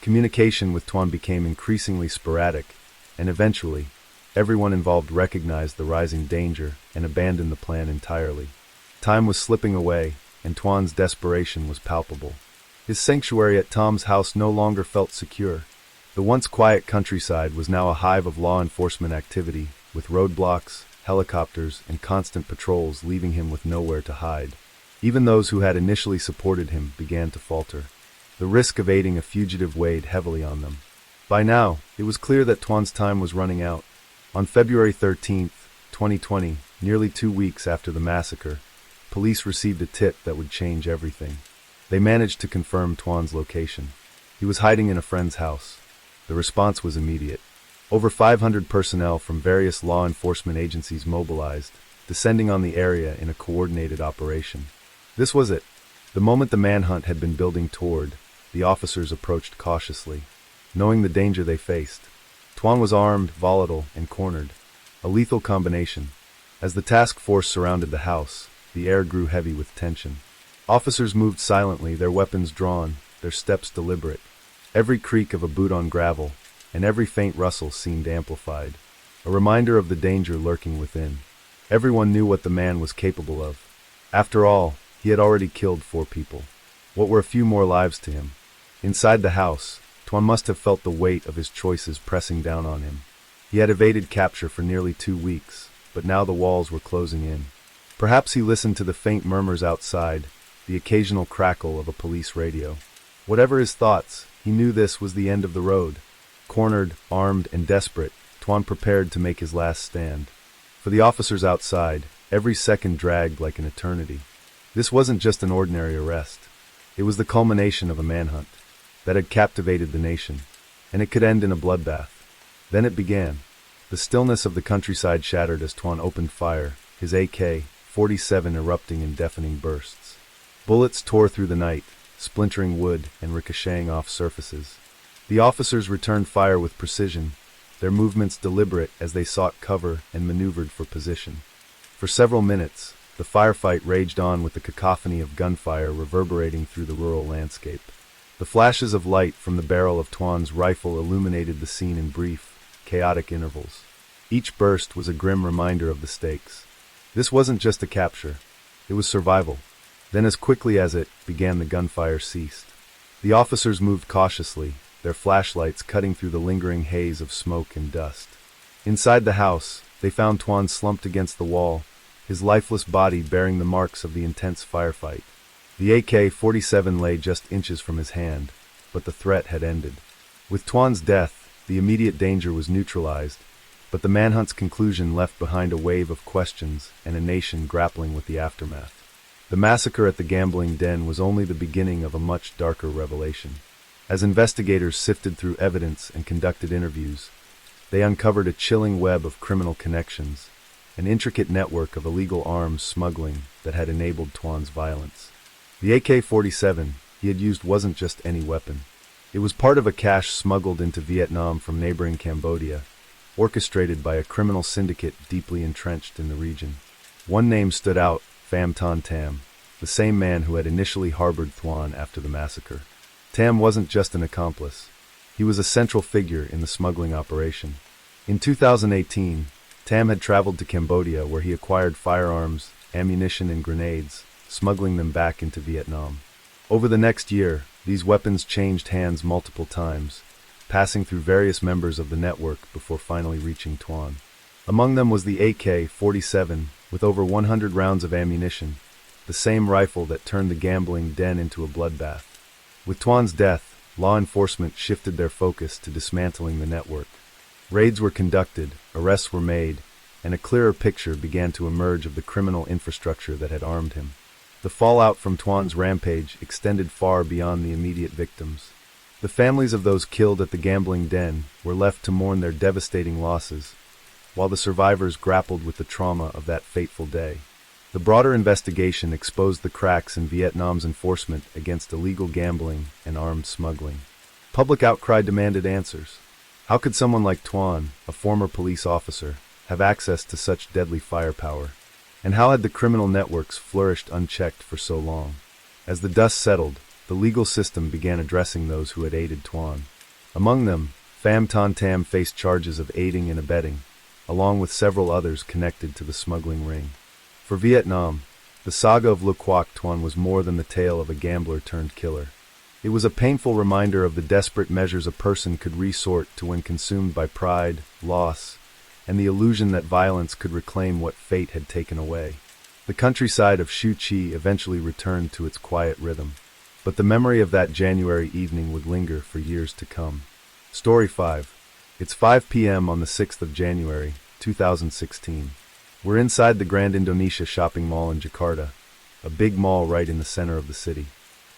S1: Communication with Tuan became increasingly sporadic, and eventually, everyone involved recognized the rising danger and abandoned the plan entirely. Time was slipping away, and Tuan's desperation was palpable. His sanctuary at Tom's house no longer felt secure. The once quiet countryside was now a hive of law enforcement activity, with roadblocks, helicopters, and constant patrols leaving him with nowhere to hide. Even those who had initially supported him began to falter. The risk of aiding a fugitive weighed heavily on them. By now, it was clear that Tuan's time was running out. On February 13, 2020, nearly 2 weeks after the massacre, police received a tip that would change everything. They managed to confirm Tuan's location. He was hiding in a friend's house. The response was immediate. Over 500 personnel from various law enforcement agencies mobilized, descending on the area in a coordinated operation. This was it. The moment the manhunt had been building toward, the officers approached cautiously, knowing the danger they faced. Tuan was armed, volatile, and cornered. A lethal combination. As the task force surrounded the house, the air grew heavy with tension. Officers moved silently, their weapons drawn, their steps deliberate. Every creak of a boot on gravel, and every faint rustle seemed amplified, a reminder of the danger lurking within. Everyone knew what the man was capable of. After all, he had already killed 4 people. What were a few more lives to him? Inside the house, Tuan must have felt the weight of his choices pressing down on him. He had evaded capture for nearly 2 weeks, but now the walls were closing in. Perhaps he listened to the faint murmurs outside, the occasional crackle of a police radio. Whatever his thoughts, he knew this was the end of the road. Cornered, armed, and desperate, Tuan prepared to make his last stand. For the officers outside, every second dragged like an eternity. This wasn't just an ordinary arrest. It was the culmination of a manhunt that had captivated the nation, and it could end in a bloodbath. Then it began. The stillness of the countryside shattered as Tuan opened fire, his AK-47 erupting in deafening bursts. Bullets tore through the night, splintering wood and ricocheting off surfaces. The officers returned fire with precision, their movements deliberate as they sought cover and maneuvered for position. For several minutes, the firefight raged on with the cacophony of gunfire reverberating through the rural landscape. The flashes of light from the barrel of Tuan's rifle illuminated the scene in brief, chaotic intervals. Each burst was a grim reminder of the stakes. This wasn't just a capture, it was survival. Then as quickly as it began, the gunfire ceased. The officers moved cautiously, their flashlights cutting through the lingering haze of smoke and dust. Inside the house, they found Tuan slumped against the wall, his lifeless body bearing the marks of the intense firefight. The AK-47 lay just inches from his hand, but the threat had ended. With Tuan's death, the immediate danger was neutralized, but the manhunt's conclusion left behind a wave of questions and a nation grappling with the aftermath. The massacre at the gambling den was only the beginning of a much darker revelation. As investigators sifted through evidence and conducted interviews, they uncovered a chilling web of criminal connections, an intricate network of illegal arms smuggling that had enabled Tuan's violence. The AK-47 he had used wasn't just any weapon. It was part of a cache smuggled into Vietnam from neighboring Cambodia, orchestrated by a criminal syndicate deeply entrenched in the region. One name stood out, Pham Ton Tam, the same man who had initially harbored Tuan after the massacre. Tam wasn't just an accomplice. He was a central figure in the smuggling operation. In 2018, Tam had traveled to Cambodia where he acquired firearms, ammunition, and grenades, smuggling them back into Vietnam. Over the next year, these weapons changed hands multiple times, passing through various members of the network before finally reaching Tuan. Among them was the AK-47, with over 100 rounds of ammunition, the same rifle that turned the gambling den into a bloodbath. With Tuan's death, law enforcement shifted their focus to dismantling the network. Raids were conducted, arrests were made, and a clearer picture began to emerge of the criminal infrastructure that had armed him. The fallout from Tuan's rampage extended far beyond the immediate victims. The families of those killed at the gambling den were left to mourn their devastating losses, while the survivors grappled with the trauma of that fateful day. The broader investigation exposed the cracks in Vietnam's enforcement against illegal gambling and armed smuggling. Public outcry demanded answers. How could someone like Tuan, a former police officer, have access to such deadly firepower? And how had the criminal networks flourished unchecked for so long? As the dust settled, the legal system began addressing those who had aided Tuan. Among them, Pham Ton Tam faced charges of aiding and abetting, along with several others connected to the smuggling ring. For Vietnam, the saga of Le Quoc Tuan was more than the tale of a gambler-turned-killer. It was a painful reminder of the desperate measures a person could resort to when consumed by pride, loss, and the illusion that violence could reclaim what fate had taken away. The countryside of Shu Chi eventually returned to its quiet rhythm, but the memory of that January evening would linger for years to come. Story 5. It's 5 p.m. on the 6th of January, 2016. We're inside the Grand Indonesia shopping mall in Jakarta, a big mall right in the center of the city.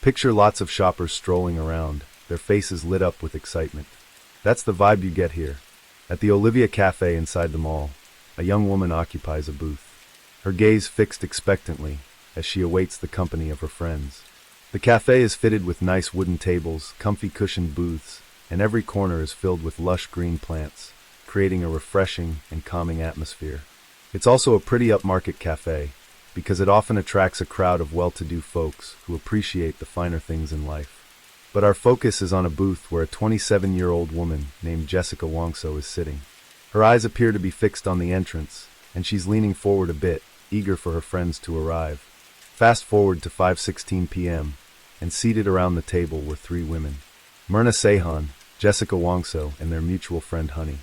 S1: Picture lots of shoppers strolling around, their faces lit up with excitement. That's the vibe you get here. At the Olivia Cafe inside the mall, a young woman occupies a booth, her gaze fixed expectantly as she awaits the company of her friends. The cafe is fitted with nice wooden tables, comfy cushioned booths, and every corner is filled with lush green plants, creating a refreshing and calming atmosphere. It's also a pretty upmarket cafe, because it often attracts a crowd of well-to-do folks who appreciate the finer things in life. But our focus is on a booth where a 27-year-old woman named Jessica Wongso is sitting. Her eyes appear to be fixed on the entrance, and she's leaning forward a bit, eager for her friends to arrive. Fast forward to 5:16 p.m., and seated around the table were 3 women. Myrna Sehan, Jessica Wongso, and their mutual friend Honey.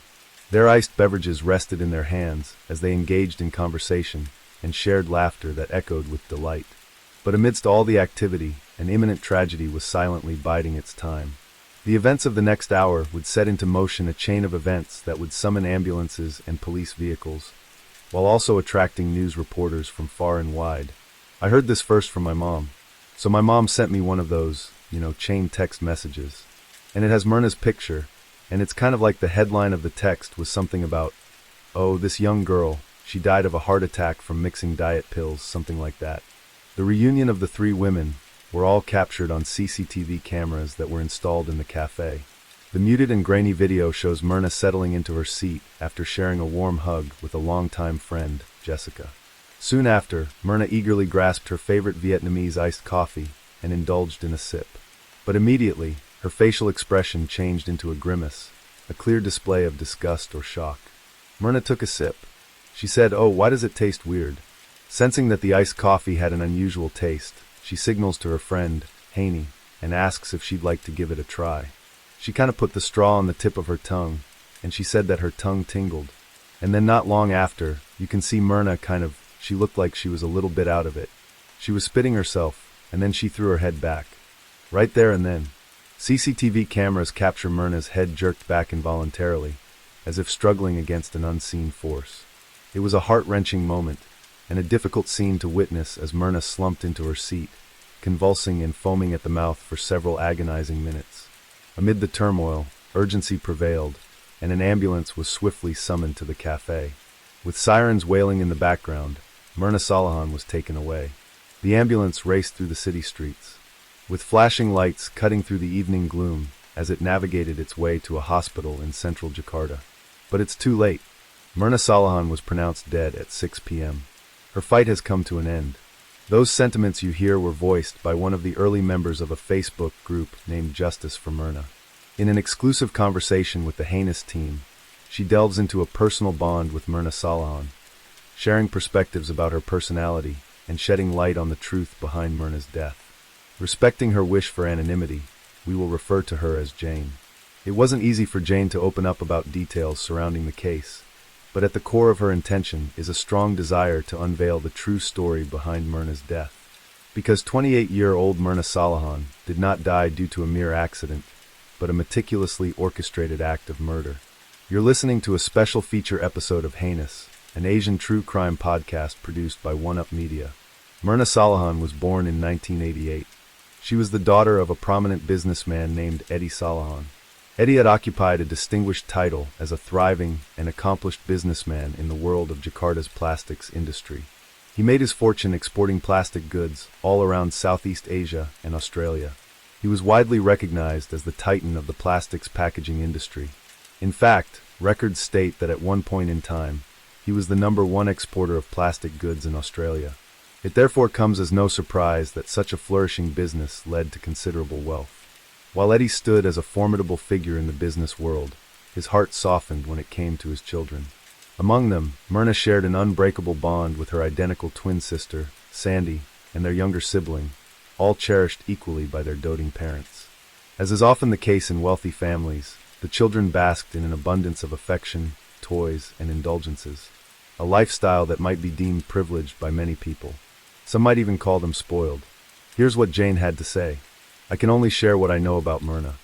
S1: Their iced beverages rested in their hands as they engaged in conversation and shared laughter that echoed with delight. But amidst all the activity, an imminent tragedy was silently biding its time. The events of the next hour would set into motion a chain of events that would summon ambulances and police vehicles, while also attracting news reporters from far and wide. I heard this first from my mom. So my mom sent me one of those, chain text messages. And it has Myrna's picture, and it's kind of like the headline of the text was something about, "Oh, this young girl, she died of a heart attack from mixing diet pills," something like that. The reunion of the three women were all captured on CCTV cameras that were installed in the cafe. The muted and grainy video shows Myrna settling into her seat after sharing a warm hug with a longtime friend, Jessica. Soon after, Myrna eagerly grasped her favorite Vietnamese iced coffee and indulged in a sip. But immediately, her facial expression changed into a grimace, a clear display of disgust or shock. Myrna took a sip. She said, "Oh, why does it taste weird?" Sensing that the iced coffee had an unusual taste, she signals to her friend, Haney, and asks if she'd like to give it a try. She kind of put the straw on the tip of her tongue, and she said that her tongue tingled. And then not long after, you can see Myrna she looked like she was a little bit out of it. She was spitting herself, and then she threw her head back. Right there and then. CCTV cameras capture Myrna's head jerked back involuntarily, as if struggling against an unseen force. It was a heart-wrenching moment, and a difficult scene to witness as Myrna slumped into her seat, convulsing and foaming at the mouth for several agonizing minutes. Amid the turmoil, urgency prevailed, and an ambulance was swiftly summoned to the cafe. With sirens wailing in the background, Myrna Salahan was taken away. The ambulance raced through the city streets, with flashing lights cutting through the evening gloom as it navigated its way to a hospital in central Jakarta. But it's too late. Myrna Salahan was pronounced dead at 6 p.m. Her fight has come to an end. Those sentiments you hear were voiced by one of the early members of a Facebook group named Justice for Myrna. In an exclusive conversation with the Heinous team, she delves into a personal bond with Myrna Salahan, sharing perspectives about her personality and shedding light on the truth behind Myrna's death. Respecting her wish for anonymity, we will refer to her as Jane. It wasn't easy for Jane to open up about details surrounding the case, but at the core of her intention is a strong desire to unveil the true story behind Myrna's death. Because 28-year-old Myrna Salahan did not die due to a mere accident, but a meticulously orchestrated act of murder. You're listening to a special feature episode of Heinous, an Asian true crime podcast produced by One Up Media. Myrna Salahan was born in 1988. She was the daughter of a prominent businessman named Eddie Salahan. Eddie had occupied a distinguished title as a thriving and accomplished businessman in the world of Jakarta's plastics industry. He made his fortune exporting plastic goods all around Southeast Asia and Australia. He was widely recognized as the titan of the plastics packaging industry. In fact, records state that at one point in time, he was the #1 exporter of plastic goods in Australia. It therefore comes as no surprise that such a flourishing business led to considerable wealth. While Eddie stood as a formidable figure in the business world, his heart softened when it came to his children. Among them, Myrna shared an unbreakable bond with her identical twin sister, Sandy, and their younger sibling, all cherished equally by their doting parents. As is often the case in wealthy families, the children basked in an abundance of affection, toys, and indulgences, a lifestyle that might be deemed privileged by many people. Some might even call them spoiled. Here's what Jane had to say. I can only share what I know about Myrna,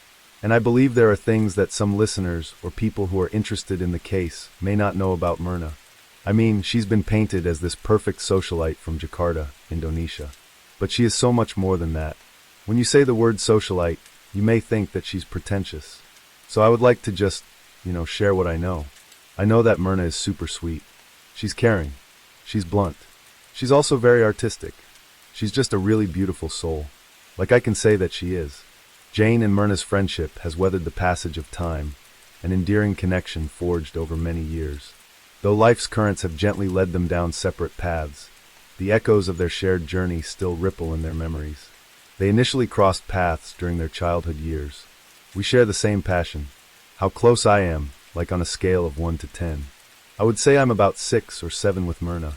S1: and I believe there are things that some listeners or people who are interested in the case may not know about Myrna. I mean, she's been painted as this perfect socialite from Jakarta, Indonesia. But she is so much more than that. When you say the word socialite, you may think that she's pretentious. So I would like to just, share what I know. I know that Myrna is super sweet. She's caring. She's blunt. She's also very artistic. She's just a really beautiful soul. Like I can say that she is. Jane and Myrna's friendship has weathered the passage of time, an endearing connection forged over many years. Though life's currents have gently led them down separate paths, the echoes of their shared journey still ripple in their memories. They initially crossed paths during their childhood years. We share the same passion. How close I am, like on a scale of 1 to 10. I would say I'm about 6 or 7 with Myrna.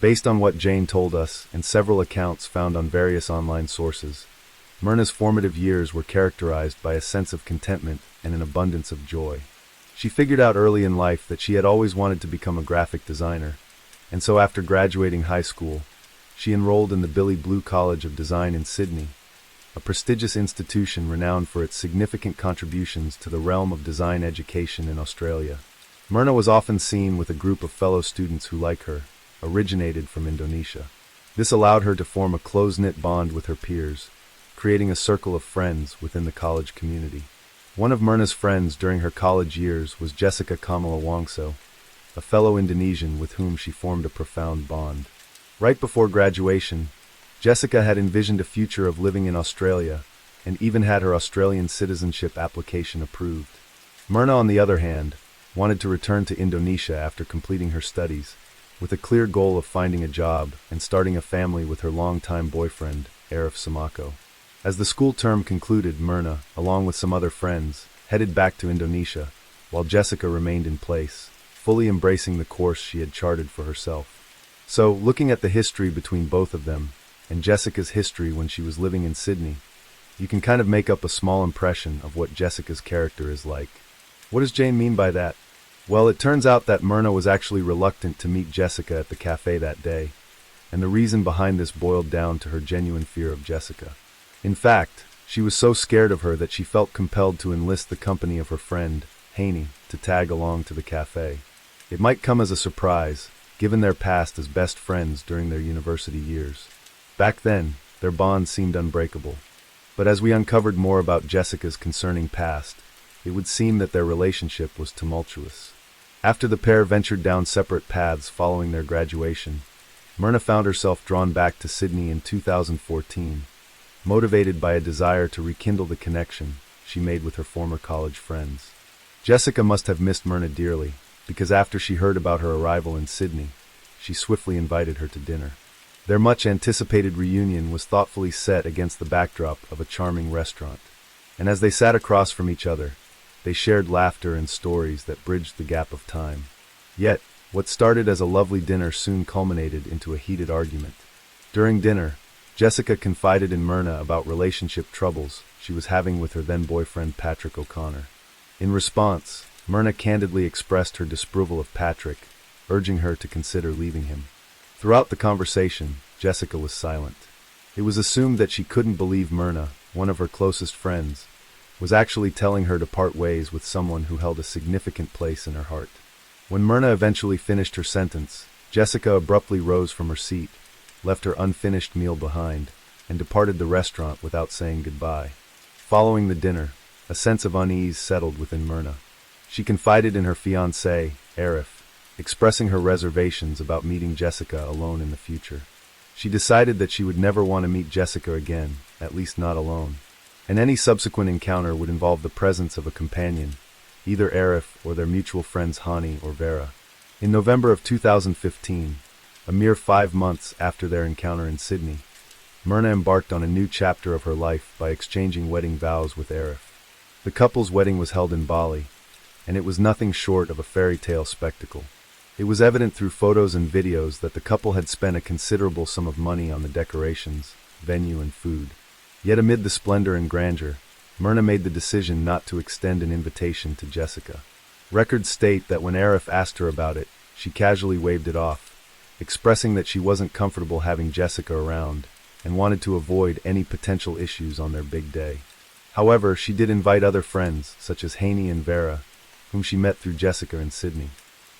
S1: Based on what Jane told us and several accounts found on various online sources, Myrna's formative years were characterized by a sense of contentment and an abundance of joy. She figured out early in life that she had always wanted to become a graphic designer, and so after graduating high school, she enrolled in the Billy Blue College of Design in Sydney, a prestigious institution renowned for its significant contributions to the realm of design education in Australia. Myrna was often seen with a group of fellow students who, like her, originated from Indonesia. This allowed her to form a close-knit bond with her peers, creating a circle of friends within the college community. One of Myrna's friends during her college years was Jessica Kamala Wongso, a fellow Indonesian with whom she formed a profound bond. Right before graduation, Jessica had envisioned a future of living in Australia and even had her Australian citizenship application approved. Myrna, on the other hand, wanted to return to Indonesia after completing her studies, with a clear goal of finding a job and starting a family with her longtime boyfriend, Arif Samako. As the school term concluded, Myrna, along with some other friends, headed back to Indonesia, while Jessica remained in place, fully embracing the course she had charted for herself. So, looking at the history between both of them, and Jessica's history when she was living in Sydney, you can kind of make up a small impression of what Jessica's character is like. What does Jane mean by that? Well, it turns out that Myrna was actually reluctant to meet Jessica at the cafe that day, and the reason behind this boiled down to her genuine fear of Jessica. In fact, she was so scared of her that she felt compelled to enlist the company of her friend, Haney, to tag along to the cafe. It might come as a surprise, given their past as best friends during their university years. Back then, their bond seemed unbreakable. But as we uncovered more about Jessica's concerning past, it would seem that their relationship was tumultuous. After the pair ventured down separate paths following their graduation, Myrna found herself drawn back to Sydney in 2014, motivated by a desire to rekindle the connection she made with her former college friends. Jessica must have missed Myrna dearly, because after she heard about her arrival in Sydney, she swiftly invited her to dinner. Their much-anticipated reunion was thoughtfully set against the backdrop of a charming restaurant, and as they sat across from each other, they shared laughter and stories that bridged the gap of time. Yet, what started as a lovely dinner soon culminated into a heated argument. During dinner, Jessica confided in Myrna about relationship troubles she was having with her then-boyfriend Patrick O'Connor. In response, Myrna candidly expressed her disapproval of Patrick, urging her to consider leaving him. Throughout the conversation, Jessica was silent. It was assumed that she couldn't believe Myrna, one of her closest friends, was actually telling her to part ways with someone who held a significant place in her heart. When Myrna eventually finished her sentence, Jessica abruptly rose from her seat, left her unfinished meal behind, and departed the restaurant without saying goodbye. Following the dinner, a sense of unease settled within Myrna. She confided in her fiancé, Arif, expressing her reservations about meeting Jessica alone in the future. She decided that she would never want to meet Jessica again, at least not alone, and any subsequent encounter would involve the presence of a companion, either Arif or their mutual friends Hani or Vera. In November of 2015, a mere 5 months after their encounter in Sydney, Myrna embarked on a new chapter of her life by exchanging wedding vows with Arif. The couple's wedding was held in Bali, and it was nothing short of a fairy tale spectacle. It was evident through photos and videos that the couple had spent a considerable sum of money on the decorations, venue, and food. Yet amid the splendor and grandeur, Myrna made the decision not to extend an invitation to Jessica. Records state that when Arif asked her about it, she casually waved it off, expressing that she wasn't comfortable having Jessica around and wanted to avoid any potential issues on their big day. However, she did invite other friends, such as Haney and Vera, whom she met through Jessica in Sydney.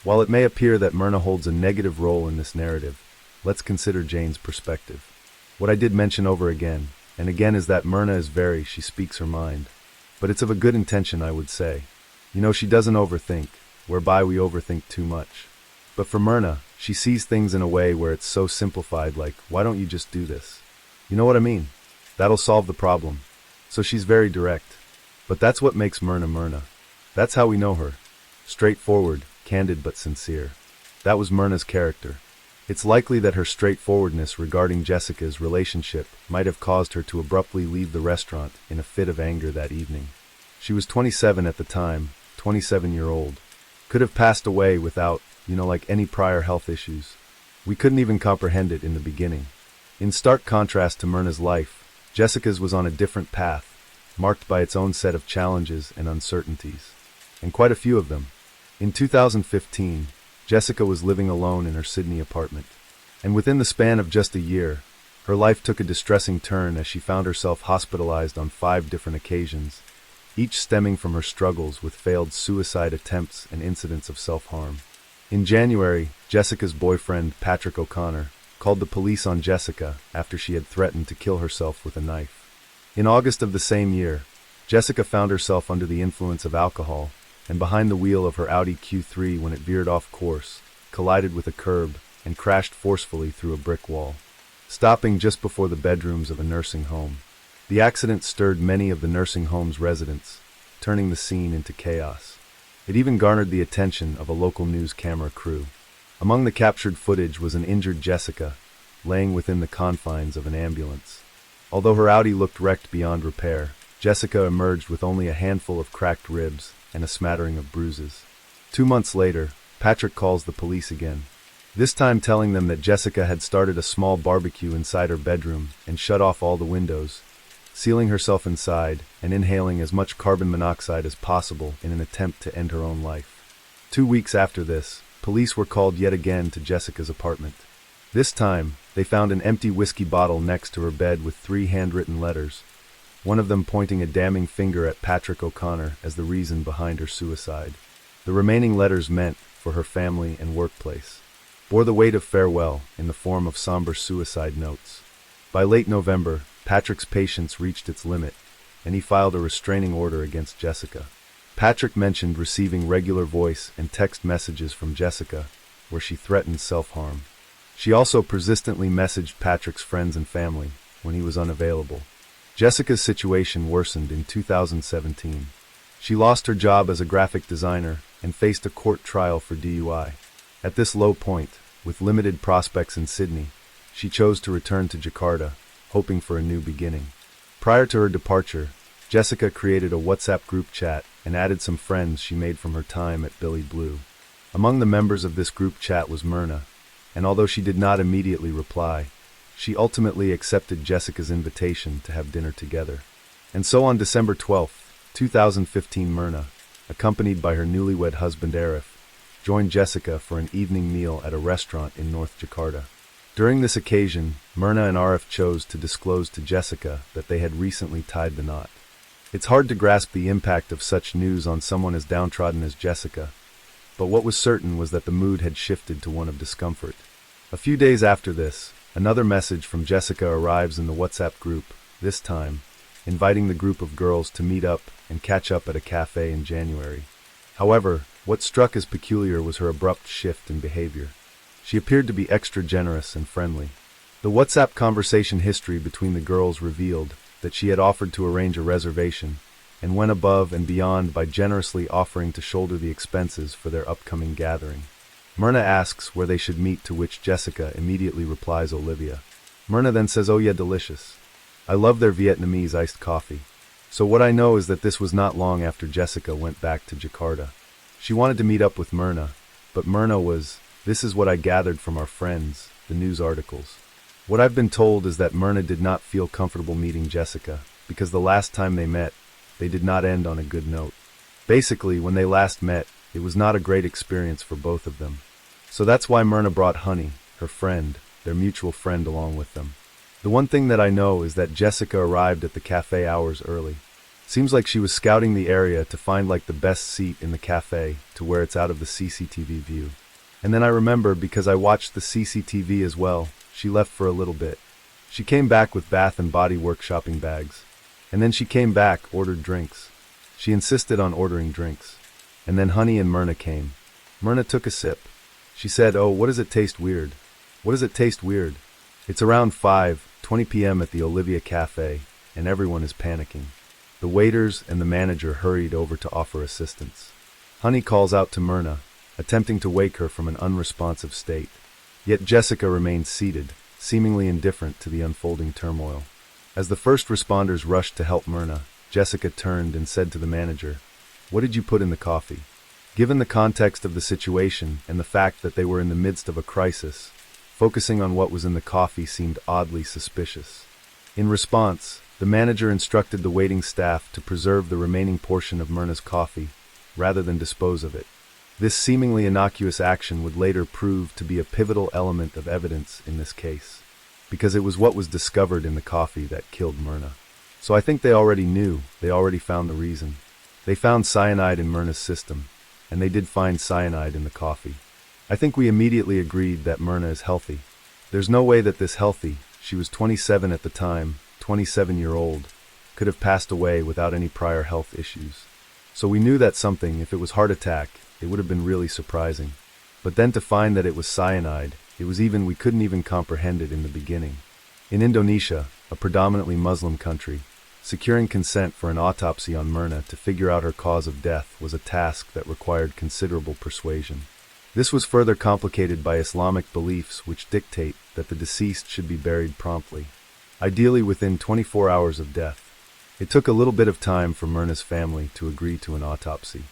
S1: While it may appear that Myrna holds a negative role in this narrative, let's consider Jane's perspective. What I did mention over again, and again, is that Myrna is she speaks her mind. But it's of a good intention, I would say. You know, she doesn't overthink, whereby we overthink too much. But for Myrna, she sees things in a way where it's so simplified, like, why don't you just do this? You know what I mean? That'll solve the problem. So she's very direct. But that's what makes Myrna Myrna. That's how we know her. Straightforward, candid but sincere. That was Myrna's character. It's likely that her straightforwardness regarding Jessica's relationship might have caused her to abruptly leave the restaurant in a fit of anger that evening. She was 27 at the time, 27-year-old. Could have passed away without, like any prior health issues. We couldn't even comprehend it in the beginning. In stark contrast to Myrna's life, Jessica's was on a different path, marked by its own set of challenges and uncertainties. and quite a few of them. In 2015, Jessica was living alone in her Sydney apartment. And within the span of just a year, her life took a distressing turn as she found herself hospitalized on 5 different occasions, each stemming from her struggles with failed suicide attempts and incidents of self-harm. In January, Jessica's boyfriend, Patrick O'Connor, called the police on Jessica after she had threatened to kill herself with a knife. In August of the same year, Jessica found herself under the influence of alcohol and behind the wheel of her Audi Q3 when it veered off course, collided with a curb, and crashed forcefully through a brick wall, stopping just before the bedrooms of a nursing home. The accident stirred many of the nursing home's residents, turning the scene into chaos. It even garnered the attention of a local news camera crew. Among the captured footage was an injured Jessica, laying within the confines of an ambulance. Although her Audi looked wrecked beyond repair, Jessica emerged with only a handful of cracked ribs and a smattering of bruises. 2 months later, Patrick calls the police again, this time telling them that Jessica had started a small barbecue inside her bedroom and shut off all the windows, sealing herself inside and inhaling as much carbon monoxide as possible in an attempt to end her own life. 2 weeks after this, police were called yet again to Jessica's apartment. This time, they found an empty whiskey bottle next to her bed with 3 handwritten letters, one of them pointing a damning finger at Patrick O'Connor as the reason behind her suicide. The remaining letters meant for her family and workplace bore the weight of farewell in the form of somber suicide notes. By late November, Patrick's patience reached its limit, and he filed a restraining order against Jessica. Patrick mentioned receiving regular voice and text messages from Jessica, where she threatened self-harm. She also persistently messaged Patrick's friends and family when he was unavailable. Jessica's situation worsened in 2017. She lost her job as a graphic designer and faced a court trial for DUI. At this low point, with limited prospects in Sydney, she chose to return to Jakarta, hoping for a new beginning. Prior to her departure, Jessica created a WhatsApp group chat and added some friends she made from her time at Billy Blue. Among the members of this group chat was Myrna, and although she did not immediately reply, she ultimately accepted Jessica's invitation to have dinner together. And so on December 12, 2015, Myrna, accompanied by her newlywed husband Arif, joined Jessica for an evening meal at a restaurant in North Jakarta. During this occasion, Myrna and Arif chose to disclose to Jessica that they had recently tied the knot. It's hard to grasp the impact of such news on someone as downtrodden as Jessica, but what was certain was that the mood had shifted to one of discomfort. A few days after this, another message from Jessica arrives in the WhatsApp group, this time inviting the group of girls to meet up and catch up at a cafe in January. However, what struck as peculiar was her abrupt shift in behavior. She appeared to be extra generous and friendly. The WhatsApp conversation history between the girls revealed that she had offered to arrange a reservation and went above and beyond by generously offering to shoulder the expenses for their upcoming gathering. Myrna asks where they should meet, to which Jessica immediately replies Olivia. Myrna then says, "Oh yeah, delicious. I love their Vietnamese iced coffee." So what I know is that this was not long after Jessica went back to Jakarta. She wanted to meet up with Myrna, but Myrna was, "This is what I gathered from our friends, the news articles. What I've been told is that Myrna did not feel comfortable meeting Jessica, because the last time they met, they did not end on a good note. Basically, when they last met, it was not a great experience for both of them. So that's why Myrna brought Honey, her friend, their mutual friend, along with them. The one thing that I know is that Jessica arrived at the cafe hours early. Seems like she was scouting the area to find like the best seat in the cafe to where it's out of the CCTV view. And then I remember, because I watched the CCTV as well, she left for a little bit. She came back with Bath and Body Works shopping bags. And then she came back, ordered drinks. She insisted on ordering drinks. And then Honey and Myrna came. Myrna took a sip. She said, "Oh, what does it taste weird? What does it taste weird?" It's around 5:20 p.m. at the Olivia Cafe, and everyone is panicking. The waiters and the manager hurried over to offer assistance. Honey calls out to Myrna, attempting to wake her from an unresponsive state. Yet Jessica remained seated, seemingly indifferent to the unfolding turmoil. As the first responders rushed to help Myrna, Jessica turned and said to the manager, "What did you put in the coffee?" Given the context of the situation and the fact that they were in the midst of a crisis, focusing on what was in the coffee seemed oddly suspicious. In response, the manager instructed the waiting staff to preserve the remaining portion of Myrna's coffee, rather than dispose of it. This seemingly innocuous action would later prove to be a pivotal element of evidence in this case, because it was what was discovered in the coffee that killed Myrna. So I think they already knew, they already found the reason. They found cyanide in Myrna's system, and they did find cyanide in the coffee. I think we immediately agreed that Myrna is healthy. There's no way that this healthy, she was 27 at the time, 27-year-old, could have passed away without any prior health issues. So we knew that something, if it was heart attack, it would have been really surprising. But then to find that it was cyanide, we couldn't even comprehend it in the beginning. In Indonesia, a predominantly Muslim country, securing consent for an autopsy on Myrna to figure out her cause of death was a task that required considerable persuasion. This was further complicated by Islamic beliefs which dictate that the deceased should be buried promptly, ideally within 24 hours of death. It took a little bit of time for Myrna's family to agree to an autopsy.